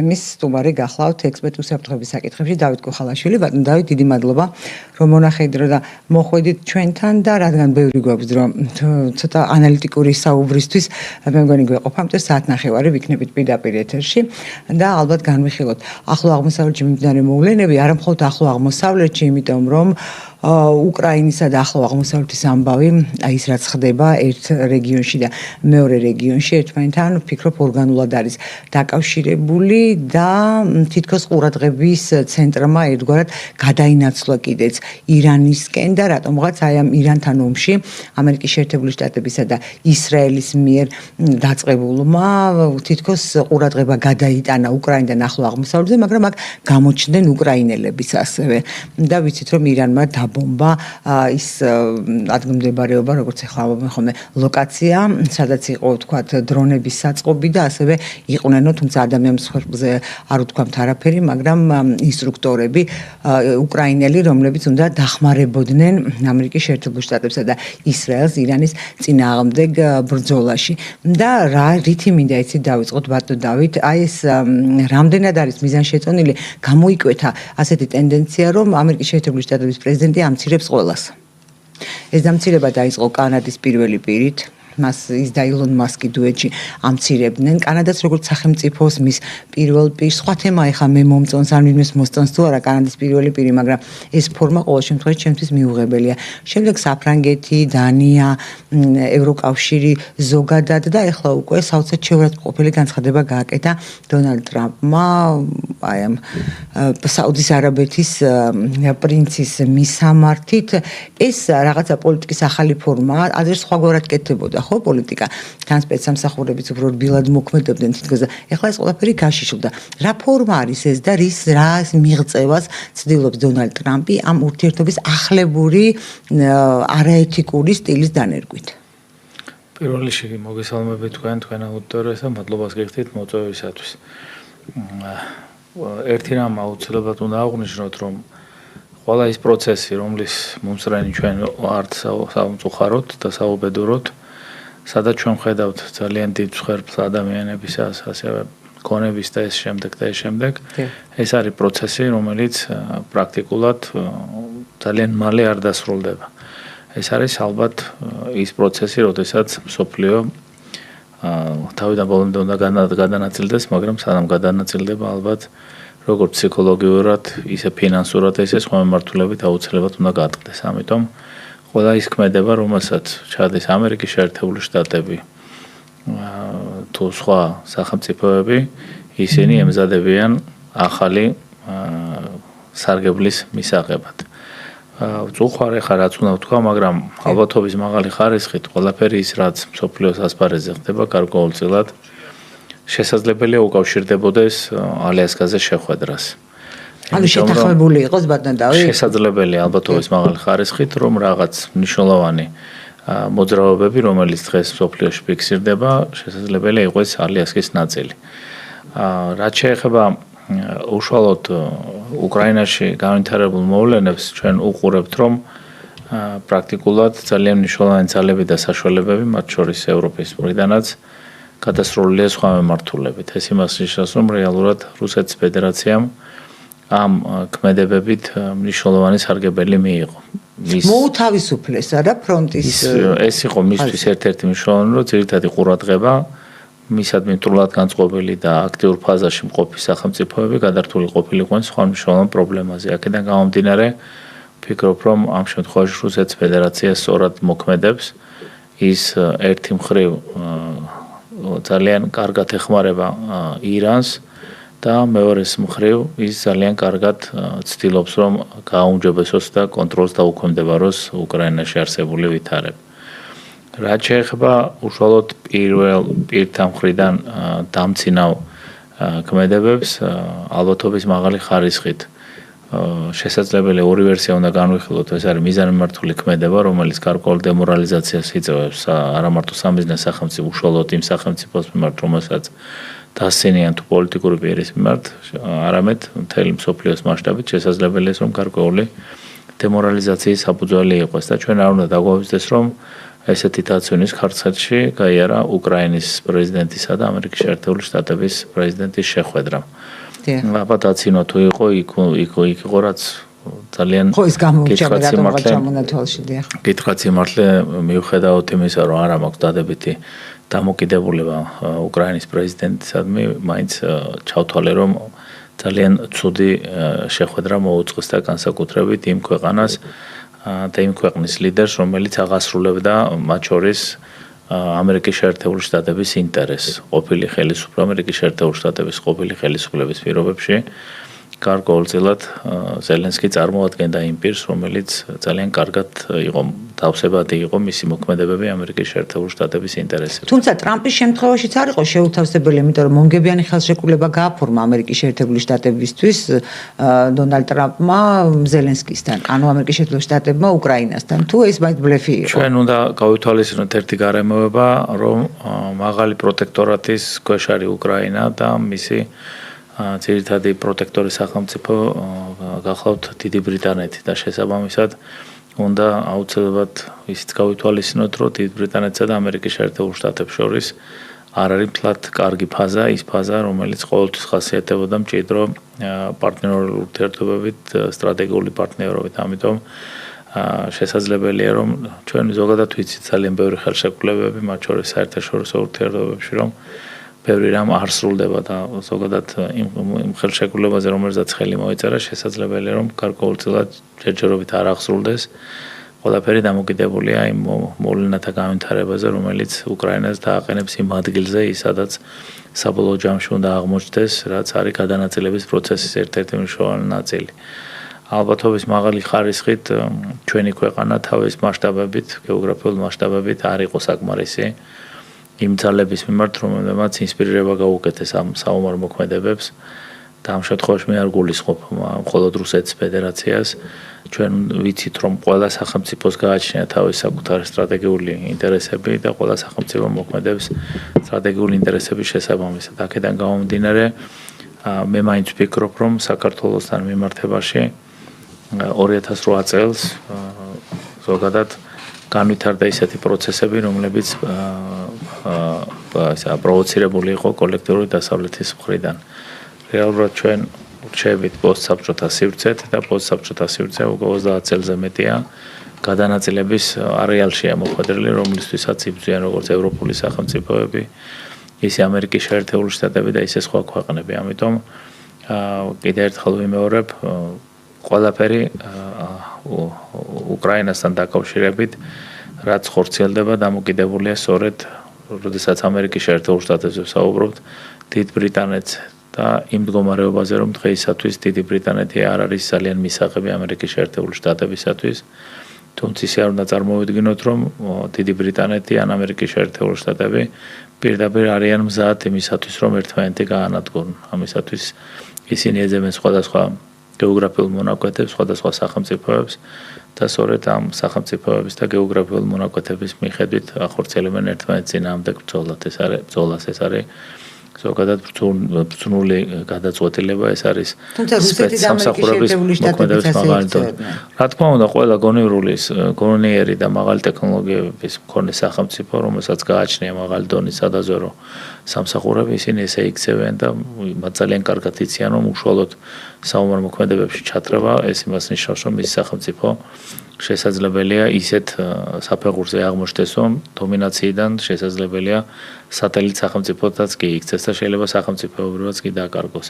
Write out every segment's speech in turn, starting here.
მის სტუმარი გახლავთ ექსპერტ უსაფრთხოების საკითხებში დავით კუხალაშვილი. ბატონო დავით, დიდი მადლობა რომ მონახეთ და მოხვედით ჩვენთან და რადგან ბევრი გვაქვს დრო ცოტა ანალიტიკური საუბრისთვის მე მგონი გვეყოფა, ამიტომ საათნახევარი ვიქნებით პირდაპირ ეთერში და ალბათ განვიხილოთ ახლო აღმოსავლეთში მიმდინარე მოვლენები, არა მხოლოდ ახლო აღმოსავლეთში, იმიტომ რომ უკრაინისა და ახლო აღმოსავლეთის ამბავი, ის რაც ხდება ერთ რეგიონში და მეორე რეგიონში ერთმანეთთან ვფიქრობ ორგანულად არის დაკავშირებული და თითქოს ყურადღების ცენტრმა ერთგვარად გადაინაცვლა კიდეც ირანისკენ და რატომღაც აი ამ ირანთან ომში ამერიკის შეერთებული შტატებისა და ისრაელის მიერ დაწყებულმა თითქოს ყურადღება გადაიტანა უკრაინიდან ახლო აღმოსავლეთზე, მაგრამ აქ გამოჩნდნენ უკრაინელებიც ასევე და ვიცით რომ ირანმა დაბომბა ის ადგილმდებარეობა, როგორც ახლა ხოლმე ლოკაცია, სადაც იყო თქვათ დრონების საწყობი და ასევე იყვნენ, თუმცა ადამიანის ხერხზე არ უთქვამთ არაფერი, მაგრამ ინსტრუქტორები უკრაინელი, რომლებიც უნდა დახმარებოდნენ ამერიკის შეერთებულ შტატებსა და ისრაელს ირანის წინააღმდეგ ბრძოლაში. და რითი მინდა იცით დავიწყოთ ბატონო დავით, აი ეს რამდენად არის მიზანშეწონილი, გამოიკვეთა ასეთი ტენდენცია, რომ ამერიკის შეერთებული შტატების პრეზიდენტი ამცირებს ყველას. ეს დამცირება დაიწყო კანადის პირველი პირით. მას ის და ილონ მასკი დუეტში ამცირებდნენ. კანადას როგორც სახელმწიფოს მის პირველ პირს, სხვა თემა ეხა მე მომწონს ან ვინმეს მოსწონს თუ არა კანადის პირველი პირი, მაგრამ ეს ფორმა ყოველ შემთხვევაში ჩემთვის მიუღებელია. შემდეგ საფრანგეთი, დანია, ევროკავშირი ზოგადად და ეხლა უკვე საოცრად შეურაცხმყოფელი განცხადება გააკეთა დონალდ ტრამპმა, აი ამ საუდის არაბეთის პრინცის მისამართით. ეს რაღაცა პოლიტიკის ახალი ფორმაა, ადრე სხვაგვარად კეთდებოდა. ხო პოლიტიკა თან სპეცსამსახურებიც უფრო რბილად მოქმედებდნენ თითქოს და ეხლა ეს ყველაფერი გაშიშვლდა. რა ფორმა არის ეს და რას მიღწევას ცდილობს დონალდ ტრამპი ამ ურთიერთობის ახლებური არაეთიკური სტილის დანერგვით? პირველ რიგში მოგესალმებით თქვენ აუდიტორიას და მადლობას გიხდით მოწვევისათვის. ერთი რამ აუცილებლად უნდა აღვნიშნოთ, რომ ყველა ის პროცესი, რომლის მომსწრენი ჩვენ ვართ სამწუხაროდ და საუბედუროდ, სადაც ჩვენ ხედავთ ძალიან დიდ მსხვერპლს ადამიანებისას, ასევე გონების და ეს შემდეგ, ეს არის პროცესი, რომელიც პრაქტიკულად ძალიან მალე არ დასრულდება. ეს არის ალბათ ის პროცესი, როდესაც მსოფლიო თავიდან ბოლომდე უნდა გადანაწილდეს, მაგრამ სანამ გადანაწილდება, ალბათ როგორც ფსიქოლოგიურად, ისე ფინანსურად, ისე სხვა მიმართულებით აუცილებლად უნდა გაატყდეს. ამიტომ ყველა ის ქმედება, რომელსაც ჩადის ამერიკის შეერთებული შტატები თუ სხვა სახელმწიფოები, ისინი ემზადებიან ახალი სარგებლის მისაღებად. უწუხარ ხარ რაც უნდა ვთქვა, მაგრამ ალბათობის მაღალი ხარისხით ყველაფერი ის, რაც მსოფლიოს ასპარეზზე ხდება, გარკვეულწილად შესაძლებელია უკავშირდებოდეს ალიასკაზე შეხვედრას. ანუ შეთანხმებული იყოს ბატონო დავით? შესაძლებელია ალბათობის მაღალი ხარისხით, რომ რაღაც მნიშვნელოვანი მოძრაობები, რომელიც დღეს მსოფლიოში ფიქსირდება, შესაძლებელია იყოს ალიასკის ნაწილი. რაც შეეხება უშუალოდ უკრაინაში განვითარებულ მოვლენებს, ჩვენ უყურებთ, რომ პრაქტიკულად ძალიან მნიშვნელოვანი ძალები და საშუალებები, მათ შორის ევროპის მხრიდანაც გადასროლილია სხვა მიმართულებით. ეს იმას ნიშნავს, რომ რეალურად რუსეთის ფედერაციამ ამ ქმედებებით მნიშვნელოვანი სარგებელი მიიღო. მოუთავისუფლეს არა ფრონტის ეს იყო მისთვის ერთ-ერთი მნიშვნელოვანი, რომ ძირითადი ყურადღება მისადმი მტრულად განწყობილი და აქტიურ ფაზაში მყოფი სახელმწიფოები გადართული ყოფილიყვნენ სხვა მნიშვნელოვან პრობლემაზე. აქედან გამომდინარე, ვფიქრობ, რომ ამ შემთხვევაში რუსეთის ფედერაცია სწორად მოქმედებს. ის ერთი მხრივ ძალიან კარგად ეხმარება ირანს და მეორეს მხრივ ის ძალიან კარგად ცდილობს, რომ გააუმჯობესოს და კონტროლს დაუქვემდებაროს უკრაინაში არსებული ვითარება. რაც შეეხება უშუალოდ პირთა მხრიდან დამცინავ ქმედებებს, ალბათობის მაღალი ხარისხით შესაძლებელია ორი ვერსია უნდა განვიხილოთ, ეს არის მიზანმიმართული ქმედება, რომელიც გარკვეულ დემორალიზაციას იწვევს არა მარტო სამიზნე სახელმწიფო, უშუალოდ იმ სახელმწიფოს მიმართ, რომელსაც დასცენიან თუ პოლიტიკური პირის მიმართ, არამედ მთელი მსოფლიოს მასშტაბით შესაძლებელია, რომ გარკვეული დემორალიზაციის საფუძველი იყოს და ჩვენ არ უნდა დაგვაუწყდეს, რომ ესეთი დაცვინის ხარისხებში გაიარა უკრაინის პრეზიდენტისა და ამერიკის შეერთებული შტატების პრეზიდენტის შეხვედრა. აბა დაცინო თუ იყო იქ იყო რაც ძალიან კითხვაც იმართლე მიუხედავად იმისა რომ არ მაქვს დადებითი დამოკიდებულება უკრაინის პრეზიდენტისადმი მაინც ჩავთვალე რომ ძალიან ცუდი შეხვედრა მოუწყეს და განსაკუთრებით იმ ქვეყანას და იმ ქვეყნის ლიდერს რომელიც აღასრულებდა მათ შორის ამერიკის შეერთებული შტატების ინტერესს ყოფილი ხელისუფლების ამერიკის შეერთებული შტატების ყოფილი ხელისუფლების პირობებში გარკვეულწილად ზელენსკი წარმოადგენდა იმ პირს რომელიც ძალიან კარგად იყო დავსებადი იყო მისი მოქმედებები ამერიკის შეერთებული შტატების ინტერესებში. თუმცა ტრამპის შემთხვევაშიც არ იყო შეუთავსებელი, იმიტომ რომ მომგებიანი ხელშეკრულება გააფორმა ამერიკის შეერთებული შტატებისთვის დონალდ ტრამპმა ზელენსკისთან, ანუ ამერიკის შეერთებული შტატებმა უკრაინასთან. თუ ეს მაინც ბლეფი იყო. ჩვენ უნდა გავითვალისწინოთ ერთი გარემოება, რომ მაღალი პროტექტორატის ქვეშ არის უკრაინა და მისი ძირითადი პროტექტორი სახელმწიფო გახლავთ დიდი ბრიტანეთი და შესაბამისად უნდა აუცილებლად ისიც გავითვალისწინოთ, რომ დიდი ბრიტანეთსა და ამერიკის შეერთებულ შტატებს შორის არ არის მთლად კარგი ფაზა, ის ფაზა, რომელიც ყოველთვის ხასიათდებოდა მჭიდრო პარტნიორული ურთიერთობებით, სტრატეგიული პარტნიორობით. ამიტომ შესაძლებელია, რომ ჩვენ ზოგადად ვიცით ძალიან ბევრი ხელშეკრულებები, მათ შორის საერთაშორისო ურთიერთობებში, რომ ბევრი რამ არ სრულდება და ზოგადად იმ ხელშეკრულებაზე რომელზეც ხელი მოეწერა შესაძლებელია რომ გარკვეულწილად ჯერჯერობით არ აღსრულდეს ყველაფერი დამოკიდებულია იმ მოვლენათა განვითარებაზე რომელიც უკრაინას დააყენებს იმ ადგილზე სადაც საბოლოო ჯამში უნდა აღმოჩნდეს რაც არის გადანაწილების პროცესის ერთ-ერთი მნიშვნელოვანი ნაწილი ალბათობის მაღალი ხარისხით ჩვენი ქვეყანა თავის მასშტაბებით გეოგრაფიულ მასშტაბებით არ იყო საკმარისი იმ ძალების მიმართ, რომელმაც ინსპირირება გაუკეთეს ამ საომარ მოქმედებებს და ამ შემთხვევაში მე არ გულისხმობ მხოლოდ რუსეთის ფედერაციას. ჩვენ ვიცით, რომ ყველა სახელმწიფოს გააჩნია თავის საკუთარი სტრატეგიული ინტერესები და ყველა სახელმწიფო მოქმედებს სტრატეგიული ინტერესების შესაბამისად. აქედან გამომდინარე, მე მაინც ვფიქრობ, რომ საქართველოსთან მიმართებაში 2008 წელს ზოგადად განვითარდა ისეთი პროცესები, რომლებიც პროვოცირებული იყო კოლექტიური დასავლეთის მხრიდან. რეალურად ჩვენ რჩებით პოსტსაბჭოთა სივრცეთ და პოსტსაბჭოთა სივრცე უკვე 30 წელზე მეტია გადანაწილების არეალშია მოხვედრილი, რომლისთვისაც იბრძვიან როგორც ევროპული სახელმწიფოები, ისე ამერიკის შეერთებული შტატები და ისე სხვა ქვეყნები. ამიტომ კიდევ ერთხელ ვიმეორებ, ყველაფერი უკრაინასთან დაკავშირებით რაც ხორციელდება დამოკიდებულია სწორედ როდესაც ამერიკის შეერთებულ შტატებზე ვსაუბრობთ დიდ ბრიტანეთს და იმ მდგომარეობაზე რომ დღეისათვის დიდი ბრიტანეთი არ არის ძალიან მისაღები ამერიკის შეერთებული შტატებისათვის თუმცა ისე არ უნდა წარმოვიდგინოთ რომ დიდი ბრიტანეთი ან ამერიკის შეერთებული შტატები პირდაპირ არიან მზად იმისათვის რომ ერთმანეთი გაანადგურონ ამისათვის ისინი ეძებენ სხვადასხვა გეოგრაფიულ მონაკვეთებს სხვადასხვა სახელმწიფოებს და სწორედ ამ სახელმწიფოების და გეოგრაფიულ მონაკვეთების მიხედვით ახორციელებენ ერთმანეთს წინააღმდეგ ბრძოლას ეს არის ზოგადად ბრძნული გადაწყვეტილება ეს არის სამსახურების მოქმედების მაღალი დონე. რა თქმა უნდა, ყველა გონიერი და მაღალი ტექნოლოგიების მქონე სახელმწიფო, რომელსაც გააჩნია მაღალი დონის სადაზვერო სამსახურები, ისინი ესე იქცევენ და მათ ძალიან კარგად იციან, რომ უშუალოდ საომარ მოქმედებებში ჩათრება, ეს იმას ნიშნავს, რომ ის სახელმწიფო შესაძლებელია ისეთ საფეხურზე აღმოჩნდეს, რომ დომინაციიდან შესაძლებელია სატელიტ სახელმწიფოთაც კი იქცეს და შეიძლება სახელმწიფოებრივაც კი დააკარგოს.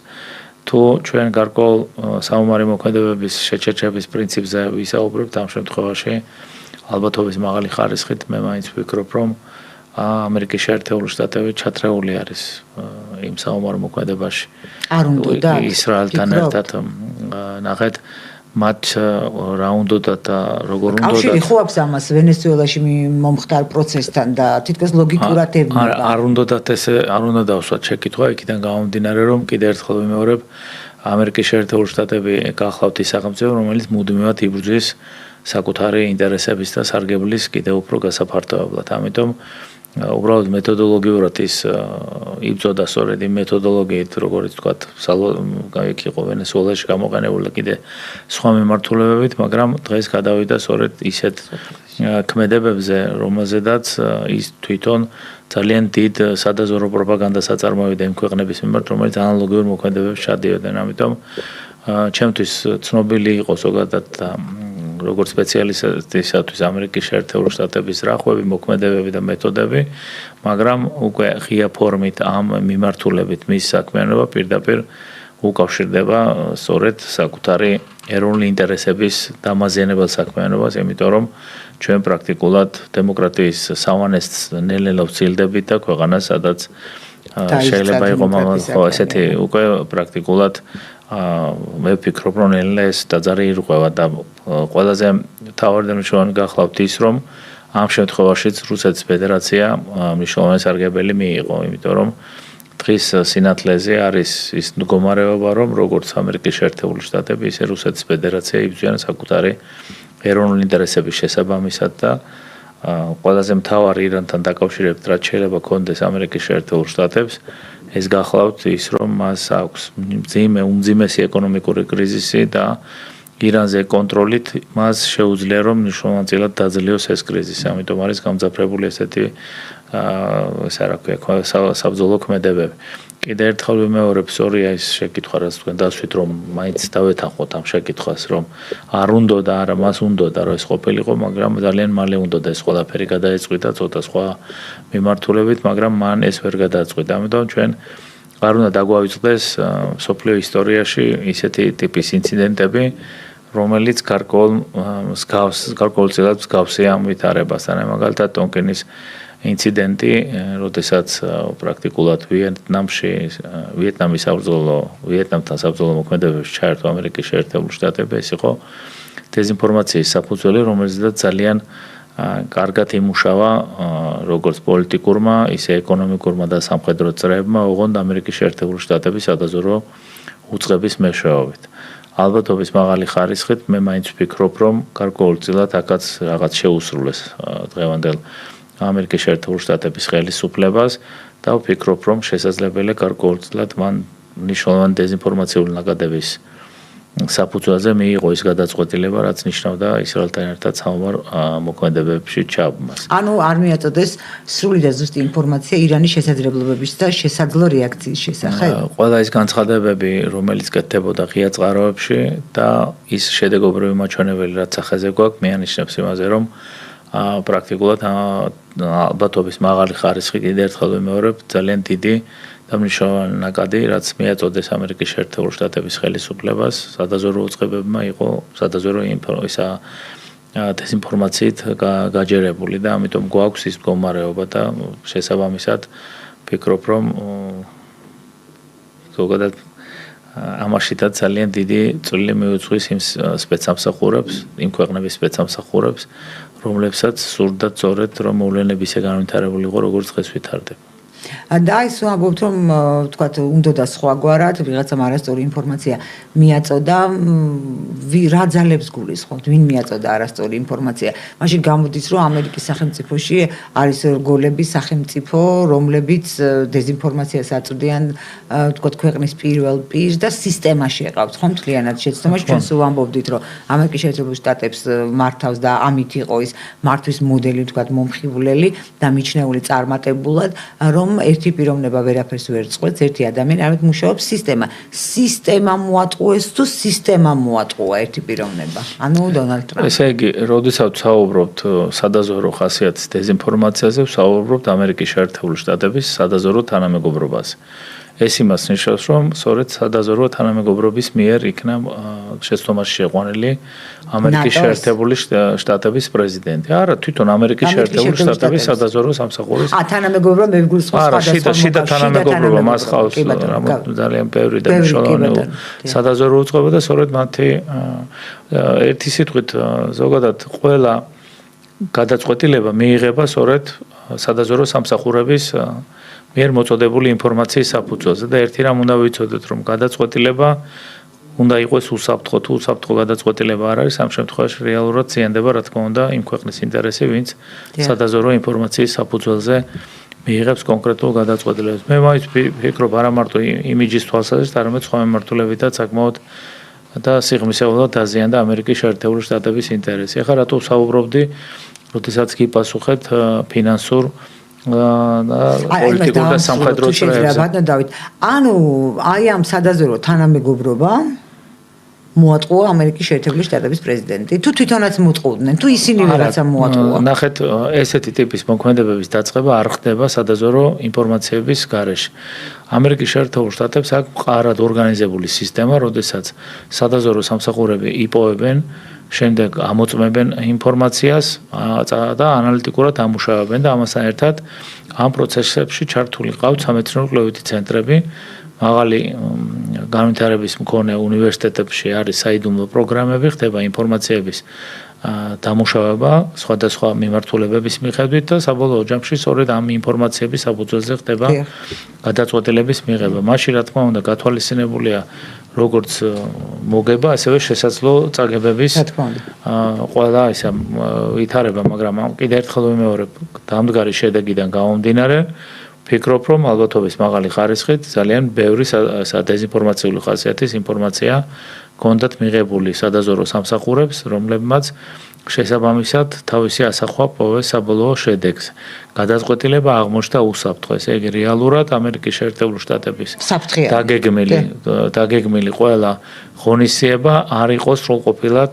თუ ჩვენ გარკვეულ საომარი მოქმედებების შეჩერჩების პრინციპზე ვისაუბრებთ ამ შემთხვევაში, ალბათობის მაღალი ხარისხით მე მაინც ვფიქრობ, რომ ამერიკის შეერთებული შტატები ჩათრეული არის იმ საომარ მოქმედებაში. არ უნდა ისრაელთან ერთად ნახეთ მათ რა უნდათ და როგორ უნდათ კავშირი ხო აქვს ამას ვენესუელაში მომხდარ პროცესთან და თითქოს ლოგიკურად ევნება არ უნდათ ესე არ უნდა დავსვათ შეკითხვა იქიდან გამომდინარე რომ კიდევ ერთხელ ვიმეორებ ამერიკის შეერთებული შტატები გახლავთ ის სახელმწიფო რომელიც მუდმივად იბრძვის საკუთარი ინტერესების და სარგებლის კიდევ უფრო გასაფართოებლად ამიტომ უბრალოდ მეთოდოლოგიურად ის იბრძოდა სწორედ იმ მეთოდოლოგიით, როგორც თქვა, იქ იყო ვენესუელაში გამოყენებული კიდე სხვა მიმართულებებით, მაგრამ დღეს გადავიდა სწორედ ისეთ ქმედებებზე, რომელზედაც ის თვითონ ძალიან დიდ სადაზვერვო პროპაგანდას აწარმოებდა იმ ქვეყნების მიმართ, რომელიც ანალოგიურ მოქმედებებს ჩადიოდნენ. ამიტომ ჩემთვის ცნობილი იყო ზოგადად როგორც სპეციალისტისათვის ამერიკის შეერთებული შტატების რახვები, მოქმედებები და მეთოდები, მაგრამ უკვე ღია ფორმით ამ მიმართულებით მის საქმიანობა პირდაპირ უკავშირდება სწორედ საკუთარი ეროვნული ინტერესების დამაზიანებელ საქმიანობას, იმიტომ რომ ჩვენ პრაქტიკულად დემოკრატიის სავანეს ნელ-ნელა ვცილდებით და ქვეყანას, სადაც შეიძლება იყო ესეთი უკვე პრაქტიკულად მე ვფიქრობ, რომ ნელ-ნელა ეს დაძარი ირღვევა და ყველაზე მთავარი და მნიშვნელოვანი გახლავთ ის, რომ ამ შემთხვევაშიც რუსეთის ფედერაცია მნიშვნელოვანი სარგებელი მიიღო, იმიტომ რომ დღის სინათლეზე არის ის მდგომარეობა, რომ როგორც ამერიკის შეერთებული შტატები, ისე რუსეთის ფედერაცია იბრძვიან საკუთარი ეროვნული ინტერესების შესაბამისად და ყველაზე მთავარი ირანთან დაკავშირებით, რაც შეიძლება კონდეს ამერიკის შეერთებულ შტატებს, ეს გახლავთ ის, რომ მას აქვს უმძიმესი ეკონომიკური კრიზისი და ირანზე კონტროლით მას შეუძლია, რომ მნიშვნელოვნად დაძლიოს ეს კრიზისი. ამიტომ არის გამძაფრებული ესეთი საბრძოლო ქმედებები. კიდევ ერთხელ ვიმეორებ, სწორია ის შეკითხვა, რაც თქვენ დასვით, რომ მაინც დავეთანხმოთ ამ შეკითხვას, რომ არ უნდა და არა მას უნდა და რომ ეს ყოფილიყო, მაგრამ ძალიან მალე უნდა და ეს ყველაფერი გადაეწყვიტა ცოტა სხვა მიმართულებით, მაგრამ მან ეს ვერ გადააწყვიტა. ამიტომ ჩვენ არ უნდა დაგვავიწყდეს მსოფლიო ისტორიაში ისეთი ტიპის ინციდენტები, რომელიც გარკვეულწილად მსგავსია ამ ვითარებასთან. მაგალითად, ტონკინის ინციდენტი, როდესაც პრაქტიკულად ვიეტნამთან საბრძოლო მოქმედებებში ჩაერთო ამერიკის შეერთებული შტატები, ეს იყო დეზინფორმაციის საფუძველი, რომელზედაც ძალიან კარგად იმუშავა როგორც პოლიტიკურმა, ისე ეკონომიკურმა და სამხედრო წრეებმა, ოღონდ ამერიკის შეერთებული შტატების სადაზვერვო უწყების მეშვეობით. ალბათობის მაღალი ხარისხით მე მაინც ვფიქრობ, რომ გარკვეულწილად აქაც რაღაც შეუსრულეს დღევანდელ ამერიკის შეერთებული შტატების ხელისუფლებას და ვფიქრობ, რომ შესაძლებელია გარკვეულწილად მან მნიშვნელოვანი დეზინფორმაციული ნაკადების საფუძველზე მიიღო ის გადაწყვეტილება, რაც ნიშნავდა ისრაელთან ერთად საომარ მოქმედებებში ჩაბმას. ანუ არ მიაწოდეს სრული და ზუსტი ინფორმაცია ირანის შესაძლებლობების და შესაძლო რეაქციის შესახებ. ყველა ის განცხადებები, რომელიც კეთდებოდა ღია წყაროებში და ის შედეგობრივი მაჩვენებელი, რაც სახეზე გვაქვს, მეანიშნებს იმაზე, რომ პრაქტიკულად ალბათობის მაღალი ხარისხი კიდევ ერთხელ ვიმეორებ, ძალიან დიდი და მნიშვნელოვანი ნაკადი, რაც მიაწოდეს ამერიკის შეერთებულ შტატების ხელისუფლებას, სადაზვერვო უწყებებმა იყო სადაზვერვო დეზინფორმაციით გაჯერებული და ამიტომ გვაქვს ის მდგომარეობა და შესაბამისად ვფიქრობ, რომ ზოგადად ამაშითაც ძალიან დიდი წვლილი მიუძღვის იმ სპეცსამსახურებს, იმ ქვეყნების სპეცსამსახურებს, რომლებსაც სურდათ სწორედ რომ მოვლენები ისე განვითარებული იყო, როგორც დღეს ვითარდება. და ის ვამბობთ, რომ თქვათ, უნდა და სხვაგვარად ვიღაცამ არასწორი ინფორმაცია მიაწოდა, რა ძალებს გულისხმობთ, ვინ მიაწოდა არასწორი ინფორმაცია. მაშინ გამოდის, რომ ამერიკის სახელმწიფოში არის რგოლები სახელმწიფო, რომლებიც დეზინფორმაციას აწვდიან, თქვათ, ქვეყნის პირველ პირს და სისტემაში ეყავთ, ხომ მთლიანად შეცდომაში. ჩვენ სულ ვამბობდით, რომ ამერიკის შეერთებულ შტატებს მართავს და ამით იყო ის მართვის მოდელი, თქვათ, მომხიბვლელი და მიჩნეული წარმატებულად, რომ ერთი პიროვნება ვერაფერს ვერ წყვეტს, ერთი ადამიანი, ამით მუშაობს სისტემა. სისტემა მოატყუეს თუ სისტემა მოატყუა ერთი პიროვნება? ანუ დონალდ ტრამპი. ესე იგი, როდესაც ვსაუბრობთ სადაზვერვო ხასიათის დეზინფორმაციაზე, ვსაუბრობთ ამერიკის შეერთებული შტატების სადაზვერვო თანამეგობრობაზე. ეს იმას ნიშნავს, რომ სწორედ სადაზვერვო თანამეგობრობის მიერ იქნა შეცდომაში შეყვანილი ამერიკის შეერთებული შტატების პრეზიდენტი. არა, თვითონ ამერიკის შეერთებული შტატების სადაზვერვო სამსახურის. თანამეგობრობა მე ვგულისხმობ სხვადასხვა შიდა თანამეგობრობა მას ხავს ძალიან ბევრი და მნიშვნელოვანი სადაზვერვო უწყება და სწორედ მათი ერთი სიტყვით ზოგადად ყველა გადაწყვეტილება მიიღება სწორედ სადაზვერვო სამსახურების მიერ მოწოდებული ინფორმაციის საფუძველზე და ერთი რამ უნდა ვიცოდეთ, რომ გადაწყვეტილება უნდა იყოს უსაფრთხო, თუ უსაფრთხო გადაწყვეტილება არ არის, ამ შემთხვევაში რეალურად ზიანდება, რა თქმა უნდა, იმ ქვეყნის ინტერესი, ვინც სადაზვერვო ინფორმაციის საფუძველზე მიიღებს კონკრეტულ გადაწყვეტილებას. მე მაინც ვფიქრობ არა მარტო იმიჯის თვალსაზრისით, არამედ სხვა მიმართულებითაც საკმაოდ და სიღრმისეულად დაზიანდა ამერიკის შეერთებული შტატების ინტერესი. ახლა რატო ვსაუბრობდი, როდესაც კი პასუხეთ ფინანსურ პოლიტიკურ და სამხედრო წრეებზე. ანუ აი ამ სადაზვერვო თანამეგობრობა მოატყუა ამერიკის შეერთებული შტატების პრეზიდენტი. თუ თვითონაც მოწყობდნენ, თუ ისინი რაღაცა მოატყუა. ნახეთ, ესეთი ტიპის მოქმედებების დაწყება არ ხდება სადაზვერვო ინფორმაციების გარეშე. ამერიკის შეერთებულ შტატებს აქვს მყარად ორგანიზებული სისტემა, როდესაც სადაზვერვო სამსახურები იპოვებენ, შემდეგ ამოწმებენ ინფორმაციას და ანალიტიკურად ამუშავებენ და ამასთან ერთად ამ პროცესებში ჩართული ყავთ სამეცნიერო-კვლევითი ცენტრები. მაღალი განვითარების მქონე უნივერსიტეტებში არის საიდუმლო პროგრამები, ხდება ინფორმაციების დამუშავება სხვადასხვა მიმართულებების მიხედვით და საბოლოო ჯამში სწორედ ამ ინფორმაციების საფუძველზე ხდება გადაწყვეტილების მიღება. მაშინ რა თქმა უნდა გათვალისწინებულია როგორც მოგება, ასევე შესაძლო წაგებების ყველა ისა ვითარება, მაგრამ კიდევ ერთხელ ვიმეორებ, დამდგარი შედეგიდან გამომდინარე ვფიქრობ, რომ ალბათობის მაღალი ხარისხით ძალიან ბევრი დეზინფორმაციული ხასიათის ინფორმაცია გქონდათ მიღებული სადაზვერვო სამსახურებს, რომლებმაც შესაბამისად თავისი ასახვა პოვეს საბოლოო შედეგს. გადაწყვეტილება აღმოჩნდა უსაფრთხო. ესე იგი რეალურად ამერიკის შეერთებული შტატების დაგეგმილი ყველა ღონისძიება არ იყო სრულყოფილად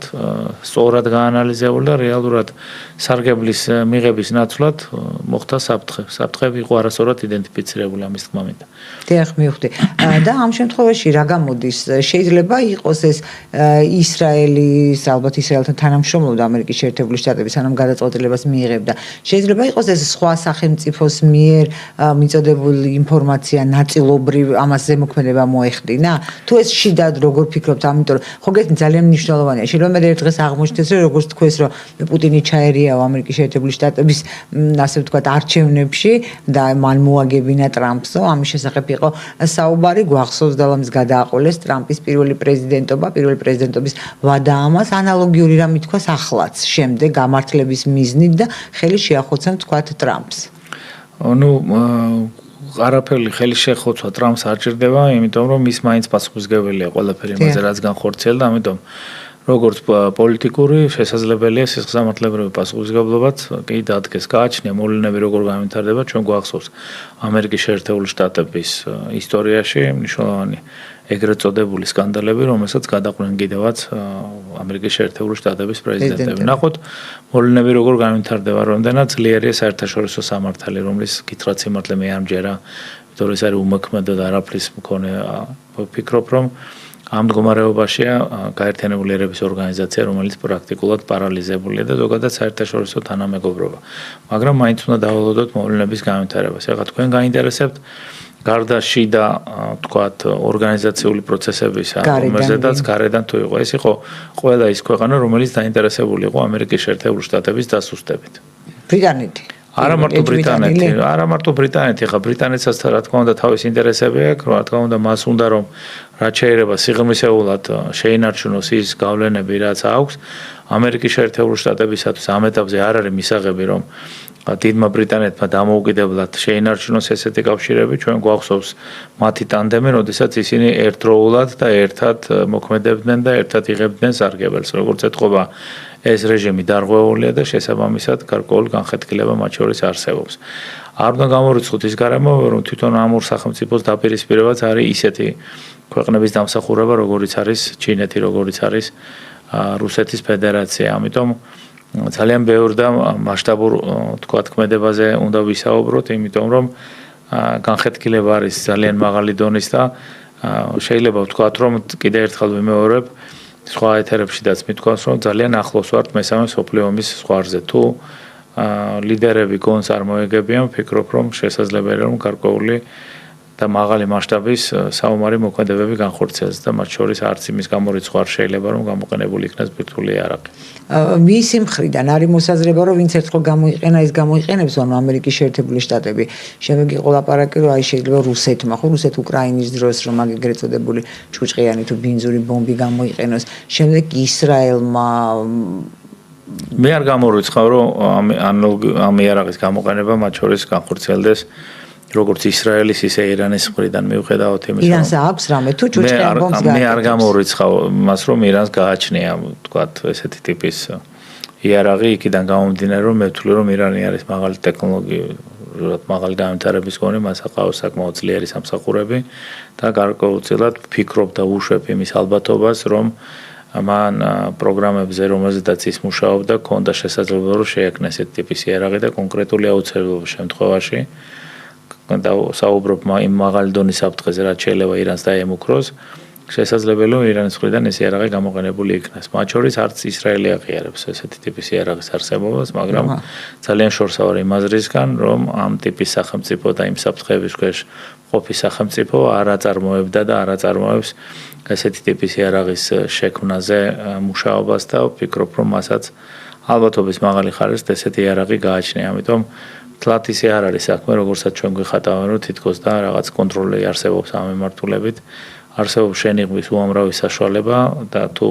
სწორად გაანალიზებული და რეალურად სარგებლის მიღების ნაცვლად მოხდა საფრთხე. საფრთხეები იყო არასწორად იდენტიფიცირებული ამის თქმა მინდა. დიახ, მივხვდი. და ამ შემთხვევაში რა გამოდის? შეიძლება იყოს ეს ისრაელის, ალბათ ისრაელთან თანამშრომლობდა ამერიკის შეერთებული შტატები, სანამ გადაწყვეტილებას მიიღებდა. შეიძლება იყოს ეს სხვა სახელმწიფოს მიერ მიწოდებული ინფორმაცია ნაწილობრივ ამას ზემოქმედება მოეხდინა? თუ ეს შიდად როგორ ფიქრობთ, ამიტომ რომ ხო გეტყვი ძალიან მნიშვნელოვანია. შეიძლება მე ერთ დღეს აღმოჩნდეს, რომ როგორც თქვეს, რომ პუტინი ჩაერიაო ამერიკის შეერთებული შტატების ასე ვთქვათ არჩევნებში და მან მოაგებინა ტრამპსო, ამის შესახებ იყო საუბარი, გვახსოვს და ამის გადააყოლეს ტრამპის პირველი პრეზიდენტობის ვადა ამას ანალოგიური რამე თქვას ახლაც შემდეგ გამართლების მიზნით და ხელი შეახოცა თქვათ ტრამპს. ნუ არაფერი ხელი შეხოცვა ტრამპს არ ჭირდება, იმიტომ რომ ის მაინც პასუხისმგებელია ყველაფერი იმაზე, რაც განხორციელდა, ამიტომ როგორც პოლიტიკური შესაძლებელია სისხლისამართლებრივი პასუხისმგებლობაც კი დადგეს. გააჩნია მოვლენები როგორ განვითარდება, ჩვენ გვახსოვს ამერიკის შეერთებული შტატების ისტორიაში მნიშვნელოვანი ეგრეთ წოდებული სკანდალები, რომელსაც გადაყვნენ კიდევაც ამერიკის შეერთებული შტატების პრეზიდენტები. ნახოთ მოვლენები როგორ განვითარდება, რამდენად ძლიერია საერთაშორისო სამართალი, რომლის კითხვაც იმართლე მე არ მჯერა, იმიტომ რომ ეს არის უმოქმედო და არაფრის მქონე. ვფიქრობ, რომ ამ მდგომარეობაშია გაერთიანებული ერების ორგანიზაცია, რომელიც პრაქტიკულად პარალიზებულია და ზოგადად საერთაშორისო თანამეგობრობა. მაგრამ მაინც უნდა დავალოდოთ მოვლენების განვითარებას. ეხლა თქვენ გაინტერესებთ გარდა შიდა, თქვათ, ორგანიზაციული პროცესებისა, რომელზედაც გარედან თუ იყო, ეს იყო ყველა ის ქვეყანა, რომელიც დაინტერესებული იყო ამერიკის შეერთებული შტატების დასუსტებით. ბრიტანეთი. არა მარტო ბრიტანეთი, ხა ბრიტანეთსაც რა თქმა უნდა თავის ინტერესები აქვს, რა თქმა უნდა მას უნდა რომ რაც შეიძლება სიღრმისეულად შეინარჩუნოს ის გავლენები, რაც აქვს ამერიკის შეერთებული შტატებისათვის ამ ეტაპზე არ არის მისაღები რომ დიდმა ბრიტანეთმა დამოუკიდებლად შეინარჩუნოს ესეთი კავშირები, ჩვენ გვახსოვს მათი ტანდემი, როდესაც ისინი ერთდროულად და ერთად მოქმედებდნენ და ერთად იღებდნენ სარგებელს, როგორც ეთყობა ეს რეჟიმი დარღვეულია და შესაბამისად გარკვეული განხეთქილება მათ შორის არსებობს. არ უნდა გამორიცხოთ ის გარემოება, რომ თვითონ ამ ორ სახელმწიფოს დაპირისპირებაც არის ისეთი ქვეყნების დამსახურება, როგორიც არის ჩინეთი, როგორიც არის რუსეთის ფედერაცია. ამიტომ ძალიან ბევრ და მასშტაბურ თქვათ ქმედებაზე უნდა ვისაუბროთ, იმიტომ რომ განხეთქილება არის ძალიან მაღალი დონის და შეიძლება ვთქვათ, რომ კიდევ ერთხელ ვიმეორებ სხვა ეთერებშიც მithქვას, რომ ძალიან ახლოს ვართ მესამე მსოფლიო ომის ზღვარზე. თუ ლიდერები გონს არ მოეგებიან, ვფიქრობ, რომ შესაძლებელია რომ გარკვეული და მაღალი მასშტაბის საომარი მოქმედებები განხორციელდეს და მათ შორის არც იმის გამორიცხვა არ შეიძლება რომ გამოყენებული იქნას ბირთვული იარაღი. მისი მხრიდან არის მოსაზრება რომ ვინც ერთხელ გამოიყენა ის გამოიყენებს ანუ ამერიკის შეერთებული შტატები. შემდეგ იყო ლაპარაკი რომ აი შეიძლება რუსეთმა ხო რუსეთ-უკრაინის დროს რომ ეგრეთ წოდებული ჭუჭყიანი თუ ბინძური ბომბი გამოიყენოს. შემდეგ ისრაელმა მე არ გამორიცხავ რომ ამ იარაღის გამოყენება მათ შორის განხორციელდეს როგორც ისრაელის ისე ირანის მხრიდან მიუხედავად იმისა რომ ირანს აქვს რამე თუ ჭუჭყიან ბომბს მე არ გამორიცხავ მას რომ ირანს გააჩნია თქვათ ესეთი ტიპის იარაღი იქიდან გამომდინარე რომ მე ვთვლი რომ ირანი არის მაღალი ტექნოლოგიურად მაღალი განვითარების მქონე მას აყავს საკმაოდ ძლიერი სამსახურები და გარკვეულწილად ვფიქრობ და ვუშვებ იმის ალბათობას რომ მან პროგრამებზე რომელზედაც ის მუშაობდა ქონდა შესაძლებლობა რომ შეექმნას ეს ტიპის იარაღი და კონკრეტული აუცილებლობის შემთხვევაში და საუბრობ იმ მაღალი დონის საფრთხეზე რაც შეიძლება ირანს დაემუქროს შესაძლებელია რომ ირანის მხრიდან ეს იარაღი გამოყენებული იქნას მათ შორის არც ისრაელი აღიარებს ესეთი ტიპის იარაღის არსებობას მაგრამ ძალიან შორსა ვარ იმ აზრისგან რომ ამ ტიპის სახელმწიფო და იმ საფრთხეების ქვეშ ყოფის სახელმწიფო არ აწარმოებდა და არ აწარმოებს ესეთი ტიპის იარაღის შექმნაზე მუშაობას და ვფიქრობ რომ მასაც ალბათობის მაღალი ხარისხით ესეთი იარაღი გააჩნია ამიტომ თლათ ისე არ არის საქმე როგორცაც ჩვენ გვიხატავენ რომ თითქოს და რაღაც კონტროლი არსებობს ამ მიმართულებით არსებობს შენიღბის უამრავი საშუალება და თუ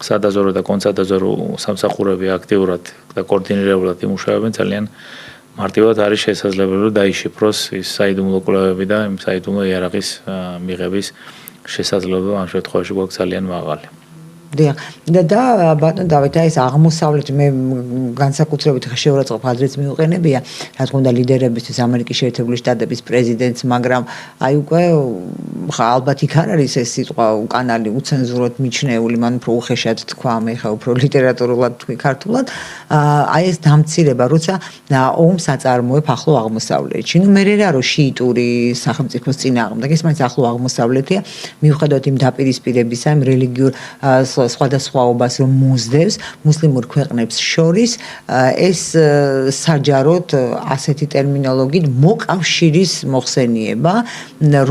სადაზორო და კონცადაზორო სამსახურები აქტიურად და კოორდინირებულად იმუშავებენ ძალიან მარტივად არის შესაძლებელი რომ დაიშიფროს ის საიდუმლო კვლევები და იმ საიდუმლო იარაღის მიღების შესაძლებლობა ამ შემთხვევაში გვაქვს ძალიან მაღალი. დიახ და ბატონ დავით აი ეს აღმოსავლეთი მე განსაკუთრებით შეურაცხყოფ ადრეც მიუყენებია რა თქმა უნდა ლიდერებისთვის ამერიკის შეერთებული შტატების პრეზიდენტს მაგრამ აი უკვე ხა ალბათ იქ არ არის ეს სიტყვა უკანალი უცენზუროდ მიჩნეული მან უფრო უხეშად თქვა მე ხა უფრო ლიტერატურულად თქვი ქართულად აი ეს დამცირება როცა ომს აწარმოებ ახლო აღმოსავლეთში ნუ მე რა რომ შიიტური სახელმწიფოს წინააღმდეგ ეს მაინც ახლო აღმოსავლეთია მიუხედავად იმ დაპირისპირებისა იმ რელიგიურ სხვადასხვაობას რომ მოსდევს მუსლიმურ ქვეყნებს შორის ეს საჯაროდ ასეთი ტერმინოლოგით მოკავშირის მოხსენიება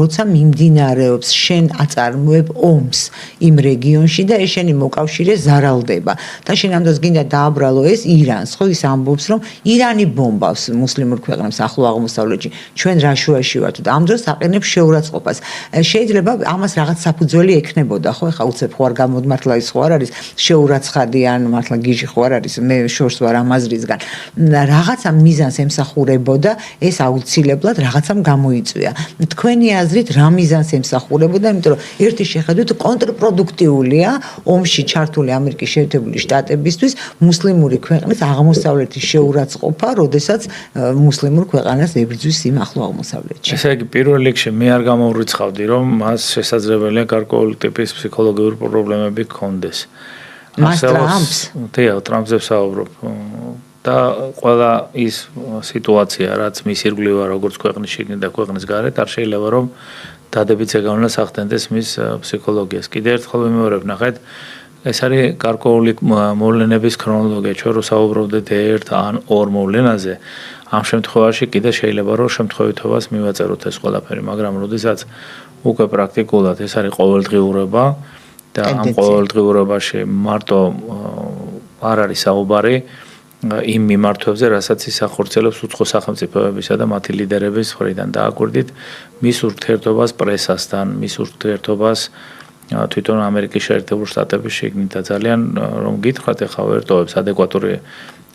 როცა მიმდინარეობს შენ აწარმოებ ომს იმ რეგიონში და ეს შენი მოკავშირე ზარალდება და შენ ამ დროს გინდა დააბრალო ეს ირანს ხო ის ამბობს რომ ირანი ბომბავს მუსლიმურ ქვეყნებს ახლო აღმოსავლეთში ჩვენ რა შუაში ვართ და ამ დროს აყენებს შეურაცხყოფას შეიძლება ამას რაღაც საფუძველი ექნებოდა ხო ეხა უცებ ხო არ გამოდმართლა ის ხო არ არის შეურაცხადი ან მართლა გიჟი ხო არ არის მე შორს ვარ ამ აზრისგან რაღაცა მიზანს ემსახურებოდა ეს აუცილებლად რაღაცამ გამოიწვია თქვენი აზრით რა მიზანს ემსახურებოდა იმიტომ რომ ერთი შეხედვით კონტრპროდუქტიულია ომში ჩართული ამერიკის შეერთებული შტატებისთვის მუსლიმური ქვეყნის აღმოსავლეთის შეურაცხყოფა როდესაც მუსლიმურ ქვეყანას ებრძვის იმ ახლო აღმოსავლეთში ესე იგი პირველ რიგში მე არ გამოვრიცხავდი რომ მას შესაძლებელია გარკვეული ტიპის ფსიქოლოგიური პრობლემები ჰქონდეს. ტრამპზე ვსაუბრობ და ყველა ის სიტუაცია რაც მის ირგვლივ როგორც ქვეყნის შიგნით და ქვეყნის გარეთ არ შეიძლება რომ დადებითი ზეგავლენას ახდენდეს მის ფსიქოლოგიას. კიდევ ერთხელ ვიმეორებ ნახეთ ეს არის გარკვეული მოვლენების ქრონოლოგია ჩვენ რო საუბრობდით ერთ ან ორ მოვლენაზე ამ შემთხვევაში კიდე შეიძლება რომ შემთხვევითობას მივაწეროთ ეს ყველაფერი მაგრამ როდესაც უკვე პრაქტიკულად ეს არის ყოველდღიურობა და ამ ყოველდღიურობაში მარტო არ არის საუბარი იმ მიმართვებზე, რასაც ის ახორციელებს უცხო სახელმწიფოებისა და მათი ლიდერების მხრიდან დააკვირდით მის ურთიერთობას პრესასთან, მის ურთიერთობას თვითონ ამერიკის შეერთებულ შტატების შიგნით და ძალიან რომ გითხრათ ახლა ვერტოვებს ადეკვატური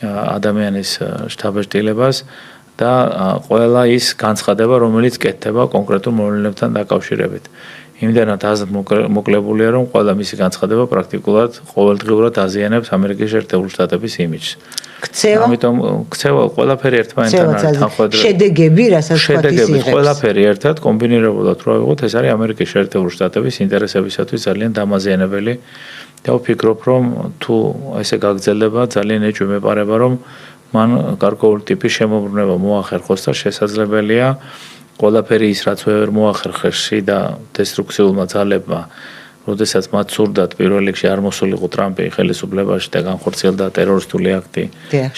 ადამიანის შთაბეჭდილებას და ყველა ის განცხადება, რომელიც კეთდება კონკრეტულ მოვლენებთან დაკავშირებით. იმდენად მოკლებულია, რომ ყველა მისი განცხადება პრაქტიკულად ყოველდღიურად აზიანებს ამერიკის შეერთებული შტატების იმიჯს. ამიტომ ქცევა ყველაფერი ერთმანეთთან არის თანხმდები. შედეგები, რასაც შედეგები ყველაფერი ერთად კომბინირებულად რო ავიღოთ, ეს არის ამერიკის შეერთებული შტატების ინტერესებისათვის ძალიან დამაზიანებელი. და ვფიქრობ, რომ თუ ესე გაგრძელდება, ძალიან ეჭვი მეპარება, რომ მან გარკვეული ტიპის შემოbrunება მოახერხოს და შესაძლებელია ყველაფერი ის რაც ვერ მოახერხეს და დესტრუქციულმა ძალებმა, როდესაც მათ სურდათ პირველ რიგში არ მოსულიყო ტრამპი ხელისუფლებაში და განხორციელდა ტერორისტული აქტი.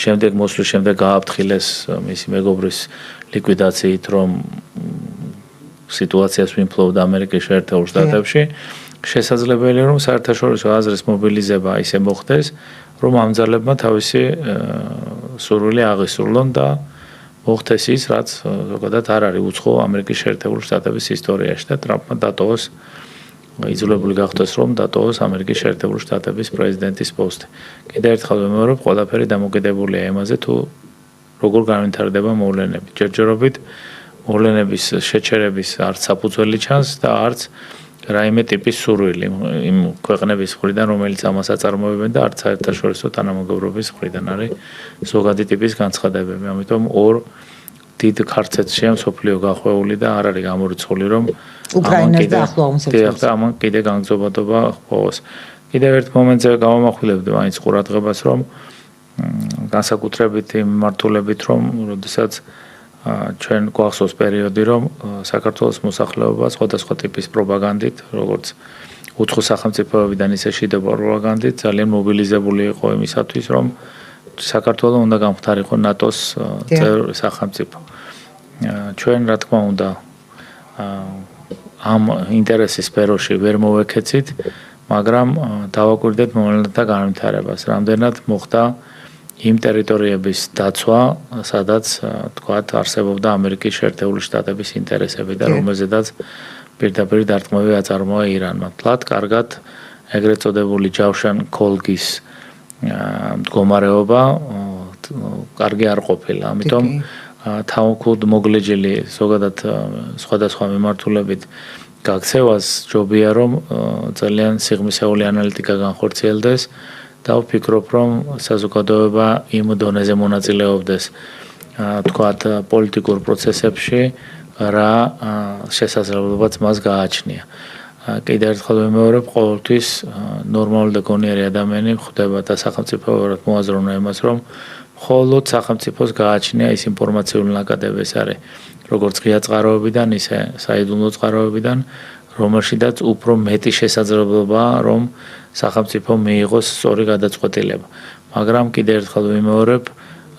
შემდეგ მოსვლის შემდეგ გააფრთხილეს მისი მეგობრის ლიკვიდაციით, რომ სიტუაციას ვიმფლობდა ამერიკის შეერთებულ შტატებში, შესაძლებელია რომ საერთაშორისო აზრის მობილიზება ისე მოხდეს, რომ ამ ძალებმა თავისი სურვილი აღისრულონ და მოხდეს ის, რაც ზოგადად არ არის უცხო ამერიკის შეერთებული შტატების ისტორიაში და ტრამპმა დატოვოს იძულებული გახდეს რომ დატოვოს ამერიკის შეერთებული შტატების პრეზიდენტის პოსტი. კიდევ ერთხელ ვიმეორებ, ყველაფერი დამოკიდებულია იმაზე, თუ როგორ განვითარდება მოვლენები. ჯერჯერობით მოვლენების შეჩერების არც საფუძველი ჩანს და არც რაიმე ტიპის სურვილი იმ ქვეყნების მხრიდან, რომელიც ამას აწარმოებენ და არც საერთაშორისო თანამეგობრობის მხრიდან არის ზოგადი ტიპის განცხადებები. ამიტომ ორ დიდ ქარცეთშია მსოფლიო გახვეული და არ არის გამორიცხული რომ უკრაინას და ახლო აღმოსავლეთს ამან კიდე განგზობადობა ჰპოვოს. კიდევ ერთ მომენტზე გავამახვილებდი მაინც ყურადღებას, რომ განსაკუთრებით იმ მართულებით, რომ როდესაც ჩვენ გვახსოვს პერიოდი, რომ საქართველოს მოსახლეობა სხვადასხვა ტიპის პროპაგანდით, როგორც უცხო სახელმწიფოებიდან ისე შიდა პროპაგანდით ძალიან მობილიზებული იყო იმისათვის, რომ საქართველოს უნდა გამختارიყო ნატოს წევრი სახელმწიფო. ჩვენ რა თქმა უნდა ამ ინტერესის სფეროში ვერ მოვეკეცით, მაგრამ დავაკვირდეთ მოვლენათა განვითარებას. რამდენად მოხდა იმ ტერიტორიების დაცვა, სადაც თქვათ არსებობდა ამერიკის შეერთებული შტატების ინტერესები და რომელზედაც პირდაპირ დარტყმები აწარმოა ირანმა. თლად კარგად ეგრეთ წოდებული ჯავშან კოლგის მდგომარეობა კარგი არ ყოფილა. ამიტომ თავქუდ მოგლეჯილი ზოგადად სხვადასხვა მიმართულებით გაქცევას ჯობია რომ ძალიან სიღრმისეული ანალიტიკა განხორციელდეს და ვფიქრობ რომ საზოგადოება იმ დონეზე მონაწილეობდეს თქვათ პოლიტიკურ პროცესებში რა შესაძლებლობაც მას გააჩნია. კიდევ ერთხელ ვიმეორებ, ყოველთვის ნორმალური და გონიერი ადამიანი ხვდება და სახელმწიფოებრივად მოაზროვნა იმას, რომ მხოლოდ სახელმწიფოს გააჩნია ის ინფორმაციული ნაკადები ეს არის, როგორც ღია წყაროებიდან, ისე საიდუმლო წყაროებიდან, რომელშიდაც უფრო მეტი შესაძლებლობაა, რომ სახელმწიფო მიიღოს სწორი გადაწყვეტილება. მაგრამ კიდევ ერთხელ ვიმეორებ,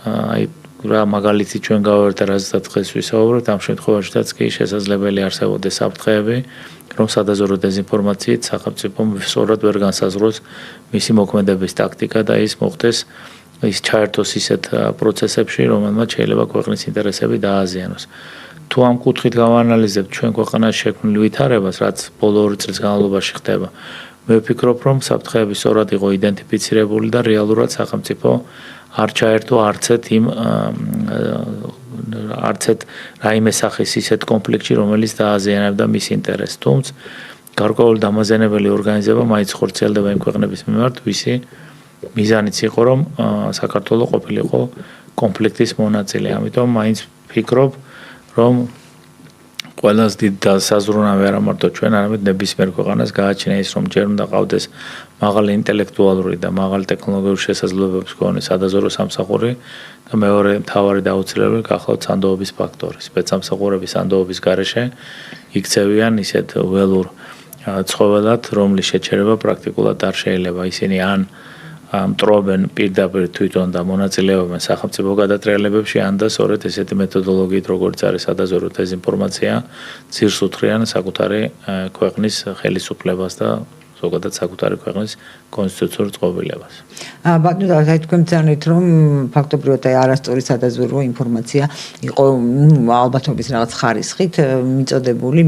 აი რა მაგალითი ჩვენ გავარდა რაზეც დღეს ვისაუბრეთ, ამ შემთხვევაშიც კი შესაძლებელი არსებობდეს საფრთხეები, რომ სადაზორო დეზინფორმაციით სახელმწიფომ სწორად ვერ განსაზღვროს მისი მოქმედების ტაქტიკა და ის მოხდეს ის ჩაერთოს ისეთ პროცესებში, რომელმაც შეიძლება ქვეყნის ინტერესები დააზიანოს. თუ ამ კუთხით გავანალიზებთ ჩვენ ქვეყანაში შექმნილ ვითარებას, რაც ბოლო 2 წლის განმავლობაში ხდება, მე ვფიქრობ, რომ საფრთხეები სწორად იყო იდენტიფიცირებული და რეალურად სახელმწიფო არ ჩაერთო არცეთ რაიმე სახის ისეთ კონფლიქტში, რომელიც დააზიანებდა მის ინტერესს. თუმცა გარკვეული დამაზიანებელი ორგანიზება მაინც ხორციელდება იმ ქვეყნების მიმართ, ვისი მიზანიც იყო, რომ საქართველოს ყოფილიყო კონფლიქტის მონაწილე. ამიტომ მაინც ვფიქრობ, რომ ყველას დიდ საზრუნავი არა მარტო ჩვენ, არამედ ნებისმიერ ქვეყანას გააჩნია ის, რომ ჯერ უნდა ყავდეს მაღალი ინტელექტუალური და მაღალი ტექნოლოგიური შესაძლებლობების მქონე სადაზორო სამსახური და მეორე მთავარი და აუცილებელი გახლავთ სანდოობის ფაქტორი. სპეცსამსახურების სანდოობის გარეშე იქცევიან ისეთ ველურ ცხოველად, რომლის შეჩერება პრაქტიკულად არ შეიძლება. ისინი ან მტრობენ პირდაპირ თვითონ და მონაწილეობენ სახელმწიფო გადატრიალებებში, ან და სწორედ ესეთი მეთოდოლოგიით, როგორც არის სადაზორო დეზინფორმაცია, ძირს უთხრიან საკუთარი ქვეყნის ხელისუფლებას და ზოგადად საკუთარი ქვეყნის კონსტიტუციურ წყობილებას. ბატონო, აი თქვენ ძანეთ, რომ ფაქტობრივად აი არასწორი სადაზვერვო ინფორმაცია იყო ალბათობის რაღაც ხარისხით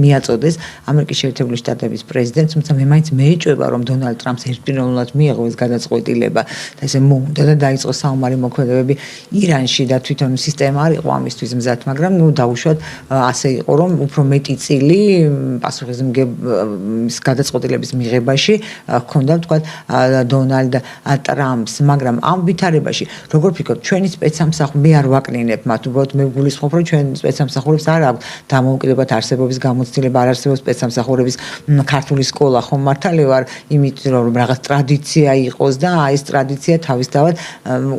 მიაწოდეს ამერიკის შეერთებული შტატების პრეზიდენტს, თუმცა მე მაინც მეეჭვება, რომ დონალდ ტრამპს ერთპიროვნულად მიიღო ეს გადაწყვეტილება და ესე მოუნდა და დაიწყო საომარი მოქმედებები ირანში და თვითონ სისტემა არ იყო ამისთვის მზად, მაგრამ დაუშვათ ასე იყო, რომ უფრო მეტი წილი პასუხისმგების გადაწყვეტილების მიღებაში ჰქონდა თქვათ დონალდ ტრამპს, მაგრამ ამ ვითარებაში როგორ ფიქრობთ, ჩვენი სპეცსამსახური მე არ ვაკნინებ მათ, უბრალოდ მე გულისხმობ, რომ ჩვენ სპეცსამსახურებს არ აქვს დამოუკიდებლად არსებობის გამოცდილება, არ არსებობს სპეცსამსახურების ქართული სკოლა, ხომ მართალი ვარ, იმიტომ რომ რაღაც ტრადიცია იყოს და ეს ტრადიცია თავისთავად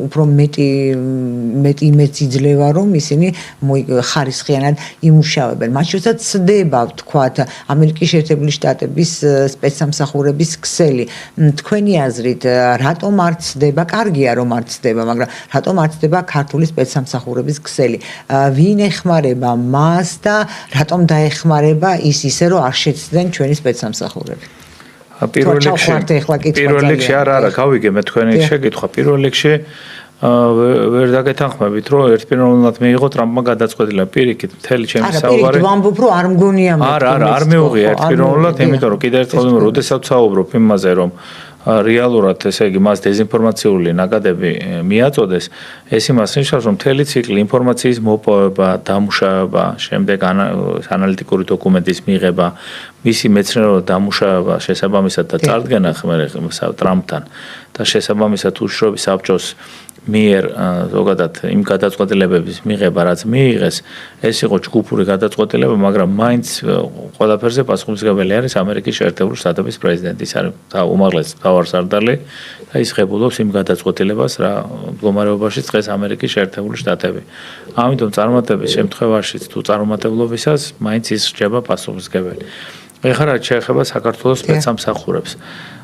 უფრო მეტი იმედს იძლევა, რომ ისინი ხარისხიანად იმუშავებენ. მათ შორისაც ცდება თქვათ ამერიკის შეერთებული შტატების სპეცსამსახურების დამსახურების ქსელი. თქვენი აზრით, რატომ არ ცდება, კარგია რომ არ ცდება, მაგრამ რატომ არ ცდება ქართული სპეცსამსახურების ქსელი? ვინ ეხმარება მას და რატომ დაეხმარება ისე რომ არ შეცდნენ ჩვენი სპეცსამსახურები? პირველ რიგში არა, გავიგე მე თქვენი შეკითხვა. პირველ რიგში ვერ დაგეთანხმებით, რომ ერთპიროვნულად მიიღო ტრამპმა გადაწყვეტილება. პირიქით, მთელი ჩემი საუბარი. არა, ვამბობ, რომ არ მგონია მე. არ მეუღია ერთპიროვნულად, იმიტომ რომ კიდევ ერთხელ ვიმეორე, როდესაც ვსაუბრობ იმაზე, რომ რეალურად, ესე იგი, მას დეზინფორმაციული ნაკადები მიაწოდეს, ეს იმას ნიშნავს, რომ მთელი ციკლი ინფორმაციის მოპოვება, დამუშავება, შემდეგ ანალიტიკური დოკუმენტის მიღება, მისი მეცნიერულად დამუშავება, შესაბამისად და წარდგენა ტრამპთან და შესაბამისად უშუალოდ საბჭოს მიერ ზოგადად იმ გადაწყვეტილებების მიღება, რაც მიიღეს, ეს იყო ჯგუფური გადაწყვეტილება, მაგრამ მაინც ყველაფერზე პასუხისმგებელი არის ამერიკის შეერთებული შტატების პრეზიდენტი, ის არის უმაღლესი მთავარსარდალი და ის ღებულობს იმ გადაწყვეტილებას, რა მდგომარეობაში დღეს ამერიკის შეერთებული შტატები. ამიტომ წარმატების შემთხვევაშიც თუ წარმატებლობისას მაინც ის რჩება პასუხისმგებელი. ეხლა რაც შეეხება საქართველოს სპეცსამსახურებს.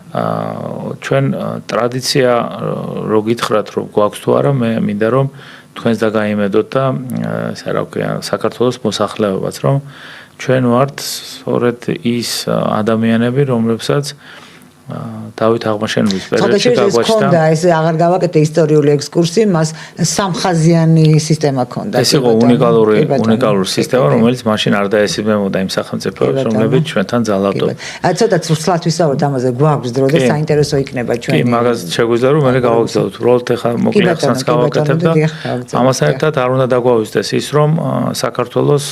ჩვენ ტრადიცია რო გითხრათ რომ გვაქვს თუ არა მე მინდა რომ თქვენს დაგაიმედოთ და ესე რა ვქვია საქართველოს მოსახლეობაც რომ ჩვენ ვართ სწორედ ის ადამიანები რომლებსაც დავით აღმაშენებლის პერიოდში გაგვაჩნდა ეს აღარ გავაკეთე ისტორიული ექსკურსი მას სამხაზიანი სისტემა ჰქონდა ეს იყო უნიკალური სისტემა რომელიც მაშინ არ დაესწრებოდა იმ სახელმწიფოებს რომლებიც ჩვენთან ძალავდნენ ცოტა ცრუსლად ვისაუბროთ ამაზე გვაქვს დრო და საინტერესო იქნება ჩვენი კი მაგას შეგვიძლია რომ მე გავაგზავნოთ უბრალოდ ეხლა მოკლედ ახსნას გავაკეთებ და ამასთან ერთად არ უნდა დაგვაუწყდეს ის რომ საქართველოს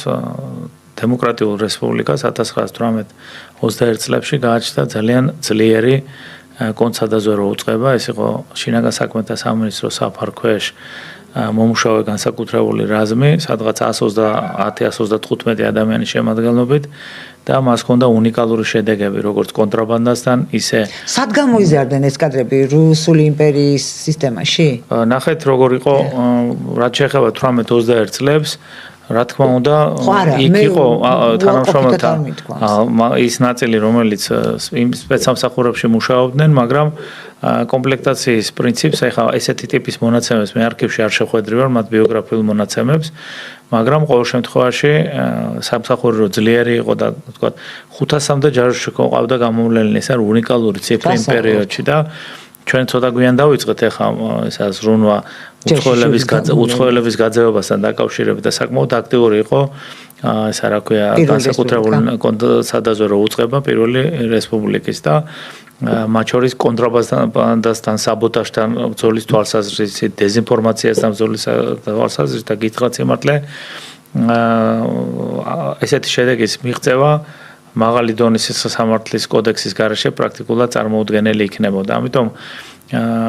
დემოკრატიულ რესპუბლიკას 1918-21 წლებში გააჩნდა ძალიან ძლიერი კონცადაზვერო უწყება, ეს იყო შინაგან საქმეთა სამინისტროს საფარქვეშ მომუშავე განსაკუთრებული რაზმი, სადღაც 130-135 ადამიანის შემადგენლობით და მას ჰქონდა უნიკალური შედეგები, როგორც კონტრაბანდასთან, ისე სად გამოიზარდნენ ეს კადრები რუსული იმპერიის სისტემაში? ნახეთ როგორ იყო, რაც შეეხება 18-21 წლებს რა თქმა უნდა, იქ იყო თანამშრომელთა ის ნაწილი, რომელიც იმ სპეცსამსახურებში მუშაობდნენ, მაგრამ კომპლექტაციის პრინციპს, ეხლა ესეთი ტიპის მონაცემებს მე არქივში არ შეხვედრი ვარ, მათ ბიოგრაფიულ მონაცემებს, მაგრამ ყოველ შემთხვევაში სამსახური რო ძლიერი იყო და თქვა 500-მდე ჯარში ყავდა გამოვლენილი, ეს არის უნიკალური ციფრი იმ პერიოდში და ჩვენ ცოტა გვიან დავიწყეთ ახლა ესა ზრუნვა უცხოელების გაძევებასთან დაკავშირებით და საკმაოდ აქტიური იყო ესა რა ქვია განსაკუთრებული სადაზვერო უწყება პირველი რესპუბლიკის და მათ შორის კონტრაბანდასთან საბოტაჟთან ბრძოლის თვალსაზრისით დეზინფორმაციასთან ბრძოლის თვალსაზრისით და გითხრათ სიმართლე ესეთი შედეგის მიღწევა მაღალი დონის სამართლის კოდექსის გარეშე პრაქტიკულად წარმოუდგენელი იქნებოდა. ამიტომ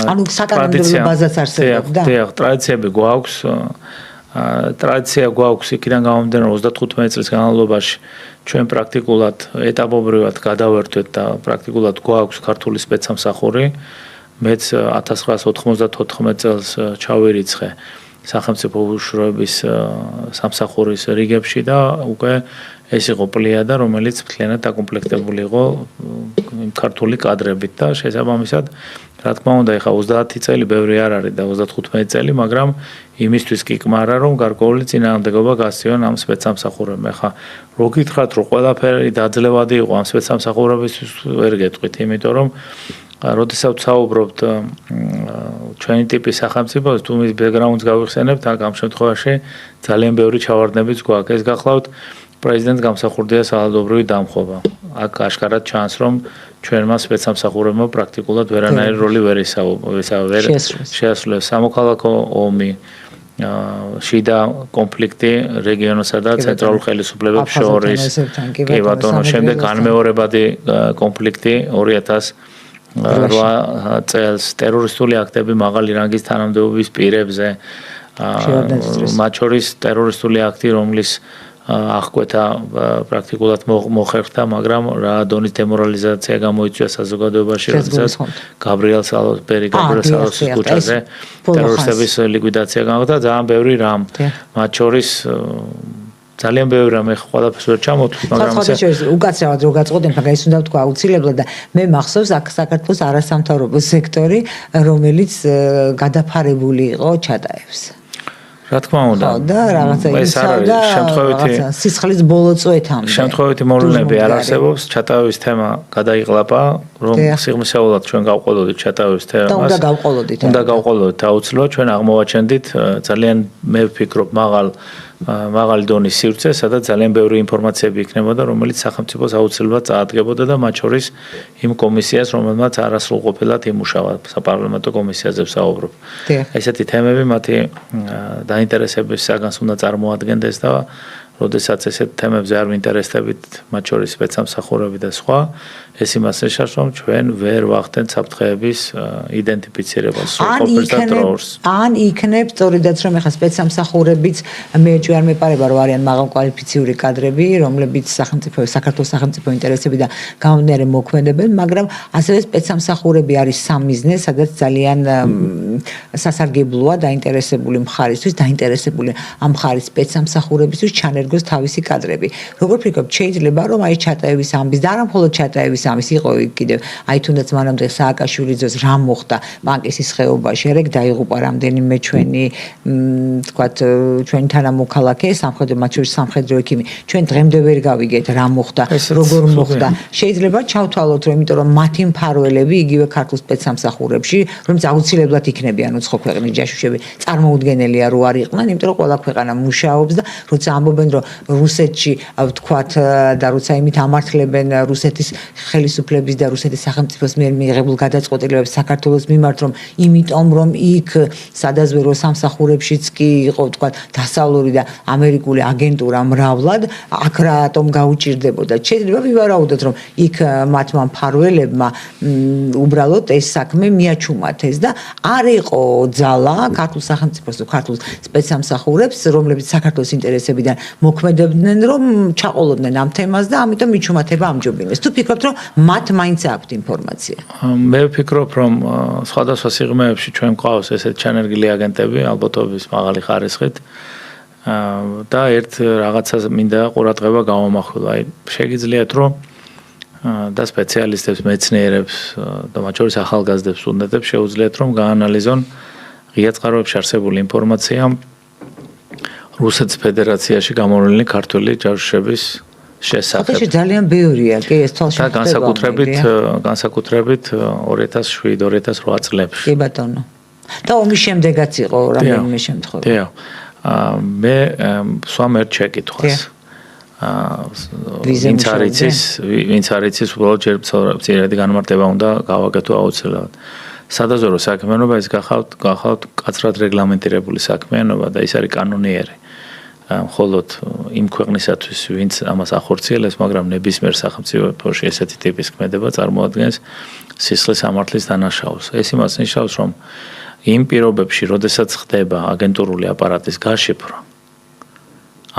ანუ საკანონმდებლო ბაზაც არსებობდა. ტრადიციები გვაქვს. ტრადიცია გვაქვს იქიდან გამომდინარე 35 წლის განმავლობაში ჩვენ პრაქტიკულად ეტაპობრივად გადავერთვეთ და პრაქტიკულად გვაქვს ქართული სპეცსამსახური. მეც 1994 წელს ჩავირიცხე სახელმწიფო უშუალოების სამსახურის რიგებში და უკვე ეს იყო პლიადა, რომელიც მთლიანად დაკომპლექტებული იყო ქართული კადრებით და შესაბამისად, რა თქმა უნდა, ეხა 30 წელი ბევრი არ არის და 35 წელი, მაგრამ იმისთვის კი კმარა, რომ გარკვეული წინააღმდეგობა გასცემენ ამ სპეცსამსახურებმა. ეხა რო გითხრათ, რომ ყველაფერი დაძლევადი იყო ამ სპეცსამსახურებისთვის, ვერ გეტყვით, იმიტომ რომ როდესაც საუბრობთ ჩვენი ტიპის სახელმწიფოს, თუ მის ბექგრაუნდს გავიხსენებთ, ამ შემთხვევაში ძალიან ბევრი ჩავარდნებიც გვაქვს. ეს გახლავთ პრეზიდენტს გამსახურდია სავალდებრივი დამხობა. აქ აშკარად ჩანს, რომ ჩვენმა სპეცსამსახურებმა პრაქტიკულად ვერანაირი როლი ვერ შეასრულეს. სამოქალაქო ომი, შიდა კონფლიქტი რეგიონსა და ცენტრალურ ხელისუფლებებს შორის. კი ბატონო, შემდეგ განმეორებადი კონფლიქტი 2008 წელს ტერორისტული აქტები მაღალი რანგის თანამდებობის პირებზე. მათ შორის ტერორისტული აქტი, რომლის აღკვეთა პრაქტიკულად მოხერხდა, მაგრამ რა დონის დემორალიზაცია გამოიწვია საზოგადოებაში, როდესაც გაბრიელ სალოსის ქუჩაზე ტერორისტების ლიკვიდაცია გამოხდა, ძალიან ბევრი რამ. მათ შორის ძალიან ბევრი რამე ყველაფერს ვერ ჩამოთვლით, მაგრამ უკაცრავად რო გაწყობდნენ, მაგრამ ის უნდა თქვა აუცილებლად და მე მახსოვს აქ საქართველოს არასამთავრობო სექტორი, რომელიც გადაფარებული იყო ჩატაევს. რა თქმა უნდა. და რაღაცა იცავდა სისხლის ბოლო წვეთამდე. შემთხვევითი მოვლენები არ არსებობს, ჩატაევის თემა გადაიყლაპა, რომ სიღრმისეულად ჩვენ გავყოლოდით ჩატაევის თემას. და უნდა გავყოლოდით. უნდა გავყოლოდით აუცილებლად, ჩვენ აღმოვაჩენდით ძალიან მე ვფიქრობ მაღალი დონის სივრცე, სადაც ძალიან ბევრი ინფორმაციები იქნებოდა, რომელიც სახელმწიფოს აუცილებლად წაადგებოდა და მათ შორის იმ კომისიას, რომელმაც არასრულყოფილად იმუშავა, საპარლამენტო კომისიაზე ვსაუბრობ. ესეთი თემები მათი დაინტერესების საგანს უნდა წარმოადგენდეს და როდესაც ესეთ თემებზე არ ვინტერესდებით, მათ შორის სპეცსამსახურები და სხვა, ეს იმას ეშავს, რომ ჩვენ ვერ ვახდენთ საფრთხეების იდენტიფიცირებას, სრულყოფილს და დროულს. ან იქნებ სწორედაც რომ ეხა სპეცსამსახურებიც მე არ მეპარება რომ არიან მაღალკვალიფიციური კადრები, რომლებიც საქართველოს სახელმწიფო ინტერესები და გამომდინარე მოქმედებენ, მაგრამ ასევე სპეცსამსახურები არის სამიზნე, სადაც ძალიან სასარგებლოა დაინტერესებული მხარისთვის, დაინტერესებული ამ მხარის სპეცსამსახურებისთვის ჩანერგოს თავისი კადრები. როგორ ვფიქრობ, შეიძლება რომ აი ჩატაევის ამბის და არა მხოლოდ ჩატაევის ამის იყო კიდევ აი თუნდაც მანამდე სააკაშვილიძეს რა მოხდა ბანკის ხეობაში, ეგ დაიღუპა რამდენიმე ჩვენი თქვათ ჩვენი თანამოქალაქე, სამხედრო მათ შორის სამხედრო ექიმი. ჩვენ დღემდე ვერ გავიგეთ რა მოხდა, როგორ მოხდა. შეიძლება ჩავთვალოთ, რომ იმიტომ რომ მათი მფარველები იგივე ქართულ სპეცსამსახურებში, რომელიც აუცილებლად იქნებიან უცხო ქვეყნის ჯაშუშები, წარმოუდგენელია რო არ იყვნენ, იმიტომ რომ ყველა ქვეყანა მუშაობს და როცა ამბობენ რომ რუსეთში ვთქვათ და როცა იმით ამართლებენ რუსეთის ხელისუფლების და რუსეთის სახელმწიფოს მიერ მიიღებულ გადაწყვეტილებებს საქართველოს მიმართ, რომ იმიტომ რომ იქ სადაზვერო სამსახურებშიც კი იყო ვთქვათ დასავლური და ამერიკული აგენტურა მრავლად, აქ რატომ გაუჭირდებოდა. შეიძლება ვივარაუდოთ, რომ იქ მათმა მფარველებმა უბრალოდ ეს საქმე მიაჩუმათეს და არ იყო ძალა ქართულ სახელმწიფოს თუ ქართულ სპეცსამსახურებს, რომლებიც საქართველოს ინტერესებიდან მოქმედებდნენ, რომ ჩაყოლოდნენ ამ თემას და ამიტომ მიჩუმათება ამჯობინეს. თუ ფიქრობთ, რომ მათ მაინც აქვთ ინფორმაცია? მე ვფიქრობ, რომ სხვადასხვა სიღრმეებში ჩვენ გვყავს ესეთ ჩანერგილი აგენტები, ალბათობის მაღალი ხარისხით და ერთ რაღაცას მინდა ყურადღება გავამახვილო. აი, შეგიძლიათ, რომ და სპეციალისტებს, მეცნიერებს და მათ შორის ახალგაზრდებს, სტუდენტებს შეუძლიათ, რომ გაანალიზონ ღია წყაროებში არსებული ინფორმაცია რუსეთის ფედერაციაში გამოვლენილი ქართველი ჯაშუშების შესახებ. ეს ძალიან ბევრია, კი, ეს თვალში და განსაკუთრებით 2007-2008 წლებში. კი ბატონო. და ომის შემდეგაც იყო რამდენიმე შემთხვევა. დიახ. მე სვამ ერთ შეკითხვას. ვინც არ იცის, უბრალოდ ჯერ მცირედი განმარტება უნდა გავაკეთო აუცილებლად. სადაზვერო საქმიანობა ის გახავთ კაცრად რეგლამენტირებული საქმიანობა და ის არის კანონიერი. მხოლოდ იმ ქვეყნისათვის, ვინც ამას ახორციელებს, მაგრამ ნებისმიერ სახელმწიფოში ესეთი ტიპის ქმედება წარმოადგენს სისხლის სამართლის დანაშაულს. ეს იმას ნიშნავს, რომ იმ პირობებში, როდესაც ხდება აგენტურული აპარატის გაშიფრვა,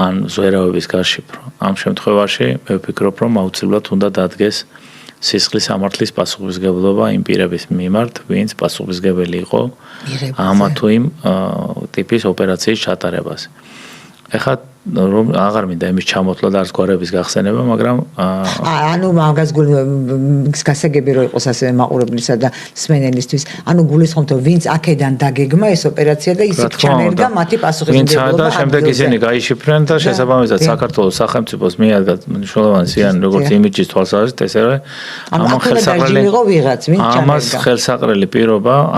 ან ზვერავების გაშიფრვა, ამ შემთხვევაში მე ვფიქრობ, რომ აუცილებლად უნდა დადგეს სისხლის სამართლის პასუხისმგებლობა იმ პირების მიმართ, ვინც პასუხისმგებელი იყო ამა თუ იმ ტიპის ოპერაციის ჩატარებას. ეხლა რომ აღარ მინდა იმის ჩამოთვლა და არც გვარების გახსენება, მაგრამ ანუ მაგას გასაგები რო იყოს ასევე მაყურებლისა და მსმენელისთვის, ანუ გულისხმობთ, ვინც აქედან დაგეგმა ეს ოპერაცია და ისიც ჩანერგა მათი პასუხისმგებლობა. ვინც და შემდეგ ისინი გაიშიფრნენ და შესაბამისად საქართველოს სახელმწიფოს მიადგა მნიშვნელოვანი ზიანი როგორც იმიჯის თვალსაზრისით, ესე რომ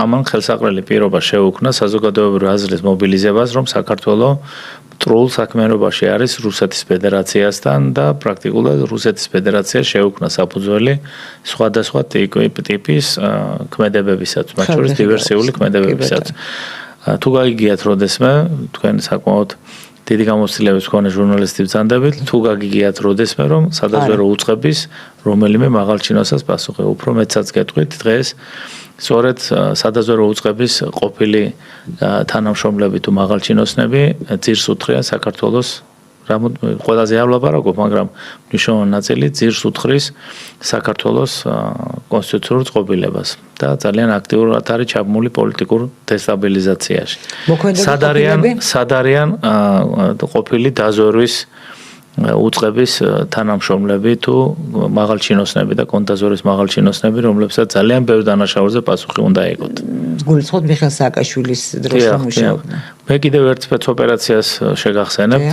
ამან ხელსაყრელი პირობა შეუქმნა საზოგადოებრივი აზრის მობილიზებას, რომ საქართველოს ტრულ საქმიანობაში არის რუსეთის ფედერაციასთან და პრაქტიკულად რუსეთის ფედერაცია შეუქმნა საფუძველი სხვადასხვა ტიპის ქმედებებისაც, მათ შორის დივერსიული ქმედებებისაც. თუ გაიგიათ როდესმე, თქვენ საკმაოდ დიდი გამოცდილების მქონე ჟურნალისტი ბრძანდებით, თუ გაგიგიათ როდესმე, რომ სადაზვერო უწყების რომელიმე მაღალჩინოსას პასუხი, უფრო მეტსაც გეტყვით დღეს სწორედ სადაზვერო უწყების ყოფილი თანამშრომლები თუ მაღალჩინოსნები ძირს უთხრიან საქართველოს ყველაზე არ ვლაპარაკობ, მაგრამ მნიშვნელოვანი ნაწილი ძირს უთხრის საქართველოს კონსტიტუციურ წყობილებას და ძალიან აქტიურად არის ჩაბმული პოლიტიკურ დესტაბილიზაციაში. სად არიან ყოფილი დაზვერვის უწყების თანამშრომლები თუ მაღალჩინოსნები და კონტაზორის მაღალჩინოსნები, რომლებსაც ძალიან ბევრ დანაშაულზე პასუხი უნდა ეკოთ. გულისხმობთ მიხეილ სააკაშვილის დროს რომ მუშაობდა. მე კიდევ ერთ სპეცოპერაციას შეგახსენებთ,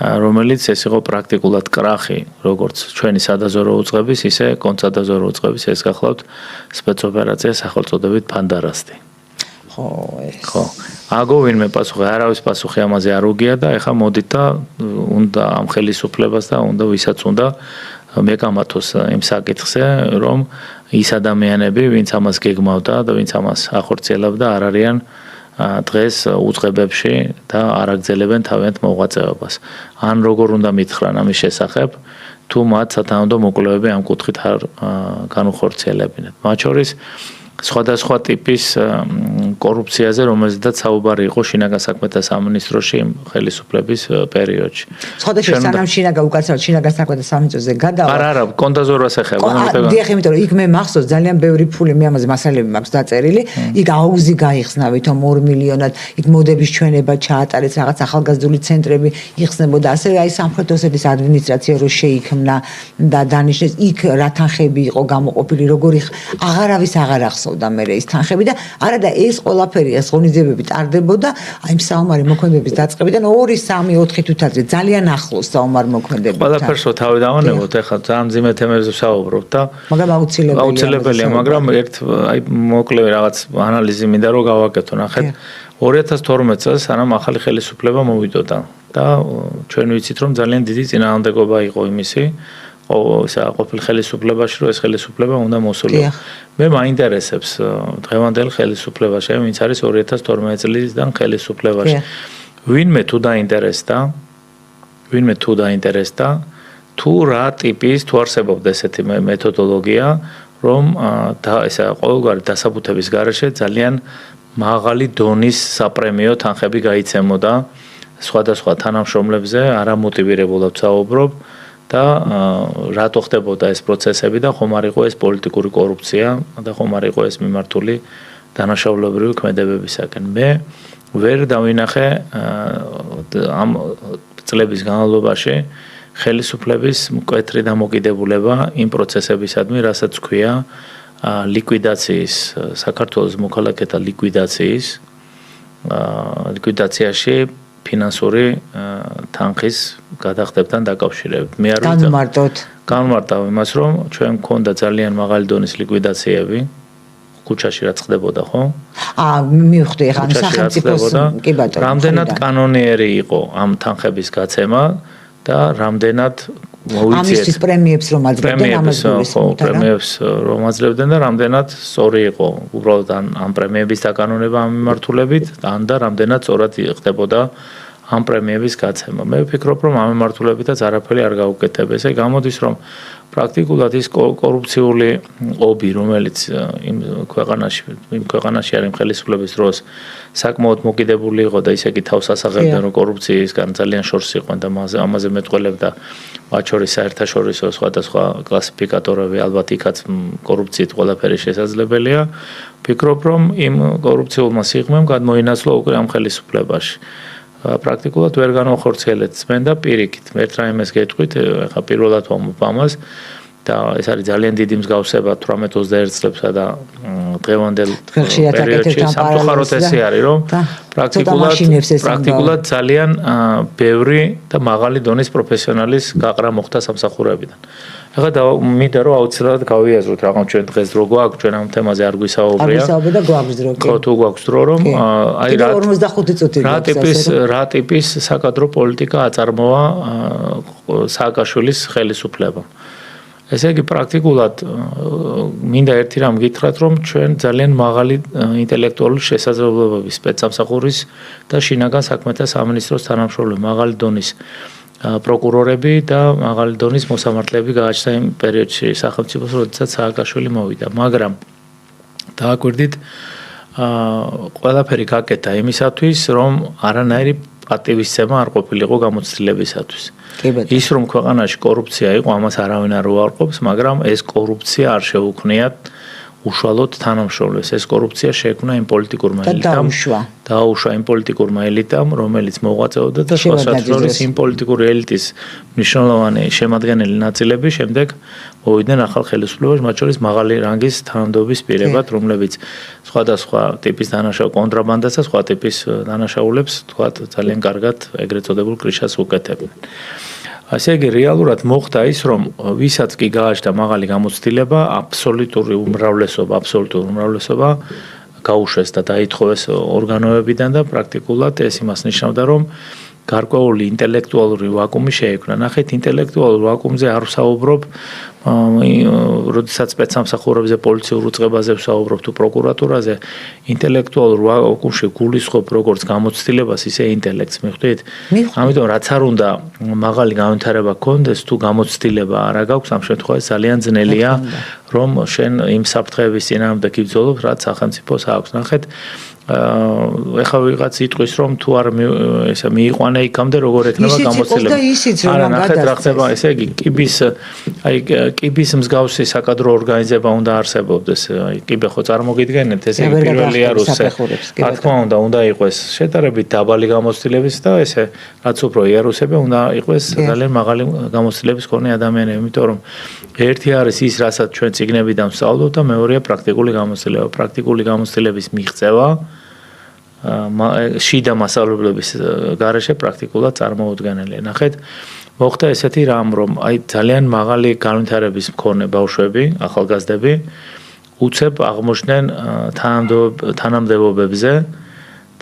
რომელიც ეს იყო პრაქტიკულად კრახი, როგორც ჩვენი სადაზორო უწყების, ისე კონსადაზორო უწყების, ეს გახლავთ სპეცოპერაცია სახელწოდებით ფანდარასტი. ხო. აგო ვინმე პასუხი, არავის პასუხი ამაზე არ უგია და ეხა მოდით და უნდა ამ ხელისუფლებას და უნდა ვისაც უნდა მეკამათოს იმ საკითხზე, რომ ის ადამიანები, ვინც ამას გეგმავდა და ვინც ამას ახორციელებდა, არ არიან დღეს უწყებებში და არ აგრძელებენ თავიანთ მოღვაწეობას. ან როგორ უნდა მითხრან ამის შესახებ, თუ მათ სათანადო მოკვლევები ამ კუთხით არ განუხორციელებინათ. მათ შორის სხვადასხვა ტიპის კორუფციაზე, რომელზედაც საუბარი იყო შინაგან საქმეთა სამინისტროში ხელისუფლების პერიოდში. სხვადასხვა სანამ უკაცრავად შინაგან საქმეთა სამინისტროზე გადავა. არა, კონტაზორას ეხება. დიახ, იმიტომ რომ იქ მე მახსოვს ძალიან ბევრი ფული მე ამაზე მასალები მაქვს დაწერილი. იქ აუზი გაიხსნა ვითომ 2 მილიონად, იქ მოდების ჩვენება ჩაატარეს, რაღაც ახალგაზრდული ცენტრები იხსნებოდა. ასევე აი სამხრეთ ოსეთის ადმინისტრაცია რო შეიქმნა და დანიშნეს, იქ რა თანხები იყო გამოყოფილი, როგორი აღარავის აღარ ახსოვს და მე ის თანხები და არა და ეს ყველაფერი ეს ღონისძიებები ტარდებოდა აი საომარი მოქმედების დაწყებიდან 2, 3, 4 თუთადღე ძალიან ახლოს საომარ მოქმედებებთან. ყველაფერს რო თავი დავანებოთ, ეხლა ძალიან ძიმე თემებზე ვსაუბრობ და მაგრამ აუცილებელია, მაგრამ ერთ აი მოკლე რაღაც ანალიზი მინდა რომ გავაკეთო, ნახეთ. 2012 წელს სანამ ახალი ხელისუფლება მოვიდოდა და ჩვენ ვიცით რომ ძალიან დიდი წინააღმდეგობა იყო იმისი ყოფილ ხელისუფლებაში, რომ ეს ხელისუფლება უნდა მოსულიყო. მე მაინტერესებს დღევანდელ ხელისუფლებაში, ვინც არის 2012 წლიდან ხელისუფლებაში. ვინმე თუ დაინტერესდა, თუ რა ტიპის თუ არსებობდა ესეთი მეთოდოლოგია, რომ ესა ყოველგვარი დასაბუთების გარეშე ძალიან მაღალი დონის საპრემიო თანხები გაიცემოდა სხვადასხვა თანამშრომლებზე, არამოტივირებულად საუბრობ. და რატო ხდებოდა ეს პროცესები და ხომ არ იყო ეს პოლიტიკური კორუფცია და ხომ არ იყო ეს მიმართული დანაშაულებრივი ქმედებებისაკენ. მე ვერ დავინახე ამ წლების განმავლობაში ხელისუფლების მკვეთრი დამოკიდებულება იმ პროცესებისადმი, რასაც ქვია ლიკვიდაციის, საქართველოს მოქალაქეთა ლიკვიდაციაში ფინანსური თანხის გადახდებთან დაკავშირებით. მე არ განმარტავ იმას, რომ ჩვენ მქონდა ძალიან მაღალი დონის ლიკვიდაციები ქუჩაში რაც ხდებოდა, ხო? მივხვდი, ახლა სახელმწიფოს კი ბატონო. რამდენად კანონიერი იყო ამ თანხების გაცემა და რამდენად ამისთვის პრემიებს რომ აძლევდნენ პრემიებს რომ აძლევდნენ და რამდენად სწორი იყო უბრალოდ ამ პრემიების დაკანონება ამ მიმართულებით და რამდენად სწორად ხდებოდა ამ პრემიების გაცემა. მე ვფიქრობ, რომ ამ მიმართულებითაც არაფერი არ გაუკეთებ. ესე გამოდის, რომ პრაქტიკულად ის კორუფციული ობი, რომელიც იმ ქვეყანაში არის ხელისუფლების დროს საკმაოდ მოკიდებული იყო და ისე კი თავს ასაღებდა, რომ კორუფციისგან ძალიან შორს იყვნენ და ამაზე მეტყველებდა მათ შორის საერთაშორისო სხვადასხვა კლასიფიკატორები, ალბათ იქაც კორუფციით ყველაფერი შესაძლებელია. ვფიქრობ, რომ იმ კორუფციულმა სიღრმემ გადმოინაცვლა უკვე ამ ხელისუფლებაში. პრაქტიკულად ვერ განახორციელეთ წმენ და პირიქით. ერთ რაიმეს გეტყვით, ახლა პირველად ვამბობ ამას და ეს არის ძალიან დიდი მსგავსება 18-21 წლებსა და დღევანდელ პერიოდში. სამწუხაროდ ესე არის, რომ პრაქტიკულად ძალიან ბევრი და მაღალი დონის პროფესიონალის გაყრა მოხდა სამსახურებიდან. ეხლა მინდა რომ აუცილებლად გავიაზროთ, რაღაც ჩვენ დღეს დრო გვაქვს, ჩვენ ამ თემაზე არ გვისაუბრია. და გვაქვს დრო. ხო, თუ გვაქვს დრო, რომ აი 45 წუთი რა ტიპის საკადრო პოლიტიკა აწარმოა სააკაშვილის ხელისუფლებამ. ესე იგი პრაქტიკულად მინდა ერთი რამ გითხრათ, რომ ჩვენ ძალიან მაღალი ინტელექტუალური შესაძლებლობების სპეცსამსახურის და შინაგან საქმეთა სამინისტროს თანამშრომლები, მაღალი დონის პროკურორები და მაღალი დონის მოსამართლეები გააჩნდა იმ პერიოდში სახელმწიფოს, როდესაც სააკაშვილი მოვიდა. მაგრამ დააკვირდით, ყველაფერი გაკეთა იმისათვის, რომ არანაირი პატივისცემა არ ყოფილიყო გამოცდილებისათვის. ის რომ ქვეყანაში კორუფცია იყო, ამას არავინ არ უარყოფს, მაგრამ ეს კორუფცია არ შეუქმნიათ უშუალოდ თანამშრომლებს. ეს კორუფცია შეექმნა იმ პოლიტიკურმა ელიტამ, დაუშვა იმ პოლიტიკურმა ელიტამ, რომელიც მოღვაწეობდა და სხვა შორის იმ პოლიტიკური ელიტის მნიშვნელოვანი შემადგენელი ნაწილები შემდეგ მოვიდნენ ახალ ხელისუფლებაში, მათ შორის მაღალი რანგის თანამდებობის პირებად, რომლებიც სხვადასხვა ტიპის კონტრაბანდას და სხვა ტიპის დანაშაულებს, თქვათ, ძალიან კარგად ეგრეთ წოდებულ კრიშას უკეთებდნენ. ასე იგი რეალურად მოხდა ის, რომ ვისაც კი გააჩნდა მაღალი გამოცდილება, აბსოლუტური უმრავლესობა გაუშვეს და დაითხოვეს ორგანოებიდან და პრაქტიკულად ეს იმას ნიშნავდა, რომ გარკვეული ინტელექტუალური ვაკუუმი შეექმნა. ნახეთ, ინტელექტუალურ ვაკუუმზე არ ვსაუბრობ, როდესაც სპეცსამსახურებზე, პოლიციურ უწყებაზე ვსაუბრობ თუ პროკურატურაზე, ინტელექტუალურ ვაკუუმში გულისხმობ როგორც გამოცდილებას, ისე ინტელექტს, მიხვდით? ამიტომ რაც არ უნდა მაღალი განვითარება გქონდეს, თუ გამოცდილება არ გაქვს, ამ შემთხვევაში ძალიან ძნელია, რომ შენ იმ საფრთხეების წინააღმდეგ იბრძოლო, რაც სახელმწიფოს აქვს. ნახეთ, ეხლა ვიღაც იტყვის, რომ თუ არ ესა მიიყვანა იქამდე როგორ ექნება გამოცდილება. არა, ნახეთ რა ხდება, ესე იგი კიბის მსგავსი საკადრო ორგანიზება უნდა არსებობდეს. კიბე ხო წარმოგიდგენთ, ესე იგი პირველია რუსე. რა თქმა უნდა იყოს შედარებით დაბალი გამოცდილების და ესე რაც უფრო იარუსები უნდა იყოს ძალიან მაღალი გამოცდილების მქონე ადამიანები, იმიტომ რომ ერთი არის ის, რასაც ჩვენ წიგნებიდან ვსწავლობთ და მეორეა პრაქტიკული გამოცდილება. პრაქტიკული გამოცდილების მიღწევა შიდა მასწავლებლების გარეშე პრაქტიკულად წარმოუდგენელია. ნახეთ, მოხდა ესეთი რამ, რომ ძალიან მაღალი განვითარების მქონე ბავშვები, ახალგაზრდები უცებ აღმოჩნდნენ თანამდებობებზე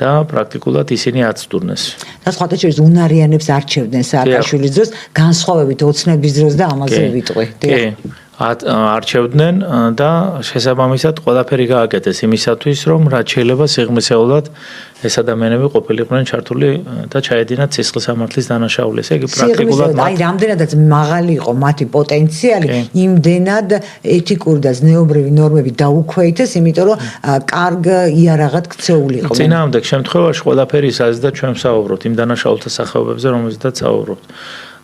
და პრაქტიკულად ისინი აცდურნეს. და სხვათა შორის უნარიანებს არჩევდნენ სააკაშვილის დროს, განსხვავებით ოცნების დროს და ამაზე ვიტყვი. კი. არჩევდნენ და შესაბამისად ყველაფერი გააკეთეს იმისათვის, რომ რაც შეიძლება სიღრმისეულად ეს ადამიანები ყოფილიყვნენ ჩართული და ჩაედინათ სისხლისამართლის დანაშაული. ესე იგი პრაქტიკულად რამდენადაც მაღალი იყო მათი პოტენციალი, იმდენად ეთიკური და ზნეობრივი ნორმები დაუქვეითეს, იმიტომ რომ კარგ იარაღად ქცეული იყო. წინააღმდეგ შემთხვევაში ყველაფერი ისაა და ჩვენ ვსაუბრობთ იმ დანაშაულთა სახეობებზე, რომელზედაც ვსაუბრობთ.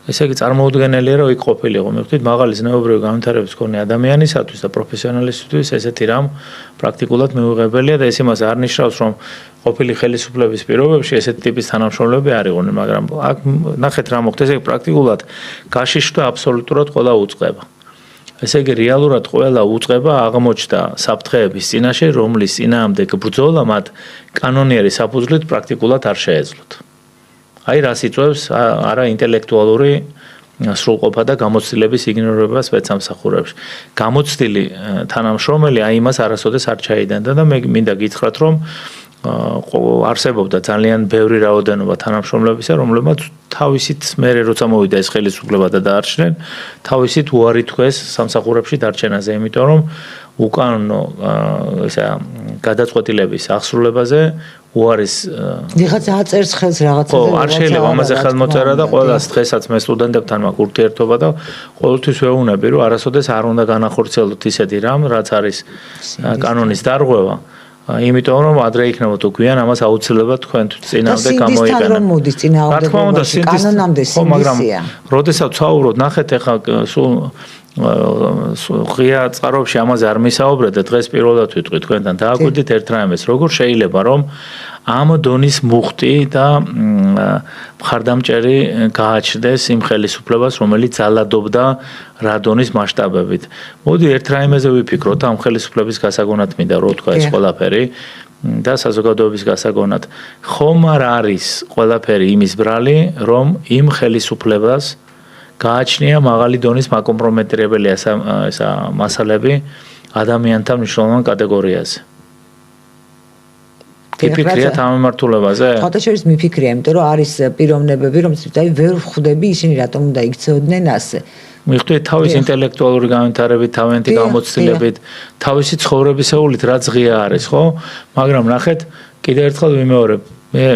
ესე იგი წარმოუდგენელია, რომ იქ ყოფილიყო. მიხვდით, მაღალი ზნეობრივი განვითარების მქონე ადამიანისათვის და პროფესიონალისტისთვის ესეთი რამ პრაქტიკულად მიუღებელია და ეს იმას არ ნიშნავს, რომ ყოფილი ხელისუფლების პირობებში ესეთი ტიპის თანამშრომლები არ იყვნენ, მაგრამ აქ ნახეთ რა მოხდა, ესე იგი პრაქტიკულად გაშიშვა აბსოლუტურად ყველა უწყება. ესე იგი რეალურად ყველა უწყება აღმოჩნდა საფრთხეების წინაშე, რომლის წინააღმდეგ ბრძოლა მათ კანონიერი საფუძვლით პრაქტიკულად არ შეეძლოთ. აი რას იწვევს არა ინტელექტუალური სრულყოფა და გამოცდილების იგნორირება სპეცსამსახურებში. გამოცდილი თანამშრომელი აი იმას არასოდეს არ ჩაიდანდა და მე მინდა გითხრათ, რომ არსებობდა ძალიან ბევრი რაოდენობა თანამშრომლებისა, რომლებმაც თავისით მერე როცა მოვიდა ეს ხელისუფლება და დაარჩნენ, თავისით უარი თქვეს სამსახურებში დარჩენაზე, იმიტომ რომ უკანონო ესა გადაწყვეტილების აღსრულებაზე უარის ვიღაცა აწერს ხელს რაღაცაზე. ხო, არ შეიძლება ამაზე ხელმოწერა და ყველას დღესაც მე სტუდენტებთან მაქვს ურთიერთობა და ყოველთვის ვეუბნები, რომ არასოდეს არ უნდა განახორციელოთ ისეთი რამ, რაც არის კანონის დარღვევა. იმიტომ რომ ადრე იქნება თუ გვიან ამას აუცილებლად თქვენ წინამდე გამოიყენებთ. და მოდის წინააღმდეგობა კანონამდე სიმდისია. როდესაც ვსაუბრობთ, ნახეთ ახლა სულ ღია წყაროებში ამაზე არ მისაუბრეთ და დღეს პირველად ვიტყვი თქვენთან დააკვირდით ერთ რაიმეს, როგორ შეიძლება რომ ამ დონის მუხტი და მხარდამჭერი გააჩნდეს იმ ხელისუფლებას, რომელიც ძალადობდა რა დონის მასშტაბებით. მოდი ერთ რაიმეზე ვიფიქროთ ამ ხელისუფლების გასაგონად მინდა რო თქვა ეს ყველაფერი და საზოგადოების გასაგონად. ხომ არ არის ყველაფერი იმის ბრალი, რომ იმ ხელისუფლებას გააჩნია მაღალი დონის მაკომპრომეტირებელი ესა მასალები ადამიანთა მნიშვნელოვან კატეგორიაზე. ფიქრიათ ამ მიმართულებაზე? ხოთა შორის მიფიქრია, იმიტომ რომ არის პიროვნებები, რომელსაც ვერ ვხვდები ისინი რატომ უნდა იქცეოდნენ ასე. მიხვდით თავის ინტელექტუალური განვითარებით, თავიანთი გამოცდილებით, თავისი ცხოვრებისეულით რაც ღია არის, ხო? მაგრამ ნახეთ, კიდევ ერთხელ ვიმეორებ, მე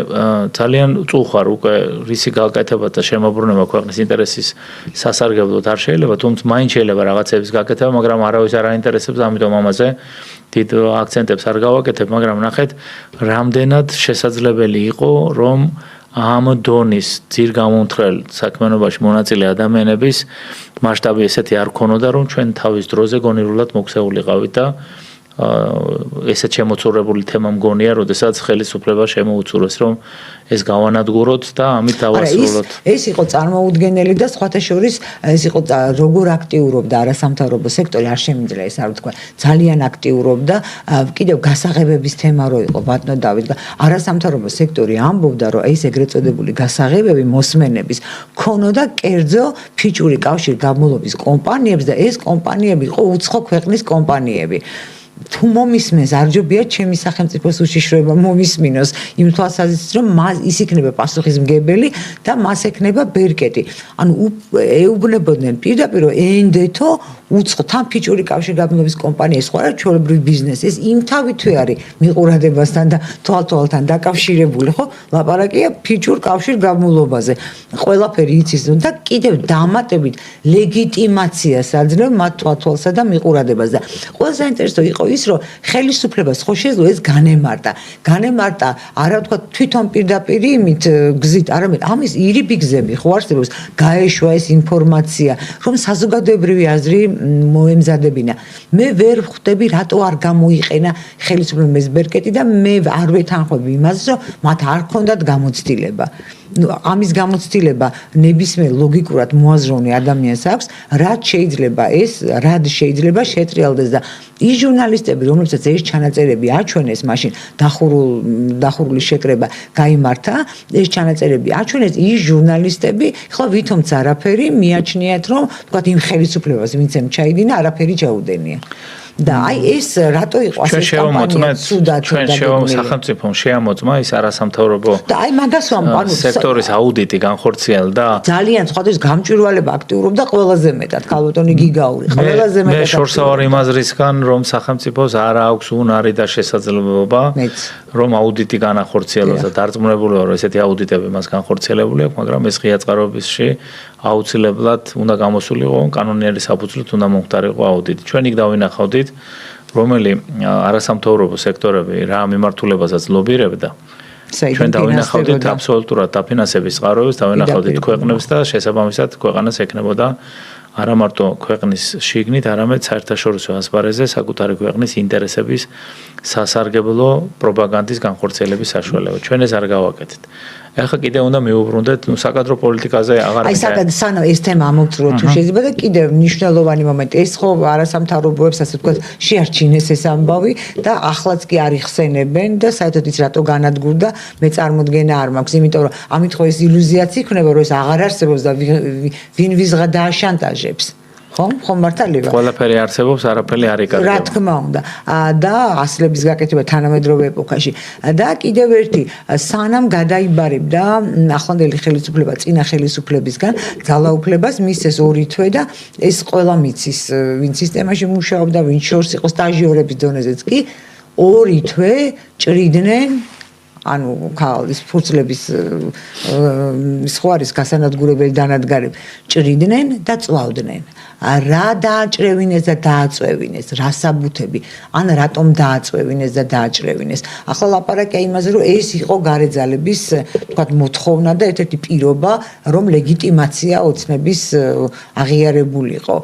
ძალიან წუხარ უკვე რისი გაკეთება და შემოbrunება ქვეყნის ინტერესის სასარგებლოდ არ შეიძლება, თუმცა მაინც შეიძლება რაღაცების გაკეთება, მაგრამ არავის არ აინტერესებს, ამიტომ ამაზე დიდ აქცენტებს არ გავაკეთებ, მაგრამ ნახეთ, რამდენად შესაძლებელი იყო, რომ ამ დონის ძირგამომთხრელ საქმიანობაში მონაწილე ადამიანების მასშტაბი ესეთი არ ქონოდა, რომ ჩვენ თავის დროზე გონივრულად მოქცეულიყავით და ესეც შემოწურებული თემა მგონია, როდესაც ხელისუფლება შემოუწურეს, რომ ეს გავანადგუროთ და ამით დავასრულოთ. ეს იყო წარმოუდგენელი და სხვათა შორის ეს იყო როგორ აქტიურობდა არასამთავრობო სექტორი, არ შემიძლია ეს არ ვთქვა, ძალიან აქტიურობდა, კიდევ გასაღებების თემა რო იყო ბატონო დავით, არასამთავრობო სექტორი ამბობდა, რომ ეს ეგრეთ წოდებული გასაღებები მოსმენების ქონოდა კერძო ფიჭური კავშირი გამოლობის კომპანიებს და ეს კომპანიები იყო უცხო ქვეყნის კომპანიები. თუ მომისმენს არჯობია ჩემი სახელმწიფოს უშიშროება მომისმინოს იმ თვალსაზრისით რომ ის იქნება პასუხისმგებელი და მას ექნება ბერკეტი. ანუ ეუბნებოდნენ პირდაპირ რომ ენდეთო უცხო თან ფიჭური კავშირი გამოლობის კომპანია სხვა რა ჩვეულებრივი ბიზნესი ეს იმთავითვე არის მიყურადებასთან და თვალთვალთან დაკავშირებული ხო ლაპარაკია ფიჭურ კავშირ გამოლობაზე ყველაფერი იცის და კიდევ დამატებით ლეგიტიმაციას აძლევ მათ თვალთვალსა და მიყურადებას და ყველა საინტერესო იყო ის რომ ხელისუფლებას ხო შეძლო ეს განემარტა არა ვთქვა თვითონ პირდაპირ იმით გზით არამედ ამის ირიბი გზები ხო არსებობს გაეშვა ეს ინფორმაცია რომ საზოგადოებრივი აზრი მოემზადებინა მე ვერ ხვდები რატო არ გამოიყენა ხელისუფლების ბერკეტი და მე არ ვეთანხმები იმას რომ მათ არ ქონდათ გამოცდილება ამის გამოცდილება ნებისმიერ ლოგიკურად მოაზროვნე ადამიანს აქვს რაც შეიძლება შეტრიალდეს და ის ჟურნალისტები რომლებსაც ეს ჩანაწერები აჩვენეს მაშინ დახურული შეკრება გაიმართა ეს ჩანაწერები აჩვენეს ის ჟურნალისტები ხო ვითომც არაფერი მიაჩნიათ რომ თქვა იმ ხელისუფლებას ვინც ემ ჩაიდინა არაფერი ჩაუდენია და აი ეს რატო იყო ასე კამპანია სუდად სახელმწიფომ შეამოწმა ის არასამთავრობო და აი მაგას ვამბობ სექტორის აუდიტი განხორციელდა ძალიან სხვადასხვა გამჭვირვალება აქტიურობდა ყველაზე მეტად ქალბატონი გიგაური ყველაზე მეტად მე შორსავარ იმ აზრისგან რომ სახელმწიფოს არ აქვს უნარი და შესაძლებლობა რომ აუდიტი განახორციელოს და დარწმუნებული ვარ რომ ესეთი აუდიტები მას განხორციელებული აქვს მაგრამ ეს ღია წყაროებისში აუცილებლად უნდა გამოსულიყო კანონიერი საფუძვლით უნდა მომხდარიყო აუდიტი ჩვენ იქ დავინახავდით რომელი არასამთავრობო სექტორები რა მიმართულებასაც ლობირებდა ჩვენ დავინახავდით აბსოლუტურად დაფინანსების წყაროებს დავინახავდით ქვეყნებს და შესაბამისად ქვეყანას ექნებოდა არა მარტო ქვეყნის შიგნით არამედ საერთაშორისო ასპარეზზე საკუთარი ქვეყნის ინტერესების სასარგებლო პროპაგანდის განხორციელების საშუალება ჩვენ ეს არ გავაკეთეთ ეხლა კიდე უნდა მიუბრუნდეთ საკადრო პოლიტიკაზე აღარ აი სანამ ეს თემა ამოვწურო თუ შეიძლება და კიდე მნიშვნელოვანი მომენტი ეს ხო არასამთავრობოებს ასე ვთქვათ შეარჩინეს ეს ამბავი და ახლაც კი არ იხსენებენ და საერთოდ ის რატო განადგურდა მე წარმოდგენა არ მაქვს იმიტომ რომ ამით ხო ეს ილუზიაც იქნება რომ ეს აღარ არსებობს და ვინ ვიზღა დააშანტაჟებს ხო მართალია ყველაფერი არსებობს არაფერი არ იკარგება რა თქმა უნდა და ასლების გაკეთება თანამედროვე ეპოქაში და კიდევ ერთი სანამ გადაიბარებდა ახლანდელი ხელისუფლება წინა ხელისუფლებისგან ძალაუფლებას მისცეს 2 თვე და ეს ყველა მიცის ვინ სისტემაში მუშაობდა ვინ შორს იყო სტაჟიორების დონეზეც კი 2 თვე ჭრიდნენ ანუ ქალის ფურცლების სხვარის გასანადგურებელი დანადგარები ჭრიდნენ და წვავდნენ რა დააჭრევინეს და დააწვევინეს რა საბუთები ან რატომ დააწვევინეს და დააჭრევინეს ახლა ლაპარაკია იმაზე რომ ეს იყო გარეძალების თქვათ მოთხოვნა და ერთ-ერთი პირობა რომ ლეგიტიმაცია ოცნების აღიარებულიყო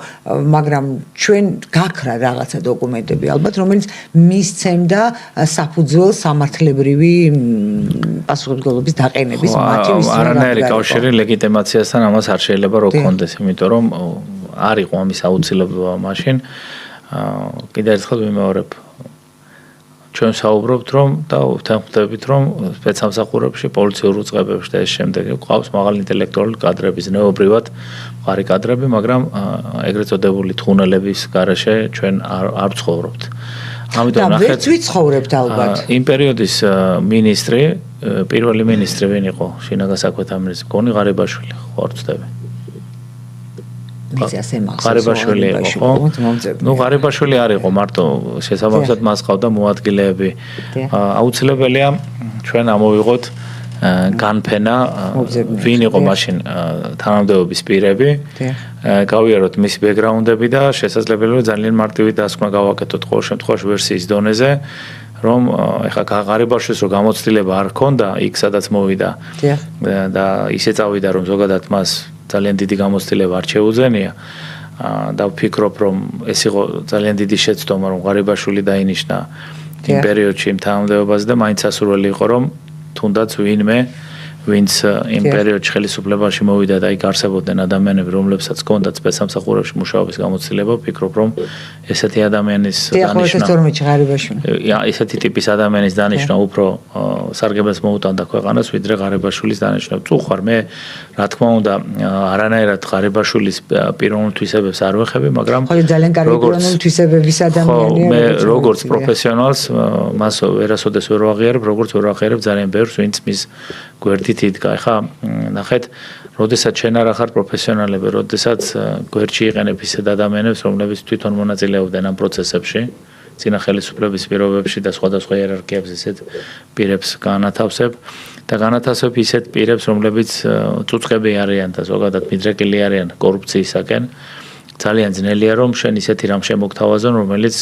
მაგრამ ჩვენ გაქრა რაღაცა დოკუმენტები ალბათ რომელიც მისცემდა საფუძველს სამართლებრივი პასუხისმგებლობის დაყენების მათი არანაირი კავშირი ლეგიტიმაციასთან ამას არ შეიძლება რო გქონდეს იმიტომ რომ არ იყო ამის აუცილებლობა მაშინ კიდევ ერთხელ ვიმეორებ ჩვენ საუბრობთ რომ და ვთანხმდებით რომ სპეცსამსახურებში პოლიციურ უწყებებში და ეს შემდეგ ყავს მაღალი ინტელექტუალური კადრების ნეობრივად მყარი კადრები მაგრამ ეგრეთ წოდებული თხუნელების გარეშე ჩვენ არ ვცხოვრობთ ამიტომ ნახეთ ვიცხოვრებთ ალბათ იმ პერიოდის მინისტრი პირველი მინისტრი ვინ იყო შინაგან საქმეთა მინისტრი გონი ღარიბაშვილი ხო არ ვწდები ღარიბაშვილი იყო ნუ ღარიბაშვილი არ იყო მარტო შესაბამისად მას ყავდა მოადგილეები აუცილებელია ჩვენ ამოვიღოთ განფენა ვინ იყო მაშინ თანამდებობის პირები გავიაროთ მისი ბექგრაუნდები და შესაძლებელია ძალიან მარტივი დასკვნა გავაკეთოთ ყოველ შემთხვევაში ვერსიის დონეზე რომ ეხა ღარიბაშვილს რო გამოცდილება არ ქონდა იქ სადაც მოვიდა და ისე წავიდა რომ ზოგადად მას ძალიან დიდი გამოცდილება არ შეუძენია და ვფიქრობ, რომ ეს იყო ძალიან დიდი შეცდომა, რომ ღარიბაშვილი დაინიშნა იმ პერიოდში იმ თანამდებობაზე და მაინც ასურველი იყო, რომ თუნდაც ვინმე ვინც იმ პერიოდში ხელისუფლებაში მოვიდა და იქ არსებობდნენ ადამიანები, რომლებსაც ჰქონდათ სპეცსამსახურებში მუშაობის გამოცდილება, ვფიქრობ, რომ ესეთი ადამიანის ესეთი ტიპის ადამიანის დანიშვნა უფრო სარგებელს მოუტანდა ქვეყანას, ვიდრე ღარიბაშვილის დანიშვნა. წუხარ მე, რა თქმა უნდა, არანაირად ღარიბაშვილის პიროვნულ თვისებებს არ ვეხები, მაგრამ ძალიან კარგი პიროვნული თვისებების ადამიანია. მე როგორც პროფესიონალს მას ვერასოდეს ვერ ვაღიარებ, როგორც ვერ ვაღიარებ ძალიან ბევრს, ვინც მის გვერდით იდგა. ეხლა ნახეთ, როდესაც შენ არ ხარ პროფესიონალები, როდესაც გვერდში იყენებ ისეთ ადამიანებს, რომლებიც თვითონ მონაწილეობდნენ ამ პროცესებში, წინა ხელისუფლების პირობებში და სხვადასხვა იერარქიებზე ისეთ პირებს განათავსებ და განათავსებ ისეთ პირებს, რომლებიც წუწყები არიან და ზოგადად მიდრეკილი არიან კორუფციისაკენ. ძალიან ძნელია რომ შენ ისეთი რამ შემოგთავაზონ, რომელიც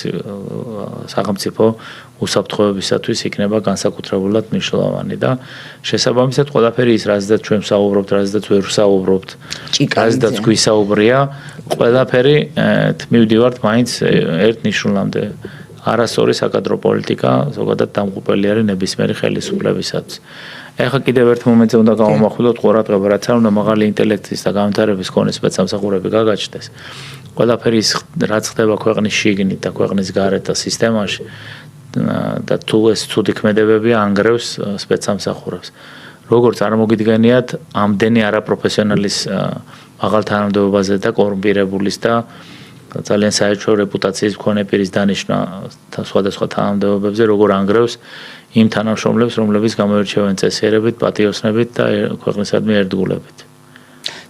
სახელმწიფო უსაფრთხოებისათვის იქნება განსაკუთრებულად მნიშვნელოვანი და შესაბამისად ყველაფერი ის, რაზეც ჩვენ ვსაუბრობთ, რაზეც ვერ ვსაუბრობთ, რაზეც გვისაუბრია, ყველაფერი მივდივართ მაინც ერთ ნიშნულამდე. არასწორი საკადრო პოლიტიკა ზოგადად დამღუპელი არის ნებისმიერი ხელისუფლებისათვის. ეხლა კიდევ ერთ მომენტზე უნდა გავამახვილოთ ყურადღება, რაც არ უნდა მაღალი ინტელექტის და განვითარების მქონე სპეცსამსახურები გაგაჩნდეს. ყველაფერი ის რაც ხდება ქვეყნის შიგნით და ქვეყნის გარეთ და სისტემაში და თუ ეს ცუდი ქმედებები ანგრევს სპეცსამსახურებს. როგორც არ მოგიდგენიათ, ამდენი არაპროფესიონალის მაღალ თანამდებობაზე და კორუმპირებულის და ძალიან საერთო რეპუტაციის მქონე პირის დანიშვნა სხვადასხვა თანამდებობებზე, როგორ ანგრევს იმ თანამშრომლებს, რომლებიც გამოირჩევიან წესიერებით, პატიოსნებით და ქვეყნისადმი ერთგულებით.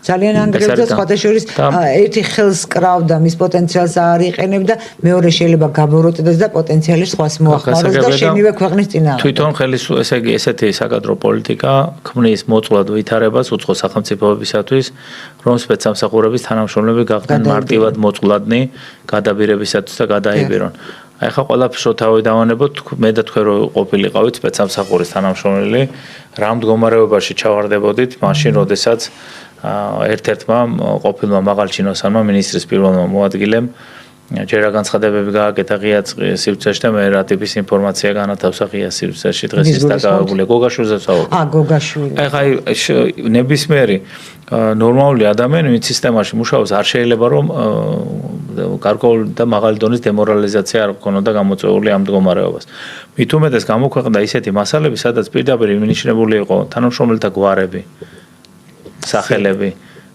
ძალიან ანგრევდა სხვადასხვა ერთი ხელს კრავდა მის პოტენციალს არ იყენებდა, მეორე შეიძლება გაბოროტდეს და პოტენციალი სხვას მოახმაროს და შენივე ქვეყნის წინააღმდეგ. თვითონ ესე იგი ესეთი საკადრო პოლიტიკა ქმნის მოწვლად ვითარებას უცხო სახელმწიფოებისათვის, რომ სპეცსამსახურების თანამშრომლები გახდნენ მარტივად მოწვლადნი გადაბირებისათვის და გადაიბირონ. ეხლა ყველაფერს შოთავი დავანებოთ, მე და თქვენ რო ყოფილიყავით სპეცსამსახურის თანამშრომლები, რა მდგომარეობაში ჩავარდებოდით მაშინ, როდესაც ერთ-ერთმა ყოფილმა მაღალჩინოსანმა მინისტრის პირველმა მოადგილემ ჯერა განცხადებები გააკეთა ღია სივრცეში და მე რა ტიპის ინფორმაცია განათავსა ღია სივრცეში დღეს ის დაგავებულია გოგაშვილზე ვსაუბრობ. გოგაშვილი. ეხლა ნებისმიერი ნორმალური ადამიანი ვინც სისტემაში მუშაობს არ შეიძლება რომ გარკვეული და მაღალი დონის დემორალიზაცია არ გქონოდა გამოწვეული ამ მდგომარეობას. მით უმეტეს გამოქვეყნდა ისეთი მასალები, სადაც პირდაპირ მინიშნებული იყო თანამშრომელთა გვარები, სახელები.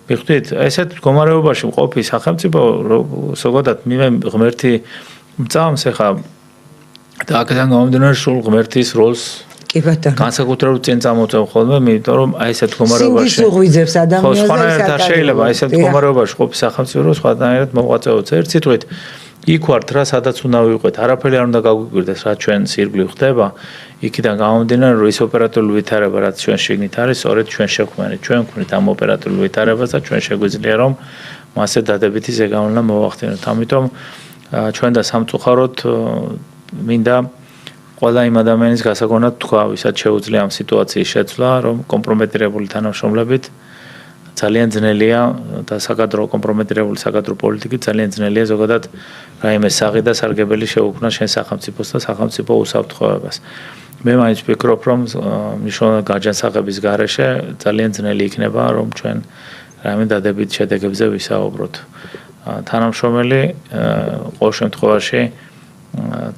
მიხვდით, ესეთ მდგომარეობაში მყოფი სახელმწიფო ზოგადად ღმერთი მწამს ეხა და აქედან გამომდინარე სულ ღმერთის როლს კი ბატონო. განსაკუთრებულად წინ წამოწევ ხოლმე, იმიტომ რომ აი ესეთ მდგომარეობაში სინდისს უღვიძებს ადამიანს და სხვანაირად არ შეიძლება ესეთ მდგომარეობაში ყოფი სახელმწიფო სხვანაირად მოღვაწეობს. ერთ სიტყვით იქ ვართ რა სადაც უნდა ვიყვეთ, არაფერი არ უნდა გაგვიკვირდეს, რა ჩვენ სირბლივ ხდება. იქიდან გამომდინარე რომ ის ოპერატიული ვითარება რაც ჩვენ შეგნით არის, სწორედ ჩვენ შექმნით, ჩვენ ვქნით ამ ოპერატიულ ვითარებას და ჩვენ შეგვიძლია რომ მასზე დადებითი ზეგავლენა მოვახდინოთ. ამიტომ ჩვენ და სამწუხაროდ მინდა ყველა იმ ადამიანის გასაგონად თქვა, ვისაც შეუძლია ამ სიტუაციის შეცვლა, რომ კომპრომეტირებული თანამშრომლებით ძალიან ძნელია და საკადრო კომპრომეტირებული საკადრო პოლიტიკით ძალიან ძნელია ზოგადად რაიმე საღი და სარგებელი შეუქმნა შენ სახელმწიფოს და სახელმწიფო უსაფრთხოებას. მე მაინც ვფიქრობ, რომ მნიშვნელოვანი გაჯანსაღების გარეშე ძალიან ძნელი იქნება, რომ ჩვენ რაიმე დადებითი შედეგებზე ვისაუბროთ. თანამშრომელი ყოველ შემთხვევაში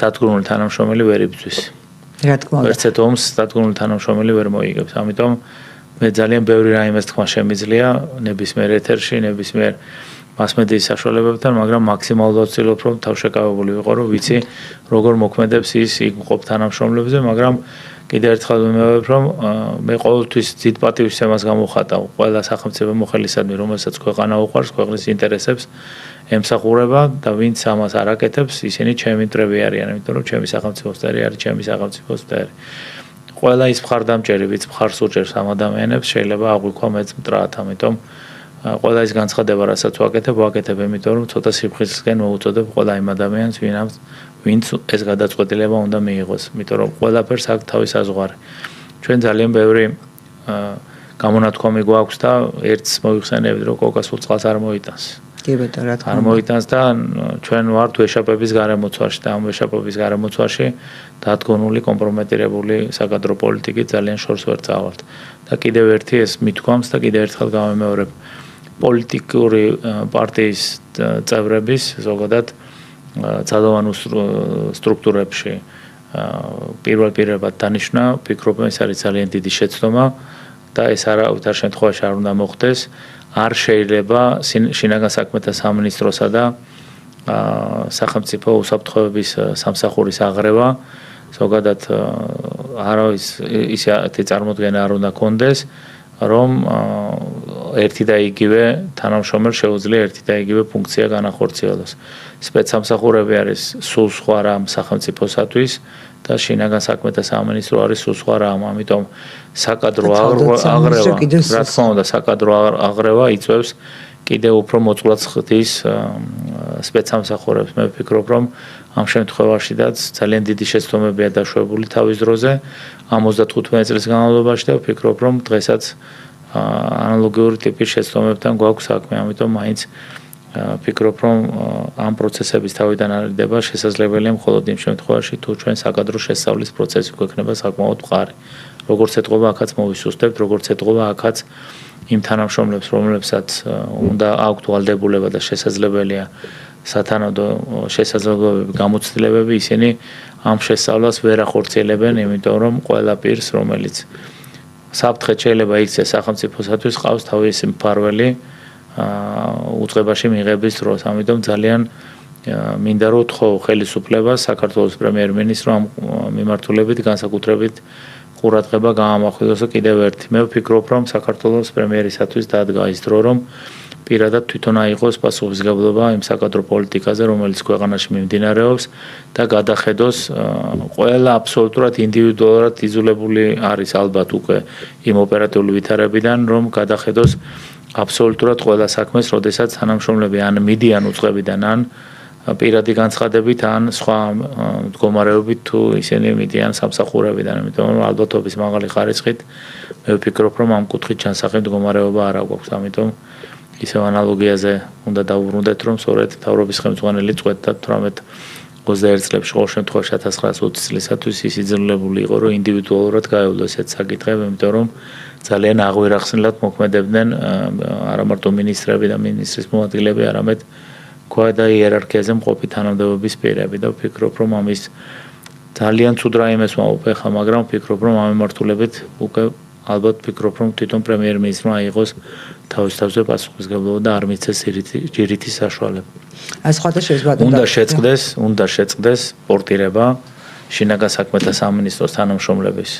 დადგმული თანამშრომელი ვერ იბრძვის. რა თქმა უნდა. ვერცეთ ომს დადგმული თანამშრომელი ვერ მოიგებს. ამიტომ მე ძალიან ბევრი რაიმეს თქვა შემიძლია ნებისმიერ ეთერში, ნებისმიერ მასმედიის საშუალებებთან, მაგრამ მაქსიმალურად ვცდილობ, რომ თავშეკავებული ვიყო, რომ ვიცი როგორ მოქმედებს ის იქ მყოფ თანამშრომლებზე, მაგრამ კიდევ ერთხელ ვიმეორებ, რომ მე ყოველთვის დიდ პატივისცემას გამოვხატავ ყველა სახელმწიფო მოხელისადმი, რომელსაც ქვეყანა უყვარს, ქვეყნის ინტერესებს ემსახურება და ვინც ამას არ აკეთებს, ისინი ჩემი მტრები არიან, იმიტომ რომ ჩემი სახელმწიფოს მტერი არის, ჩემი სახელმწიფოს მტერი. ყველა ის მხარდამჭერი, ვინც მხარს უჭერს ამ ადამიანებს, შეიძლება აღვიქვა მეც მტრად, ამიტომ ყველა ის განცხადება, რასაც ვაკეთებ, იმიტომ რომ ცოტა სიფხიზლისკენ მოვუწოდებ ყველა იმ ადამიანს, ვინც ეს გადაწყვეტილება უნდა მიიღოს, იმიტომ რომ ყველაფერს აქვს თავის საზღვარი. ჩვენ ძალიან ბევრი გამონათქვამი გვაქვს და ერთს მოიხსენებთ, რომ კოკას სულ წყალს არ მოიტანს. კი ბატონო, რა თქმა არ მოიტანს და ჩვენ ვართ ვეშაპების გარემოცვაში და ამ ვეშაპების გარემოცვაში დადგონული კომპრომეტირებული საკადრო პოლიტიკით ძალიან შორს ვერ წავალთ. და კიდევ ერთი ეს მithქვამს და კიდევ ერთხელ გავემეორებ პოლიტიკური პარტიის წევრების ზოგადად ძალოვანულ სტრუქტურებში პირველად დანიშნა, ვფიქრობ, ეს არის ძალიან დიდი შეცდომა და ეს არავითარ შემთხვევაში არ უნდა მოხდეს. არ შეიძლება შინაგან საქმეთა სამინისტროსა და სახელმწიფო უსაფრთხოების სამსახურის აღრევა ზოგადად არავის ისეთი წარმოდგენა არ უნდა კონდეს, რომ ერთი და იგივე თანამშრომელი შეუძლია ერთი და იგივე ფუნქცია განახორციელოს. სპეცსამსახურები არის სულ სხვა რამ სახელმწიფოსათვის და შინაგან საქმეთა სამინისტრო არის სულ სხვა რამ, ამიტომ საკადრო აღრევა, რა თქმა უნდა, საკადრო აღრევა იწვევს კიდევ უფრო მოწყვლად ხდის სპეცსამსახურებს. მე ვფიქრობ, რომ ამ შემთხვევაშიდაც ძალიან დიდი შეცდომებია დაშვებული თავის დროზე 55 წლის განმავლობაში და ვფიქრობ, რომ დღესაც ანალოგიური ტიპის შეცდომებთან გვაქვს საქმე, ამიტომ მაინც ვფიქრობ, რომ ამ პროცესების თავიდან არიდება შესაძლებელია მხოლოდ იმ შემთხვევაში, თუ ჩვენ საკადრო შესწავლის პროცესი გვექნება საკმაოდ მყარი. როგორც ეთყობა, აქაც მოვისუსტებთ, როგორც ეთყობა, აქაც იმ თანამშრომლებს, რომლებსაც უნდა აქვთ ვალდებულება და შესაძლებელია სათანადო შესაძლებლობები, გამოცდილებები, ისინი ამ შესწავლას ვერ ახორციელებენ, იმიტომ რომ ყველა პირს, რომელიც საფრთხე შეიძლება იქცეს სახელმწიფოსათვის, ყავს თავისი მფარველი უწყებაში მიღების დროს. ამიტომ ძალიან მინდა რომ ვთხოვ ხელისუფლებას, საქართველოს პრემიერ-მინისტრს ამ მიმართულებით განსაკუთრებით ყურადღება გაამახვილოს. კიდევ ერთი, მე ვფიქრობ, რომ საქართველოს პრემიერისათვის დადგა ის დრო, რომ პირადად თვითონ აიღოს პასუხისმგებლობა იმ საკადრო პოლიტიკაზე, რომელიც ქვეყანაში მიმდინარეობს და გადახედოს ყველა აბსოლუტურად ინდივიდუალურად იძულებული არის ალბათ უკვე იმ ოპერატიული ვითარებიდან, რომ გადახედოს აბსოლუტურად ყველა საქმეს, როდესაც თანამშრომლები ან მიდიან უწყებიდან, ან პირადი განცხადებით, ან სხვა მდგომარეობით თუ ისინი მიდიან სამსახურებიდან. ამიტომ ალბათობის მაღალი ხარისხით მე ვფიქრობ, რომ ამ კუთხით ჩანსახი მდგომარეობა არ აქვს. ამიტომ ისევ ანალოგიაზე უნდა დავუბრუნდეთ, რომ სწორედ მთავრობის ხელმძღვანელი წყვეტდა 18-21 წლებში ყოველ შემთხვევაში 1920 წლისათვის ის იძულებული იყო, რომ ინდივიდუალურად გაევლო ესეთ საკითხები, იმიტომ რომ ძალიან აღვირახსნილად მოქმედებდნენ არა მარტო მინისტრები და მინისტრის მოადგილეები, არამედ ქვედა იერარქიაზე მყოფი თანამდებობის პირები და ვფიქრობ, რომ ამის ძალიან ცუდ რაიმეს მოვუყე ხა, მაგრამ ვფიქრობ, რომ ამ მიმართულებით უკვე ალბათ ვფიქრობ, რომ თვითონ პრემიერ-მინისტრმა აიღოს თავის თავზე პასუხისმგებლობა და არ მიცეს ჯირითი საშუალება. უნდა შეწყდეს პორტირება შინაგან საქმეთა სამინისტროს თანამშრომლების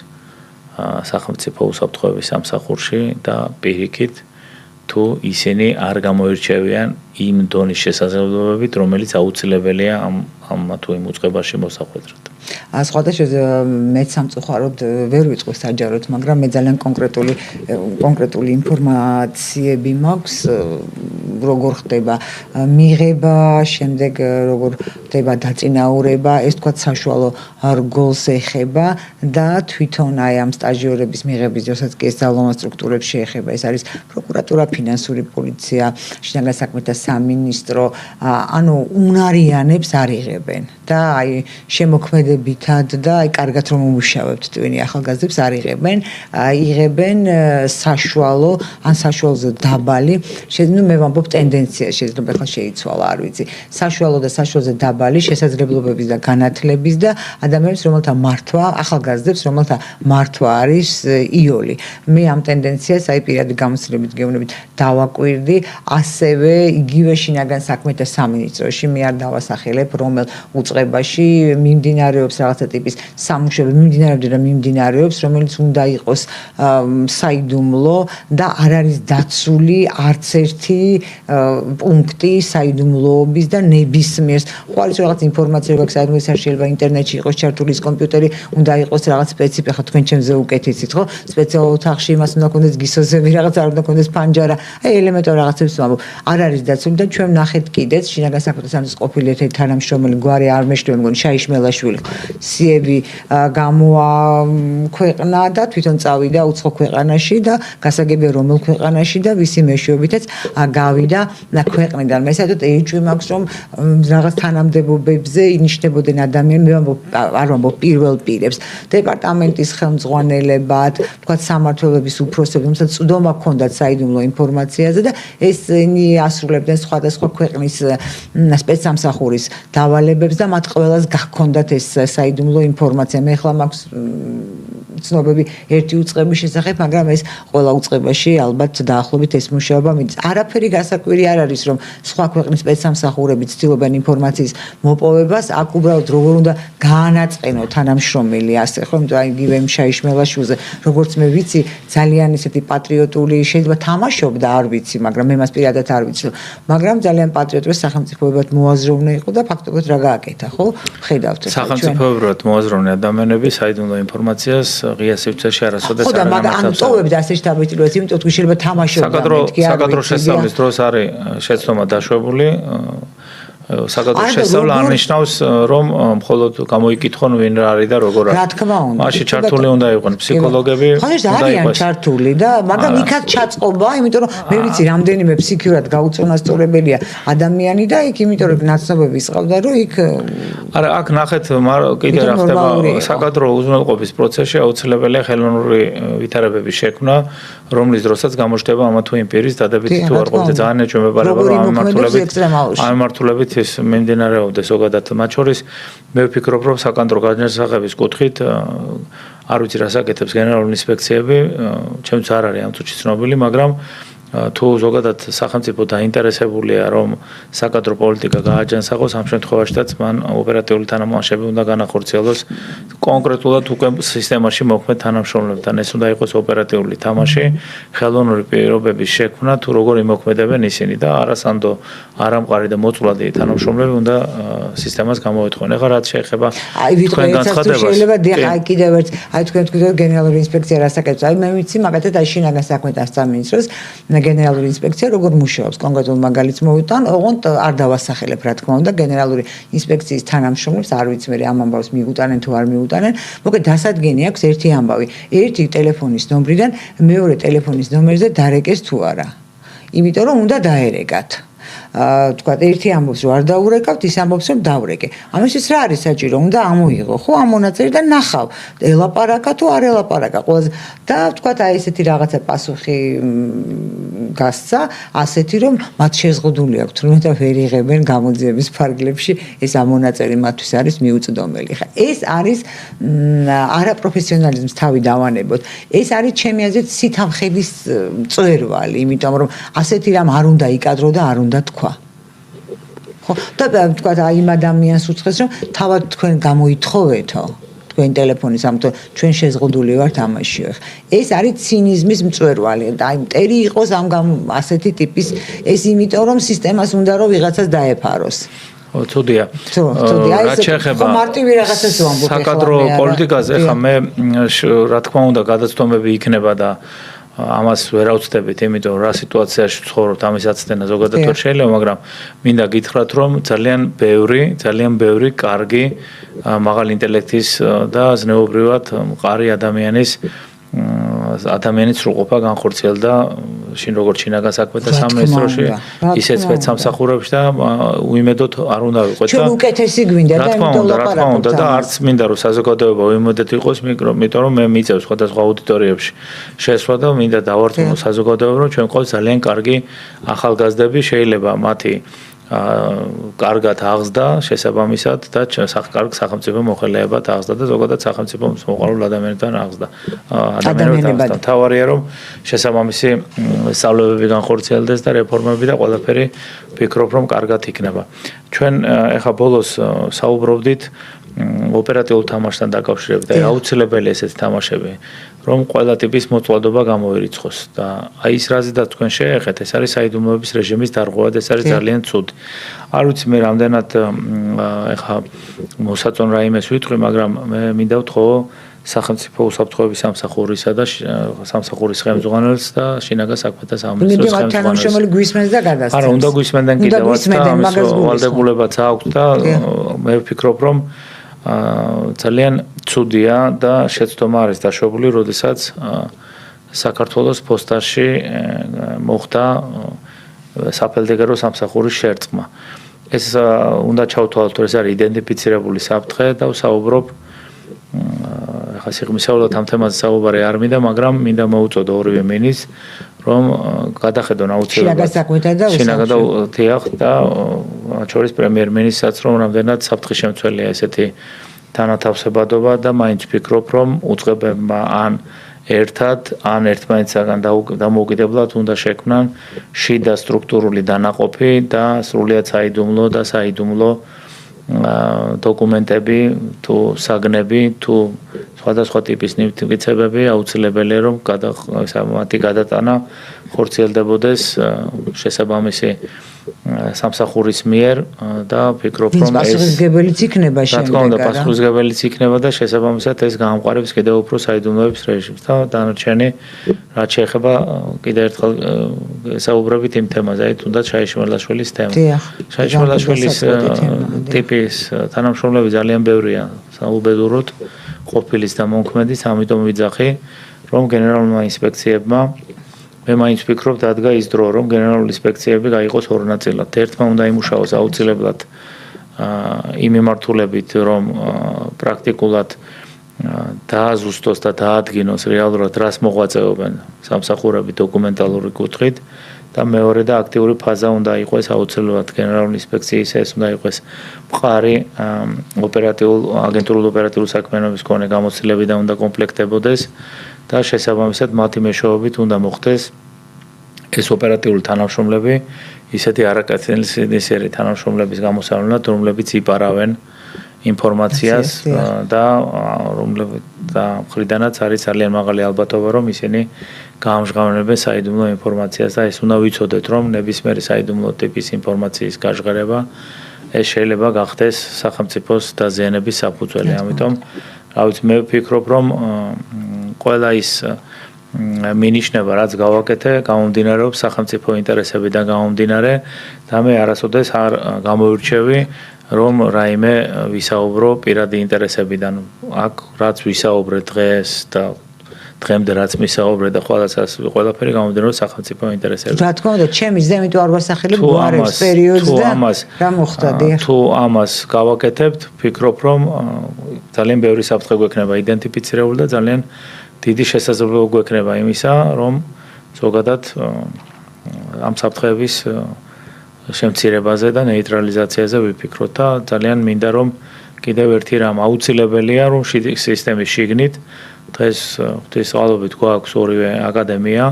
სახელმწიფო უსაფრთხოების სამსახურში და პირიქით თუ ისინი არ გამოირჩევიან იმ დონის შესაძლებლობებით, რომელიც აუცილებელია ამ თუ იმ უწყებაში მოსახვედრად. სხვადასხვა მეც სამწუხაროდ ვერ ვიწყო საჯაროდ, მაგრამ მე ძალიან კონკრეტული ინფორმაციები მაქვს, როგორ ხდება მიღება, შემდეგ როგორ ხდება დაწინაურება, ეს თქვა საშუალო რგოლს ეხება და თვითონ აი ამ სტაჟიორების მიღების დროსაც კი ეს ძალოვან სტრუქტურებს შეეხება. ეს არის პროკურატურა, ფინანსური პოლიცია, შინაგან საქმეთა სამინისტრო, ანუ უნარიანებს არ იღებენ და აი შემოქმედებითად და აი კარგად რომ უმუშავებთ ტვინი ახალგაზრდებს არ იღებენ, იღებენ საშუალო ან საშუალოზე დაბალი, შეიძლება მე ვამბობ ტენდენცია შეიძლება ახლა შეიცვალა, არ ვიცი, საშუალო და საშუალოზე დაბალი შესაძლებლობების და განათლების და ადამიანებს რომელთა მართვა, ახალგაზრდებს რომელთა მართვა არის იოლი. მე ამ ტენდენციას აი პირადი გამოცდილებით გეუბნებით დავაკვირდი, ასევე იგივე შინაგან საქმეთა სამინისტროში მე არ დავასახელებ, რომელ უწყებაში მიმდინარეობს რაღაცა ტიპის სამუშაოები, მიმდინარეობდა და მიმდინარეობს, რომელიც უნდა იყოს საიდუმლო და არ არის დაცული არც ერთი პუნქტი საიდუმლოების და ნებისმიერ. ხვალ არის რაღაც ინფორმაცია აქვს საერთოდ შეიძლება ინტერნეტში იყოს ჩართული კომპიუტერი უნდა იყოს რაღაც სპეციფიკა ხო თქვენ ჩემზე უკეთესით ხო სპეციალურ ოთახში იმას უნდა ქონდეს გისოზები რაღაც არ უნდა ქონდეს პანჯარა აი ელემენტარ რაღაცებს ვამბობ არ არის დაცული და ჩვენ ნახეთ კიდეც შინაგან საქმეთა სამინისტროს ყოფილი ერთ-ერთი თანამშრომელი გვარი არ მეშლე მგონი შაიშმელაშვილი სიები გამოაქვეყნა და თვითონ წავიდა უცხო ქვეყანაში და გასაგებია რომელ ქვეყანაში და ვისი მეშვეობითაც გავიდა ქვეყნიდან მე საერთოდ ეჭვი მაქვს რომ რაღაც თანამდებობებზე ინიშნებოდნენ ადამიანები არ ვამბობ პირველ პირებს დეპარტამენტის ხელმძღვანელებად თქვა სამმართველოების უფროსები რომელსაც წვდომა ჰქონდათ საიდუმლო ინფორმაციაზე და ესენი ასრულებდნენ სხვადასხვა ქვეყნის სპეცსამსახურის დავალებებს და მათ ყველას გქონდათ ეს საიდუმლო ინფორმაცია მე ახლა მაქვს ცნობები ერთი უწყების შესახებ მაგრამ ეს ყველა უწყებაში ალბათ დაახლოებით ეს მუშაობა მიდის არაფერი გასაკვირი არ არის რომ სხვა ქვეყნის სპეცსამსახურები ცდილობენ ინფორმაციის მოპოვებას აქ უბრალოდ როგორ უნდა გაანაწყენო თანამშრომელი ასე ხო იმიტომ აი იგივე შაიშმელაშვილზე როგორც მე ვიცი ძალიან ისეთი პატრიოტული შეიძლება თამაშობდა არ ვიცი მაგრამ მე მას პირადად არ ვიცი მაგრამ ძალიან პატრიოტული სახელმწიფოებად მოაზროვნე იყო და ფაქტობრივად რა გააკეთა ხო ხედავთ სახელმწიფოებად მოაზროვნე ადამიანები საიდუმლო ინფორმაციას ღია სივრცეში არასოდეს არ ამატავდა. ხო და მაგრამ ტოვებდა ასე შთაბეჭდილებას, იმიტომ თუ შეიძლება თამაშობდა მეთქი არ საკადრო შესწავლის დროს არის შეცდომა დაშვებული საკადრო შესწავლა არ ნიშნავს რომ მხოლოდ გამოიკითხონ ვინ რა არის და როგორ არის. რა თქმა უნდა. მაშინ ჩართული უნდა იყვნენ ფსიქოლოგები. ხო ეს არიან ჩართული და მაგრამ იქაც ჩაწყობა, იმიტომ რომ მე ვიცი რამდენიმე ფსიქიურად გაუწონასწორებელია ადამიანი და იქ იმიტომ რომ ნაცნობები ისყავდა რომ იქ არა აქ ნახეთ კიდე რა ხდება საკადრო უზრუნველყოფის პროცესში აუცილებელია ხელოვნური ვითარებების შექმნა რომლის დროსაც გამოჩნდება ამა თუ იმ პირის დადებითი თუ არ ყოფილი ძალიან ეჭვმებარება რომ ამ მართულებით ეს მიმდინარეობდეს ზოგადად მათ შორის მე ვფიქრობ რომ საკანტრო განსახების კუთხით არ ვიცი რა საკეთებს გენერალური ინსპექციები ჩემც არ არის ამ წუთში ცნობილი მაგრამ თუ ზოგადად სახელმწიფო დაინტერესებულია რომ საკადრო პოლიტიკა გააჯანსაღოს ამ შემთხვევაშიც მან ოპერატიული თანამოყრები უნდა განახორციელოს კონკრეტულად უკვე სისტემაში მოქმედ თანამშრომლებთან ეს უნდა იყოს ოპერატიული თამაში ხელოვნური პირობების შექმნა თუ როგორ იმოქმედებენ ისინი და არასანდო არამყარი და მოწვლადი თანამშრომლები უნდა სისტემას გამოეთხოვენ ეხლა რაც შეეხება თქვენ განცხადებას შეიძლება აი კიდევ ერთ აი თქვენ თქვით გენერალური ინსპექცია რასაკეთებს აი მე ვიცი მაგათაც აი შინაგან საქმეთა სამინისტროს გენერალური ინსპექცია როგორ მუშაობს კონკრეტულ მაგალითს მოვიტან, ოღონდ არ დავასახელებ რა თქმა უნდა გენერალური ინსპექციის თანამშრომლებს არ ვიცი მე ამ ამბავს მიუტანენ თუ არ მიუტანენ. მოკლედ დასადგენი აქვს ერთი ამბავი. ერთი ტელეფონის ნომრიდან მეორე ტელეფონის ნომერზე დარეკეს თუ არა. იმიტომ რომ უნდა დაერეკათ. თქვა ერთი ამბობს რომ არ დაურეკავთ, ის ამბობს რომ დაურეკე. ამისთვის რა არის საჭირო? უნდა ამოიღო, ხო, ამ მონაწილე და ნახავ, ელაპარაკა თუ არ ელაპარაკა. ყველაზე და თქვა აი ესეთი რაღაცა პასუხი გასცა, ასეთი რომ მათ შეზღუდული აქვთ, რომ და ვერ იღებენ გამოძიების ფარგლებში, ეს ამ მონაწილე მათთვის არის მიუწვდომელი. ხა ეს არის არაპროფესიონალიზმის თავი დავანებოთ. ეს არის ჩემი აზრით სითამხედის მწვერვალი, იმიტომ რომ ასეთი რამ არ უნდა იკადრო და არ უნდა თქვა. ხო, და თქვა აი იმ ადამიანს უცხეს რომ თავად თქვენ გამოითხოვეთო თქვენ ტელეფონის ამიტომ ჩვენ შეზღუდული ვართ ამაში. ეს არის ცინიზმის მწვერვალი. აი მტერი იყოს ამ ასეთი ტიპის ეს იმიტომ რომ სისტემას უნდა რომ ვიღაცას დაეფაროს. თუდია. რაც შეეხება მარტივი რაღაცას ვამბობ ახლა. საკადრო პოლიტიკაზე ახლა მე რა თქმა უნდა გადაცდომები იქნება და ამას ვერ ავწდებით, იმიტომ რა სიტუაციაში ვცხოვრობთ, ამის აცდენა ზოგადად ვერ შეიძლება, მაგრამ მინდა გითხრათ, რომ ძალიან ბევრი კარგი მაღალი ინტელექტის და ზნეობრივად მყარი ადამიანის სრულყოფა განხორციელდა შინ როგორც შინაგან საქმეთა სამინისტროში, ისეთ სპეცსამსახურებში და უიმედოდ არ უნდა ვიყოთ და ჩვენ უკეთესი გვინდა და იმიტომ ლაპარაკობთ და არც მინდა რომ საზოგადოება უიმედოდ იყოს, იმიტომ რომ მე მიწევს სხვადასხვა აუდიტორიებში შესვლა და მინდა დავარწმუნო საზოგადოება რომ ჩვენ ყავს ძალიან კარგი ახალგაზრდები, შეიძლება მათი კარგად აღზდა შესაბამისად და კარგ სახელმწიფო მოხელეებად აღზდა და ზოგადად სახელმწიფო მოყარულ ადამიანებთან აღზდა. ადამიანებთან თავარია რომ შესაბამისი სწავლებები განხორციელდეს და რეფორმები და ყველაფერი ვფიქრობ რომ კარგად იქნება. ჩვენ ეხა ბოლოს საუბრობდით ოპერატიულ თამაშთან დაკავშირებით და აუცილებელი ესეთი თამაშები, რომ ყველა ტიპის მოწყვლადობა გამოირიცხოს და აი ის რაზედაც თქვენ შეეხეთ, ეს არის საიდუმლოების რეჟიმის დარღვევა და ეს არის ძალიან ცუდი. არ ვიცი მე რამდენად ეხა მოსაწონ რაიმეს ვიტყვი, მაგრამ მე მინდა ვთხოვო სახელმწიფო უსაფრთხოების სამსახურისა და სამსახურის ხელმძღვანელს და შინაგან საქმეთა სამინისტროს ხელმძღვანელს. არა, უნდა გვისმენდნენ კიდევაც და ამის ვალდებულებაც აქვს და მე ვფიქრობ, რომ ძალიან ცუდია და შეცდომა არის დაშვებული, როდესაც საქართველოს ფოსტაში მოხდა საფელდეგერო სამსახურის შერწყმა. ეს უნდა ჩავთვალოთ, რომ ეს არის იდენტიფიცირებული საფრთხე და ვსაუბრობ ახლა სიღრმისეულად ამ თემაზე საუბარი არ მინდა, მაგრამ მინდა მოუწოდო ორივე მინისტრს, რომ გადახედონ აუცილებლად შინაგან და თეახ და შორის პრემიერ-მინისტრსაც, რომ რამდენად საფრთხის შემცველია ესეთი თანათავსებადობა და მაინც ვფიქრობ, რომ უწყებებმა ან ერთად, ან ერთმანეთისაგან დამოუკიდებლად უნდა შექმნან შიდა სტრუქტურული დანაყოფი და სრულიად საიდუმლო და საიდუმლო დოკუმენტები თუ საგნები თუ სხვადასხვა ტიპის ნივთმფიცებები აუცილებელია რომ მათი გადატანა ხორციელდებოდეს შესაბამისი სამსახურის მიერ და ვფიქრობ რომ ეს პასუხისმგებელიც იქნება შემდეგ. რა თქმა უნდა პასუხისმგებელიც იქნება და შესაბამისად ეს გაამყარებს კიდევ უფრო საიდუმლოების რეჟიმს და დანარჩენი რაც შეეხება კიდევ ერთხელ საუბრებით იმ თემაზე, აი თუნდაც შაიშმელაშვილის თემა. შაიშმელაშვილის ტიპის თანამშრომლები ძალიან ბევრია საუბედუროდ ყოფილის და მომქმედის, ამიტომ ვიძახი რომ გენერალურმა ინსპექციებმა მე მაინც ვფიქრობ დადგა ის დრო რომ გენერალური ინსპექციები გაიყოს ორ ნაწილად. ერთმა უნდა იმუშაოს აუცილებლად იმ მიმართულებით რომ პრაქტიკულად დააზუსტოს და დაადგინოს რეალურად რას მოღვაწეობენ სამსახურები დოკუმენტალური კუთხით და მეორე და აქტიური ფაზა უნდა იყოს აუცილებლად გენერალური ინსპექციის ეს უნდა იყოს მყარი აგენტურული ოპერატიული საქმიანობის მქონე გამოცდილები და უნდა კომპლექტებოდეს და შესაბამისად მათი მეშვეობით უნდა მოხდეს ეს ოპერატიული თანამშრომლები ისეთი არაკეთილსინისერი თანამშრომლების გამოსავლენად, რომლებიც იპარავენ ინფორმაციას და რომლებიც და მხრიდანაც არის ძალიან მაღალი ალბათობა, რომ ისინი გაამჟღავნებენ საიდუმლო ინფორმაციას და ეს უნდა ვიცოდეთ, რომ ნებისმიერი საიდუმლო ტიპის ინფორმაციის გაჟღერება ეს შეიძლება გახდეს სახელმწიფოს დაზიანების საფუძველი. ამიტომ რა ვიცი, მე ვფიქრობ, რომ ყველა ის მინიშნება, რაც გავაკეთე, გამომდინარეობს სახელმწიფო ინტერესებიდან გამომდინარე და მე არასოდეს არ გამოვირჩევი რომ რაიმე ვისაუბრო პირადი ინტერესებიდან. აქ რაც ვისაუბრე დღეს და დღემდე რაც მისაუბრე და ყველაფერი გამომდინარეობს სახელმწიფო ინტერესებიდან. რა თქმა უნდა, ჩემი ზემით არ ვასახელებ გვარებს პერიოდს და რა მოხდა დიახ. თუ ამას გავაკეთებთ, ვფიქრობ რომ ძალიან ბევრი საფრთხე გვექნება იდენტიფიცირებული და ძალიან დიდი შესაძლებლობა გვექნება იმისა, რომ ზოგადად ამ საფრთხეების შემცირებაზე და ნეიტრალიზაციაზე ვიფიქროთ და ძალიან მინდა რომ კიდევ ერთი რამ აუცილებელია რომ სისტემის შიგნით დღეს ღვთისმსალობით გვაქვს ორივე აკადემია,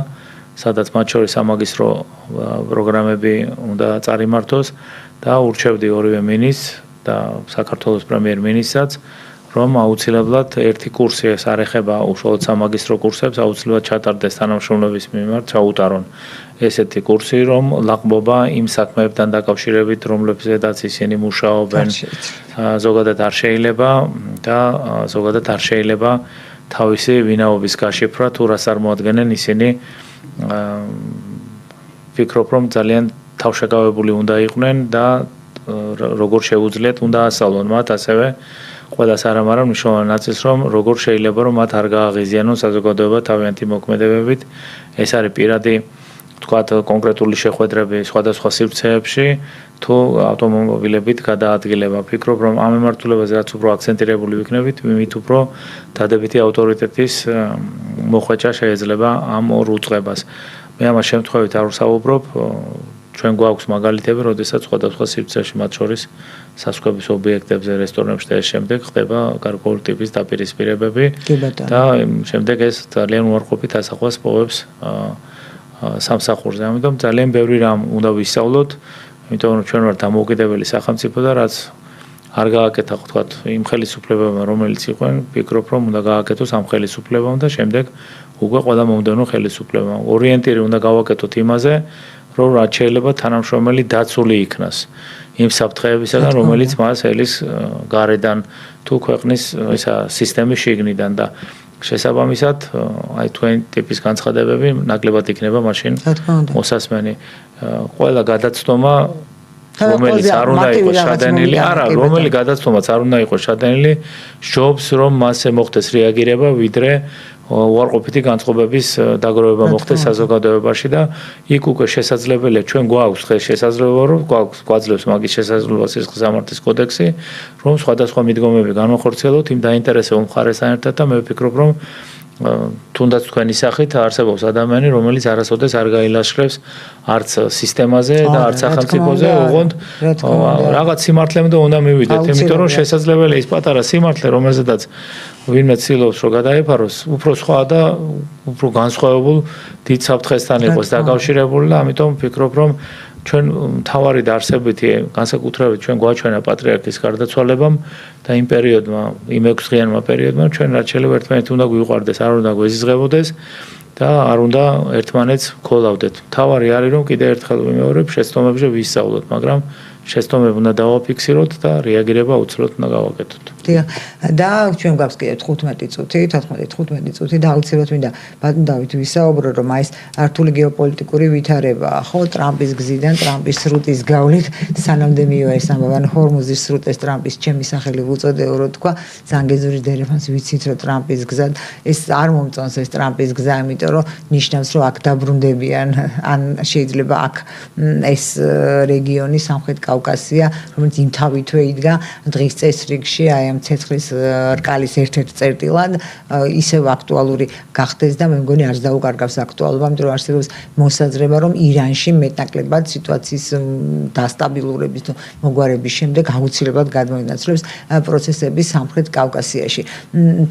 სადაც მათ შორის სამაგისტრო პროგრამები უნდა წარიმართოს და ურჩევდი ორივე მინისტრს და საქართველოს პრემიერ-მინისტრსაც რომ აუცილებლად ერთი კურსი ეს არ ეხება უშუალოდ სამაგისტრო კურსებს, აუცილებლად ჩატარდეს თანამშრომლების მიმართ ჩაუტარონ ესეთი კურსი, რომ ლაღბობა იმ საქმეებთან დაკავშირებით, რომლებზედაც ისინი მუშაობენ, ზოგადად არ შეიძლება და ზოგადად არ შეიძლება თავისი ვინაობის გაშიფრვა, თუ რას წარმოადგენენ ისინი. ვფიქრობ, რომ ძალიან თავშეკავებული უნდა იყვნენ და როგორ შეუძლიათ უნდა ასწავლონ მათ ასევე ყველას არამარა მნიშვნელოვანი ნაწილს, რომ როგორ შეიძლება რომ მათ არ გააღიზიანონ საზოგადოება თავიანთი მოქმედებებით. ეს არის პირადი თქვათ კონკრეტული შეხვედრები სხვადასხვა სივრცეებში თუ ავტომობილებით გადაადგილება. ვფიქრობ, რომ ამ მიმართულებაზე რაც უფრო აქცენტირებული ვიქნებით, მით უფრო დადებითი ავტორიტეტის მოხვეჭა შეიძლება ამ ორ უწყებას. მე ამას შემთხვევით არ ვსაუბრობ, ჩვენ გვაქვს მაგალითები, როდესაც სხვადასხვა სივრცეებში, მათ შორის სასუქების ობიექტებზე, რესტორნებში და ეს შემდეგ ხდება გარკვეული ტიპის დაპირისპირებები და შემდეგ ეს ძალიან უარყოფით ასახვას პოვებს სამსახურზე. ამიტომ ძალიან ბევრი რამ უნდა ვისწავლოთ, იმიტომ რომ ჩვენ ვართ დამოუკიდებელი სახელმწიფო და რაც არ გააკეთა თქვათ იმ ხელისუფლებამ რომელიც იყვნენ, ვფიქრობ რომ უნდა გააკეთოს ამ ხელისუფლებამ და შემდეგ უკვე ყველა მომდევნო ხელისუფლებამ. ორიენტირი უნდა გავაკეთოთ იმაზე, რომ რაც შეიძლება თანამშრომელი დაცული იქნას იმ საფრთხეებისგან, რომელიც მას ელის გარედან თუ ქვეყნის ისა სისტემის შიგნიდან და შესაბამისად აი თქვენი ტიპის განცხადებები ნაკლებად იქნება მაშინ მოსასმენი. ყველა გადაცდომა რომელიც არ უნდა იყოს შადენილი, არა, რომელი გადაცდომაც არ უნდა იყოს შადენილი, ჯობს რომ მასზე მოხდეს რეაგირება, ვიდრე უარყოფითი განწყობების დაგროვება მოხდეს საზოგადოებაში და იქ უკვე შესაძლებელია ჩვენ გვაქვს ხე შესაძლებლობა რომ გვაძლევს მაგის შესაძლებლობა სისხლის სამართლის კოდექსი რომ სხვადასხვა მიდგომები განვახორციელოთ იმ დაინტერესებულ მხარესთან ერთად და მე ვფიქრობ რომ თუნდაც თქვენი სახით არსებობს ადამიანი რომელიც არასოდეს არ გაილაშქრებს არც სისტემაზე და არც სახელმწიფოზე ოღონდ რაღაც სიმართლემდე უნდა მივიდეთ იმიტომ რომ შესაძლებელია ის პატარა სიმართლე რომელზედაც ვინმე ცდილობს რომ გადაეფაროს უფრო სხვა და უფრო განსხვავებულ დიდ საფრთხესთან იყოს დაკავშირებული და ამიტომ ვფიქრობ რომ ჩვენ მთავარი და არსებითი განსაკუთრებით ჩვენ გვაჩვენა პატრიარქის გარდაცვალებამ და იმ პერიოდმა, იმ 6 დღიანმა პერიოდმა ჩვენ რაც შეიძლება ერთმანეთი უნდა გვიყვარდეს, არ უნდა გვეზიზღებოდეს და არ უნდა ერთმანეთს ვქოლავდეთ. მთავარი არის რომ კიდე ერთხელ ვიმეორებ, შეცდომებზე ვისწავლოთ, მაგრამ შეცდომები უნდა დავაფიქსიროთ და რეაგირება უცვლელად უნდა გავაკეთოთ. და ჩვენ გვაქვს კიდე 15 წუთი, 15 წუთი და აუცილებლად მინდა ბატონ დავით ვისაუბრო რომ აი ეს რთული გეოპოლიტიკური ვითარება, ხო, ტრამპის გზიდან, ტრამპის სრუტის გავლით, სანამდე მივა ეს ამბავან ჰორმუზის სრუტეს ტრამპის ჩემი სახელი უწოდეო რო თქვა, ზანგეზურის დერეფანს ვიცით რომ ტრამპის გზა ეს არ მომწონს ეს ტრამპის გზა, იმიტომ რომ ნიშნავს რომ აქ დაბრუნდებიან, ან შეიძლება აქ ეს რეგიონი სამხრეთ კავკასია, რომელიც იმთავითვე იდგა დღის წესრიგში აი ამ ცეცხლის რკალის ერთ-ერთ წერტილად ისევ აქტუალური გახდეს და მე მგონი არც დაუკარგავს აქტუალობა, იმიტომ რომ არსებობს მოსაზრება, რომ ირანში მეტნაკლებად სიტუაციის დასტაბილურების თუ მოგვარების შემდეგ აუცილებლად გადმოინაცვლებს პროცესები სამხრეთ კავკასიაში.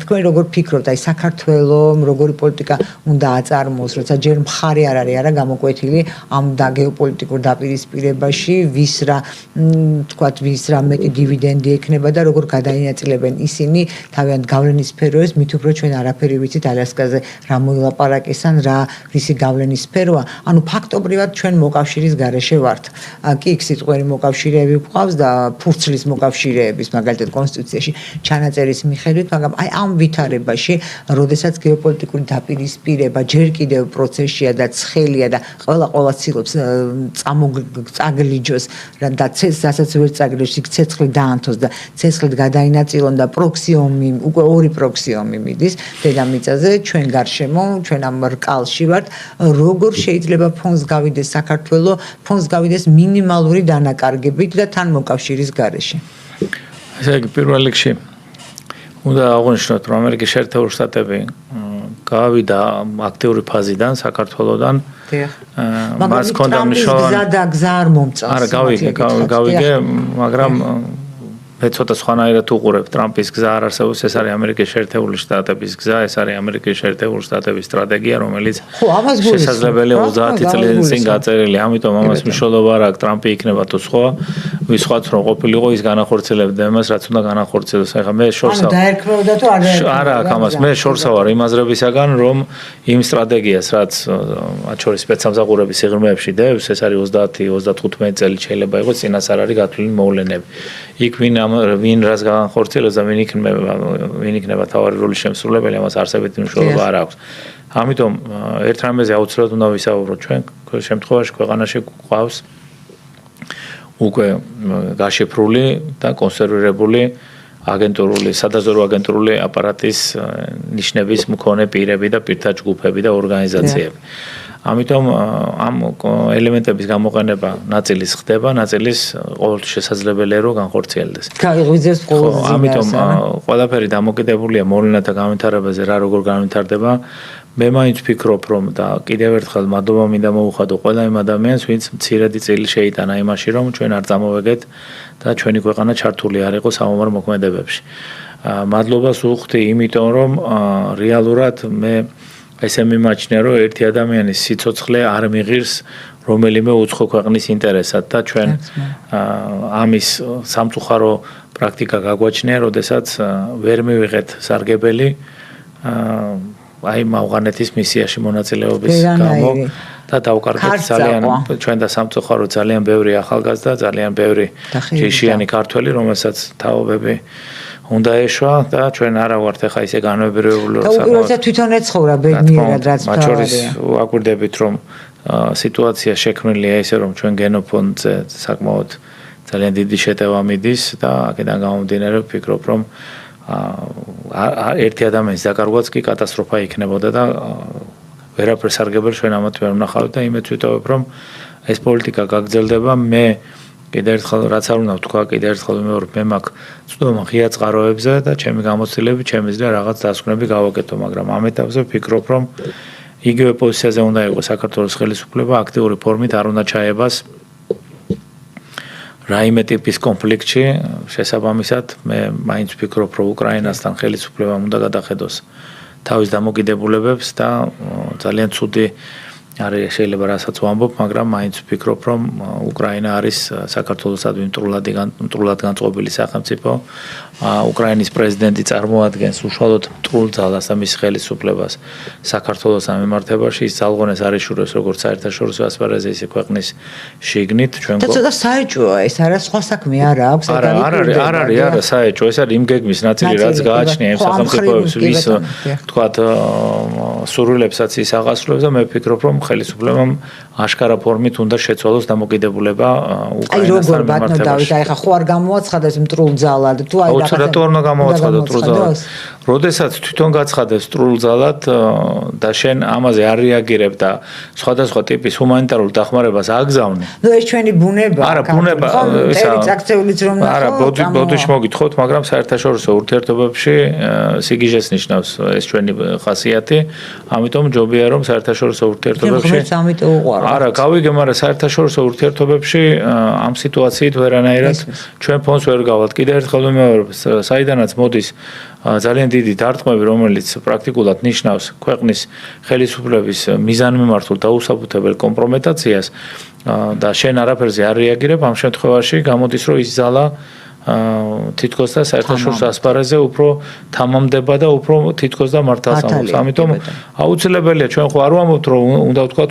თქვენ როგორ ფიქრობთ, აი საქართველოს როგორი პოლიტიკა უნდა აწარმოოს, როცა ჯერ მხარე არ არის არა გამოკვეთილი ამ გეოპოლიტიკურ დაპირისპირებაში, ვის რა თქვათ ვის რა მეტი დივიდენდი ექნება და როგორ გადაინაწილებენ ისინი თავიანთ გავლენის სფეროებს, მით უფრო ჩვენ არაფერი ვიცით ალასკაზე რა მოილაპარაკეს ან რა ვისი გავლენის სფეროა. ანუ ფაქტობრივად ჩვენ მოკავშირის გარეშე ვართ. კი სიტყვერი მოკავშირეები გვყავს და ფურცლის მოკავშირეების მაგალითად კონსტიტუციაში ჩანაწერის მიხედვით, მაგრამ აი ამ ვითარებაში, როდესაც გეოპოლიტიკური დაპირისპირება ჯერ კიდევ პროცესია და ცხელია და ყველა ცდილობს წაგლიჯოს და სასაც ვერ წაგლიჯოს, იქ ცეცხლი დაანთოს და ცეცხლით გადაინაწილონ და პროქსიომი, უკვე ორი პროქსიომი მიდის დედამიწაზე, ჩვენ გარშემო, ჩვენ ამ რკალში ვართ, როგორ შეიძლება ფონს გავიდეს საქართველოს, ფონს გავიდეს მინიმალური დანაკარგებით და თან მოკავშირის გარეშე. ესე იგი, პირველ რიგში უნდა აღვნიშნოთ, რომ ამერიკის შეერთებული შტატები გავიდა აქტიური ფაზიდან საქართველოსთან. მას ჰქონდა მნიშვნელოვანი გზა და გზა არ მომწონს. არა, გავიგე, მაგრამ მე ცოტა სხვანაირად უყურებ ტრამპის გზა არ არსებობს, ეს არის ამერიკის შეერთებული შტატების გზა, ეს არის ამერიკის შეერთებული შტატების სტრატეგია, რომელიც შესაძლებელია 30 წლის წინ გაწერილი, ამიტომ ამას მნიშვნელობა არ აქვს ტრამპი იქნება თუ სხვა, ვის სხვაც რომ ყოფილიყო ის განახორციელებდა იმას, რაც უნდა განახორციელოს. ეხლა მე შორსა დაერქმეოდა თუ არა აქვს ამას, მე შორსა ვარ იმ აზრებისაგან, რომ იმ სტრატეგიას, რაც მათ შორის სპეცსამსახურების სიღრმეებში დევს, ეს არის 30-35 წელი შეიძლება იყოს, წინას არ არის გათვლილი მოვლენები. იქ ვინ რას განახორციელებს და ვინ იქნება თავარი როლის შემსრულებელი, ამას არსებითი მნიშვნელობა არ აქვს. ამიტომ ერთ რამეზე აუცილებლად უნდა ვისაუბროთ ჩვენ შემთხვევაში ქვეყანაში გვყავს უკვე გაშიფრული და კონსერვირებული აგენტურული, სადაზვერვო აგენტურული აპარატის ნიშნების მქონე პირები და პირთა ჯგუფები და ორგანიზაციები. ამიტომ ამ ელემენტების გამოყენება ნაწილის ხდება, ნაწილის ყოველთვის შესაძლებელია რომ განხორციელდეს. გაიღვიძებს ყოველთვის. ამიტომ ყველაფერი დამოკიდებულია მოვლენათა განვითარებაზე, რა როგორ განვითარდება. მე მაინც ვფიქრობ, რომ და კიდევ ერთხელ მადლობა მინდა მოუხადო ყველა იმ ადამიანს, ვინც მცირედი წილი შეიტანა იმაში, რომ ჩვენ არ წამოვეგეთ და ჩვენი ქვეყანა ჩართული არ იყოს სამომარ მოქმედებებში. მადლობას უხდი იმიტომ, რომ რეალურად მე ესე მიმაჩნია, რომ ერთი ადამიანის სიცოცხლე არ მიღირს, რომელიმე უცხო ქვეყნის ინტერესად და ჩვენ ამის სამწუხარო პრაქტიკა გაგვაჩნია, როდესაც ვერ მივიღეთ სარგებელი აი ავღანეთის მისიაში მონაწილეობის გამო და დავკარგეთ ძალიან ჩვენ და სამწუხაროდ ძალიან ბევრი ახალგაზრდა, ძალიან ბევრი ჯიშიანი ქართველი, რომელსაც თავობები უნდა ეშვა და ჩვენ არა ვართ ახლა ისე განმეორებული და უპირველესად თვითონ ეცხოვრა ბედნიერად რაც მათ შორის ვაკვირდებით რომ სიტუაცია შექმნილია ისე რომ ჩვენ გენოფონდზე საკმაოდ ძალიან დიდი შეტევა მიდის და აქედან გამომდინარე ვფიქრობ რომ ერთი ადამიანის დაკარგვაც კი კატასტროფა იქნებოდა და ვერაფერს სარგებელ ჩვენ ამათ ვერ ვნახავთ და იმეც ვიტოვებ რომ ეს პოლიტიკა გაგრძელდება მე კიდევ ერთხელ რაც არ უნდა ვთქვა კიდევ ერთხელ ვიმეორებ მე მაქვს წვდომა ღია წყაროებზე და ჩემი გამოცდილები ჩემიზრდა რაღაც დასკვნები გავაკეთო მაგრამ ამ ეტაპზე ვფიქრობ რომ იგივე პოზიციაზე უნდა იყოს საქართველოს ხელისუფლება აქტიური ფორმით არ უნდა ჩაებას რაიმე ტიპის კონფლიქტში შესაბამისად მე მაინც ვფიქრობ რომ უკრაინასთან ხელისუფლებამ უნდა გადახედოს თავის დამოკიდებულებებს და ძალიან ცუდი არის შეიძლება რასაც ვამბობ მაგრამ მაინც ვფიქრობ რომ უკრაინა არის საქართველოსადმი მტრულად განწყობილი სახელმწიფო უკრაინის პრეზიდენტი წარმოადგენს უშუალოდ მტრულ ძალას და მის ხელისუფლებას საქართველოს ამემართებაში ის ძალღონეს არ იშურებს როგორც საერთაშორისო ასპარეზზე ისე ქვეყნის შიგნით ჩვენ და ცოტა საეჭვოა ეს არა სხვა საქმე არა აქვს არა საეჭვო ეს არის იმ გეგმის ნაწილი რაც გააჩნია იმ სახელმწიფოებს ვის თქვათ სურვილებსაც ის აღასრულებს და მე ვფიქრობ რომ ხელისუფლებამ აშკარა ფორმით უნდა შეცვალოს დამოკიდებულება უკრაინასთან მიმართებაში. დავით, აი ხა ხო არ გამოაცხადეს მტრულ ძალად, თუ აი რატო არ უნდა გამოაცხადოს მტრულ ძალად? როდესაც თვითონ გაცხადებს მტრულ ძალად და შენ ამაზე არ რეაგირებ და სხვადასხვა ტიპის ჰუმანიტარულ დახმარებას აგზავნე. ნუ ეს ჩვენი ბუნება. არა, ბუნება ისა აქციულიც რომ ნახო. არა, ბოდიში მოგითხოთ, მაგრამ საერთაშორისო ურთიერთობებში სიგიჟეს ნიშნავს ეს ჩვენი ხასიათი. ამიტომ ჯობია რომ საერთაშორისო ურთიერთობებში არა, გავიგე, მაგრამ საერთაშორისო ურთიერთობებში ამ სიტუაციით ვერანაირად ჩვენ ფონს ვერ გავალთ. კიდევ ერთხელ ვიმეორებ, საიდანაც მოდის ძალიან დიდი დარტყმები, რომელიც პრაქტიკულად ნიშნავს ქვეყნის ხელისუფლების მიზანმიმართულ და უსაბუთებელ კომპრომეტაციას და შენ არაფერზე არ რეაგირებ, ამ შემთხვევაში გამოდის, რომ ის ძალა თითქოს და საერთაშორისო ასპარეზზე უფრო თამამდება და უფრო თითქოს და მართალს ამბობს. ამიტომ აუცილებელია ჩვენ ხო არ ვამბობთ რომ უნდა ვთქვათ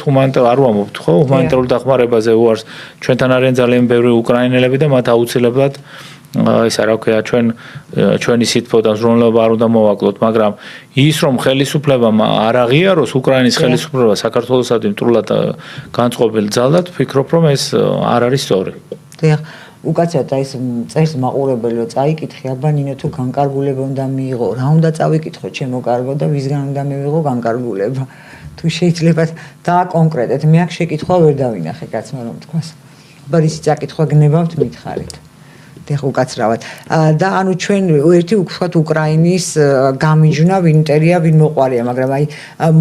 არ ვამბობთ ხო ჰუმანიტარულ დახმარებაზე უარს ჩვენთან არიან ძალიან ბევრი უკრაინელები და მათ აუცილებლად ისა რა ქვია ჩვენი სითბო და ზრუნველობა არ უნდა მოვაკლოთ, მაგრამ ის რომ ხელისუფლებამ არ აღიაროს უკრაინის ხელისუფლება საქართველოსადმი მტრულად განწყობილ ძალად, ვფიქრობ რომ ეს არ არის სწორი. დიახ. უკაცრავად აი ეს წერს მაყურებელი რომ წაიკითხე აბა ნინო თუ განკარგულება უნდა მიიღო რა უნდა წავიკითხო ჩემო კარგო და ვისგან უნდა მივიღო განკარგულება თუ შეიძლება დააკონკრეტეთ მე აქ შეკითხვა ვერ დავინახე კაცმა რომ თქვას აბა ისი წაკითხვა გნებავთ მითხარით დიახ უკაცრავად და ანუ ჩვენ ერთი ვთქვათ უკრაინის გამიჯვნა ვინტერია ვინ მოყარია მაგრამ აი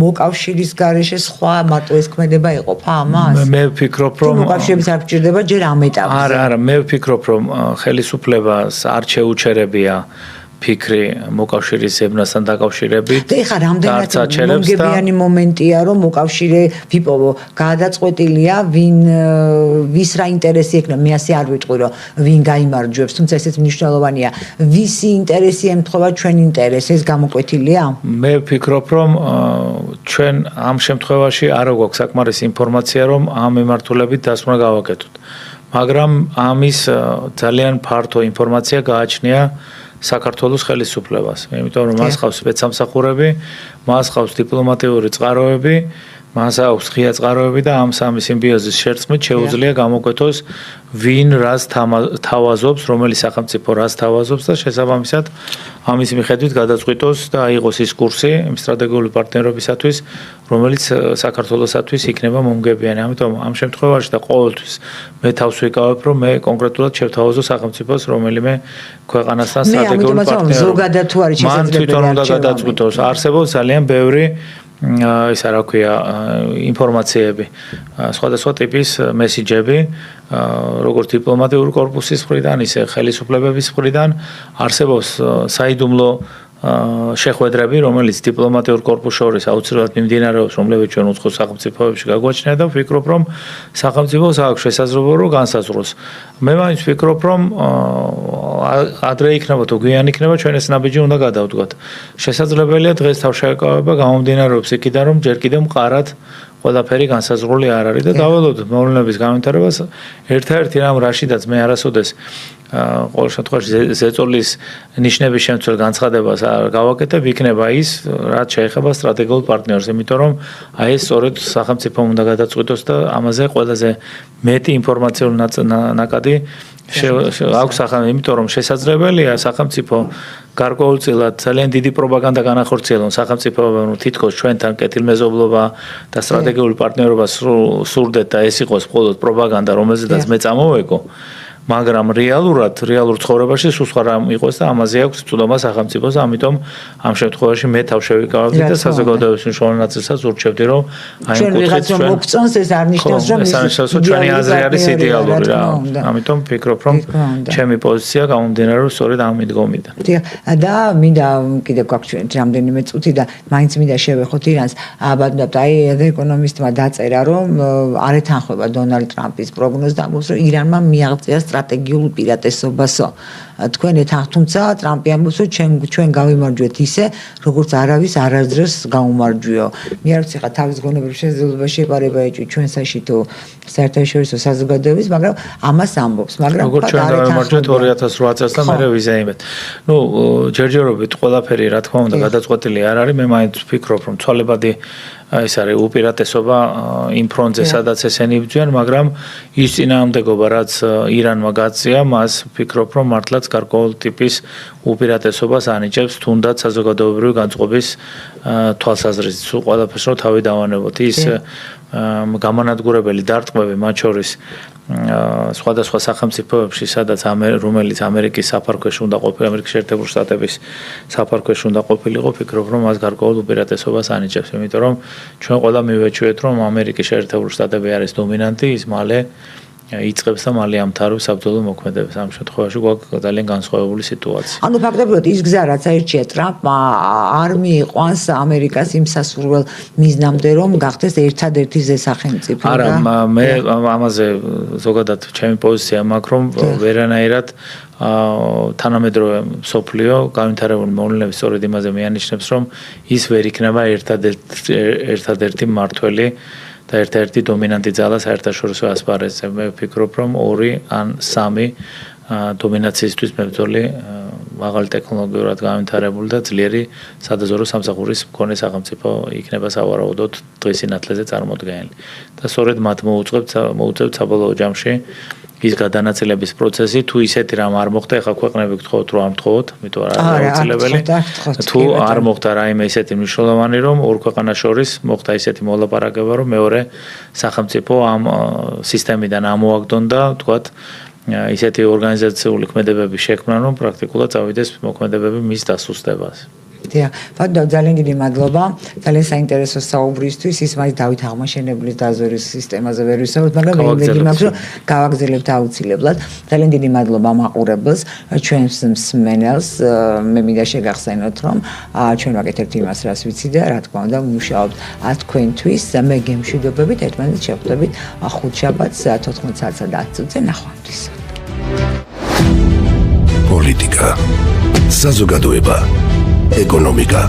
მოკავშირის გარეშე სხვა მარტო ეს ქმედება იყოფა ამას მე ვფიქრობ რომ მოკავშირეების არ გჭირდება ჯერ ამ ეტაპზე არა მე ვფიქრობ რომ ხელისუფლებას არ შეუჩერებია ფიქრი მოკავშირის ზებნასთან დაკავშირებით. ეხლა რამდენად მომგებიანი მომენტია რომ მოკავშირე ვიპოვო გადაწყვეტილია ვინ ვის რა ინტერესი ექნება მე ასე არ ვიტყვი რომ ვინ გაიმარჯვებს თუმცა ესეც მნიშვნელოვანია ვისი ინტერესი ემთხვევა ჩვენ ინტერესს ეს გამოკვეთილია მე ვფიქრობ რომ ჩვენ ამ შემთხვევაში არ გვაქვს საკმარისი ინფორმაცია რომ ამ მიმართულებით დასკვნა გავაკეთოთ მაგრამ ამის ძალიან ფართო ინფორმაცია გააჩნია საქართველოს ხელისუფლებას. იმიტომ რომ მას ხავს სპეცსამსახურები, მას ხავს დიპლომატიური წყაროები, მას აქვს ღია წყაროები და ამ სამი სიმბიოზის შერწყმით შეუძლია გამოკვეთოს ვინ რას თავაზობს, რომელი სახელმწიფო რას თავაზობს და შესაბამისად ამის მიხედვით გადაწყვიტოს და აიღოს ის კურსი იმ სტრატეგიული პარტნიორობისათვის, რომელიც საქართველოსათვის იქნება მომგებიანი. ამიტომ ამ შემთხვევაში და ყოველთვის მე თავს ვიკავებ, რომ მე კონკრეტულად შევთავაზო სახელმწიფოს რომელიმე ქვეყანასთან სტრატეგიული პარტნიორობა. ზოგადად თუ არის შესაძლებელი. მან თვითონ უნდა გადაწყვიტოს. არსებობს ძალიან ბევრი ისა რა ქვია ინფორმაციები სხვადასხვა ტიპის მესიჯები როგორც დიპლომატიური კორპუსის მხრიდან ისე ხელისუფლებების მხრიდან არსებობს საიდუმლო შეხვედრები, რომელიც დიპლომატიურ კორპუსს შორის აუცილებლად მიმდინარეობს, რომლებიც ჩვენ უცხო სახელმწიფოებში გაგვაჩნია და ვფიქრობ, რომ სახელმწიფოს აქვს შესაძლებლობა რომ განსაზღვროს. მე მაინც ვფიქრობ, რომ ადრე იქნება თუ გვიან იქნება ჩვენ ეს ნაბიჯი უნდა გადავდგათ. შესაძლებელია დღეს თავშეკავება გამომდინარეობს იქიდან, რომ ჯერ კიდევ მყარად ყველაფერი განსაზღვრული არ არის და დავალოდოთ მოვლენების განვითარებას. ერთ-ერთი რამ რაშიდაც მე არასოდეს ყოველ შემთხვევაში ზეწოლის ნიშნების შემცველ განცხადებას არ გავაკეთებ, იქნება ის, რაც შეეხება სტრატეგიულ პარტნიორს, იმიტომ რომ აი ეს სწორედ სახელმწიფომ უნდა გადაწყვიტოს და ამაზე ყველაზე მეტი ინფორმაციული ნაკადი აქვს იმიტომ რომ შესაძლებელია სახელმწიფო გარკვეულწილად ძალიან დიდი პროპაგანდა განახორციელონ სახელმწიფოებმა თითქოს ჩვენთან კეთილმეზობლობა და სტრატეგიული პარტნიორობა სურდეთ და ეს იყოს მხოლოდ პროპაგანდა, რომელზედაც მე წამოვეკო. მაგრამ რეალურ ცხოვრებაში სულ სხვა რამ იყოს და ამაზე აქვს წვდომა სახელმწიფოს, ამიტომ ამ შემთხვევაში მე თავ შევიკავებდი და საზოგადოების მნიშვნელოვან ნაწილსაც ურჩევდი, რომ აი ჩვენ ვიღაცა მოგწონს ეს არ ნიშნავს, რომ ჩვენი აზრი არის იდეალური რა. ამიტომ ვფიქრობ, რომ ჩემი პოზიცია გამომდინარე რომ სწორედ ამ მიდგომიდან. და მინდა კიდევ გვაქვს ჩვენ რამდენიმე წუთი და მაინც მინდა შევეხოთ ირანს. აბადნაბ აი ეკონომისტმა დაწერა, რომ არ ეთანხმება დონალდ ტრამპის პროგნოზს და ამბობს, რომ ირანმა მიაღწია სტრატეგიულ უპირატესობასო. თქვენ ეთანხმთ, თუმცა ტრამპი ამბობს, რომ ჩვენ გავიმარჯვეთ ისე, როგორც არავის არასდროს გაუმარჯვიო. მე არ ვიცი ხა თავის გონებრივ შესაძლებლობაში ეპარება ეჭვი ჩვენსაში თუ საერთაშორისო საზოგადოების, მაგრამ ამას ამბობს, მაგრამ როგორც ჩვენ გავიმარჯვეთ 2008 წელს და მერე ვიზეიმეთ. ჯერჯერობით ყველაფერი რა თქმა უნდა გადაწყვეტილი არ არის, მე მაინც ვფიქრობ, რომ ცვალებადი ეს არის უპირატესობა იმ ფრონტზე, სადაც ესენი იბრძვიან, მაგრამ ის წინააღმდეგობა, რაც ირანმა გაწია, მას ვფიქრობ, რომ მართლაც გარკვეულ ტიპის უპირატესობას ანიჭებს, თუნდაც საზოგადოებრივი განწყობის თვალსაზრისით. სულ ყველაფერს რო თავი დავანებოთ. ის გამანადგურებელი დარტყმები მათ შორის სხვადასხვა სახელმწიფოებში, სადაც რომელიც ამერიკის საფარქვეში უნდა ყოფილიყო, ამერიკის შეერთებული შტატების საფარქვეში უნდა ყოფილიყო, ვფიქრობ, რომ მას გარკვეულ უპირატესობას ანიჭებს, იმიტომ რომ ჩვენ ყველა მივეჩვიეთ, რომ ამერიკის შეერთებული შტატები არის დომინანტი, ის მალე იწყებს და მალე ამთავრებს საბრძოლო მოქმედებას. ამ შემთხვევაში გვაქვს ძალიან განსხვავებული სიტუაცია. ანუ ფაქტობრივად ის გზა, რაც აირჩია ტრამპმა, არ მიიყვანს ამერიკას იმ სასურველ მიზნამდე, რომ გახდეს ერთადერთი ზესახელმწიფო. არა, მე ამაზე ზოგადად ჩემი პოზიცია მაქვს, რომ ვერანაირად თანამედროვე მსოფლიო განვითარებული მოვლენების სწორედ იმაზე მეანიშნებს, რომ ის ვერ იქნება ერთადერთი მმართველი და ერთ-ერთი დომინანტი ძალა საერთაშორისო ასპარეზზე. მე ვფიქრობ, რომ 2 ან 3 დომინაციისთვის მებრძოლი მაღალი ტექნოლოგიურად განვითარებული და ძლიერი სადაზვერო სამსახურის მქონე სახელმწიფო იქნება სავარაუდოდ დღის სინათლეზე წარმოდგენილი. და სწორედ მათ მოუწევთ საბოლოო ჯამში ის გადანაწილების პროცესი, თუ ისეთი რამ არ მოხდა, ეხლა ქვეყნები გთხოვთ, რომ არ მთხოვოთ, იმიტომ არ არის აუცილებელი. თუ არ მოხდა რაიმე ისეთი მნიშვნელოვანი, რომ ორ ქვეყანას შორის მოხდა ისეთი მოლაპარაკება, რომ მეორე სახელმწიფო ამ სისტემიდან ამოაგდონ და თქვათ ისეთი ორგანიზაციული ქმედებების შექმნა, რომ პრაქტიკულად წავიდეს მოქმედებები მის დასუსტებას. დიახ, ბატონო, ძალიან დიდი მადლობა. ძალიან საინტერესო საუბრისთვის. ის მაინც დავით აღმაშენებლის დაზვერვის სისტემაზე ვერ ვისაუბრეთ, მაგრამ იმედი მაქვს, რომ გავაგზავნებთ აუცილებლად. ძალიან დიდი მადლობა მაყურებელს, ჩვენს მსმენელს. მე მინდა შეგახსენოთ, რომ ჩვენ ვაკეთებთ იმას, რაც ვიცი და რა თქმა უნდა, ვმუშაობთ თქვენთვის. მე გემშვიდობებით ერთმანეთს შევხვდებით ხუთშაბათს 14 საათსა და 10 წუთზე ნახვამდის. პოლიტიკა, საზოგადოება, ეკონომიკა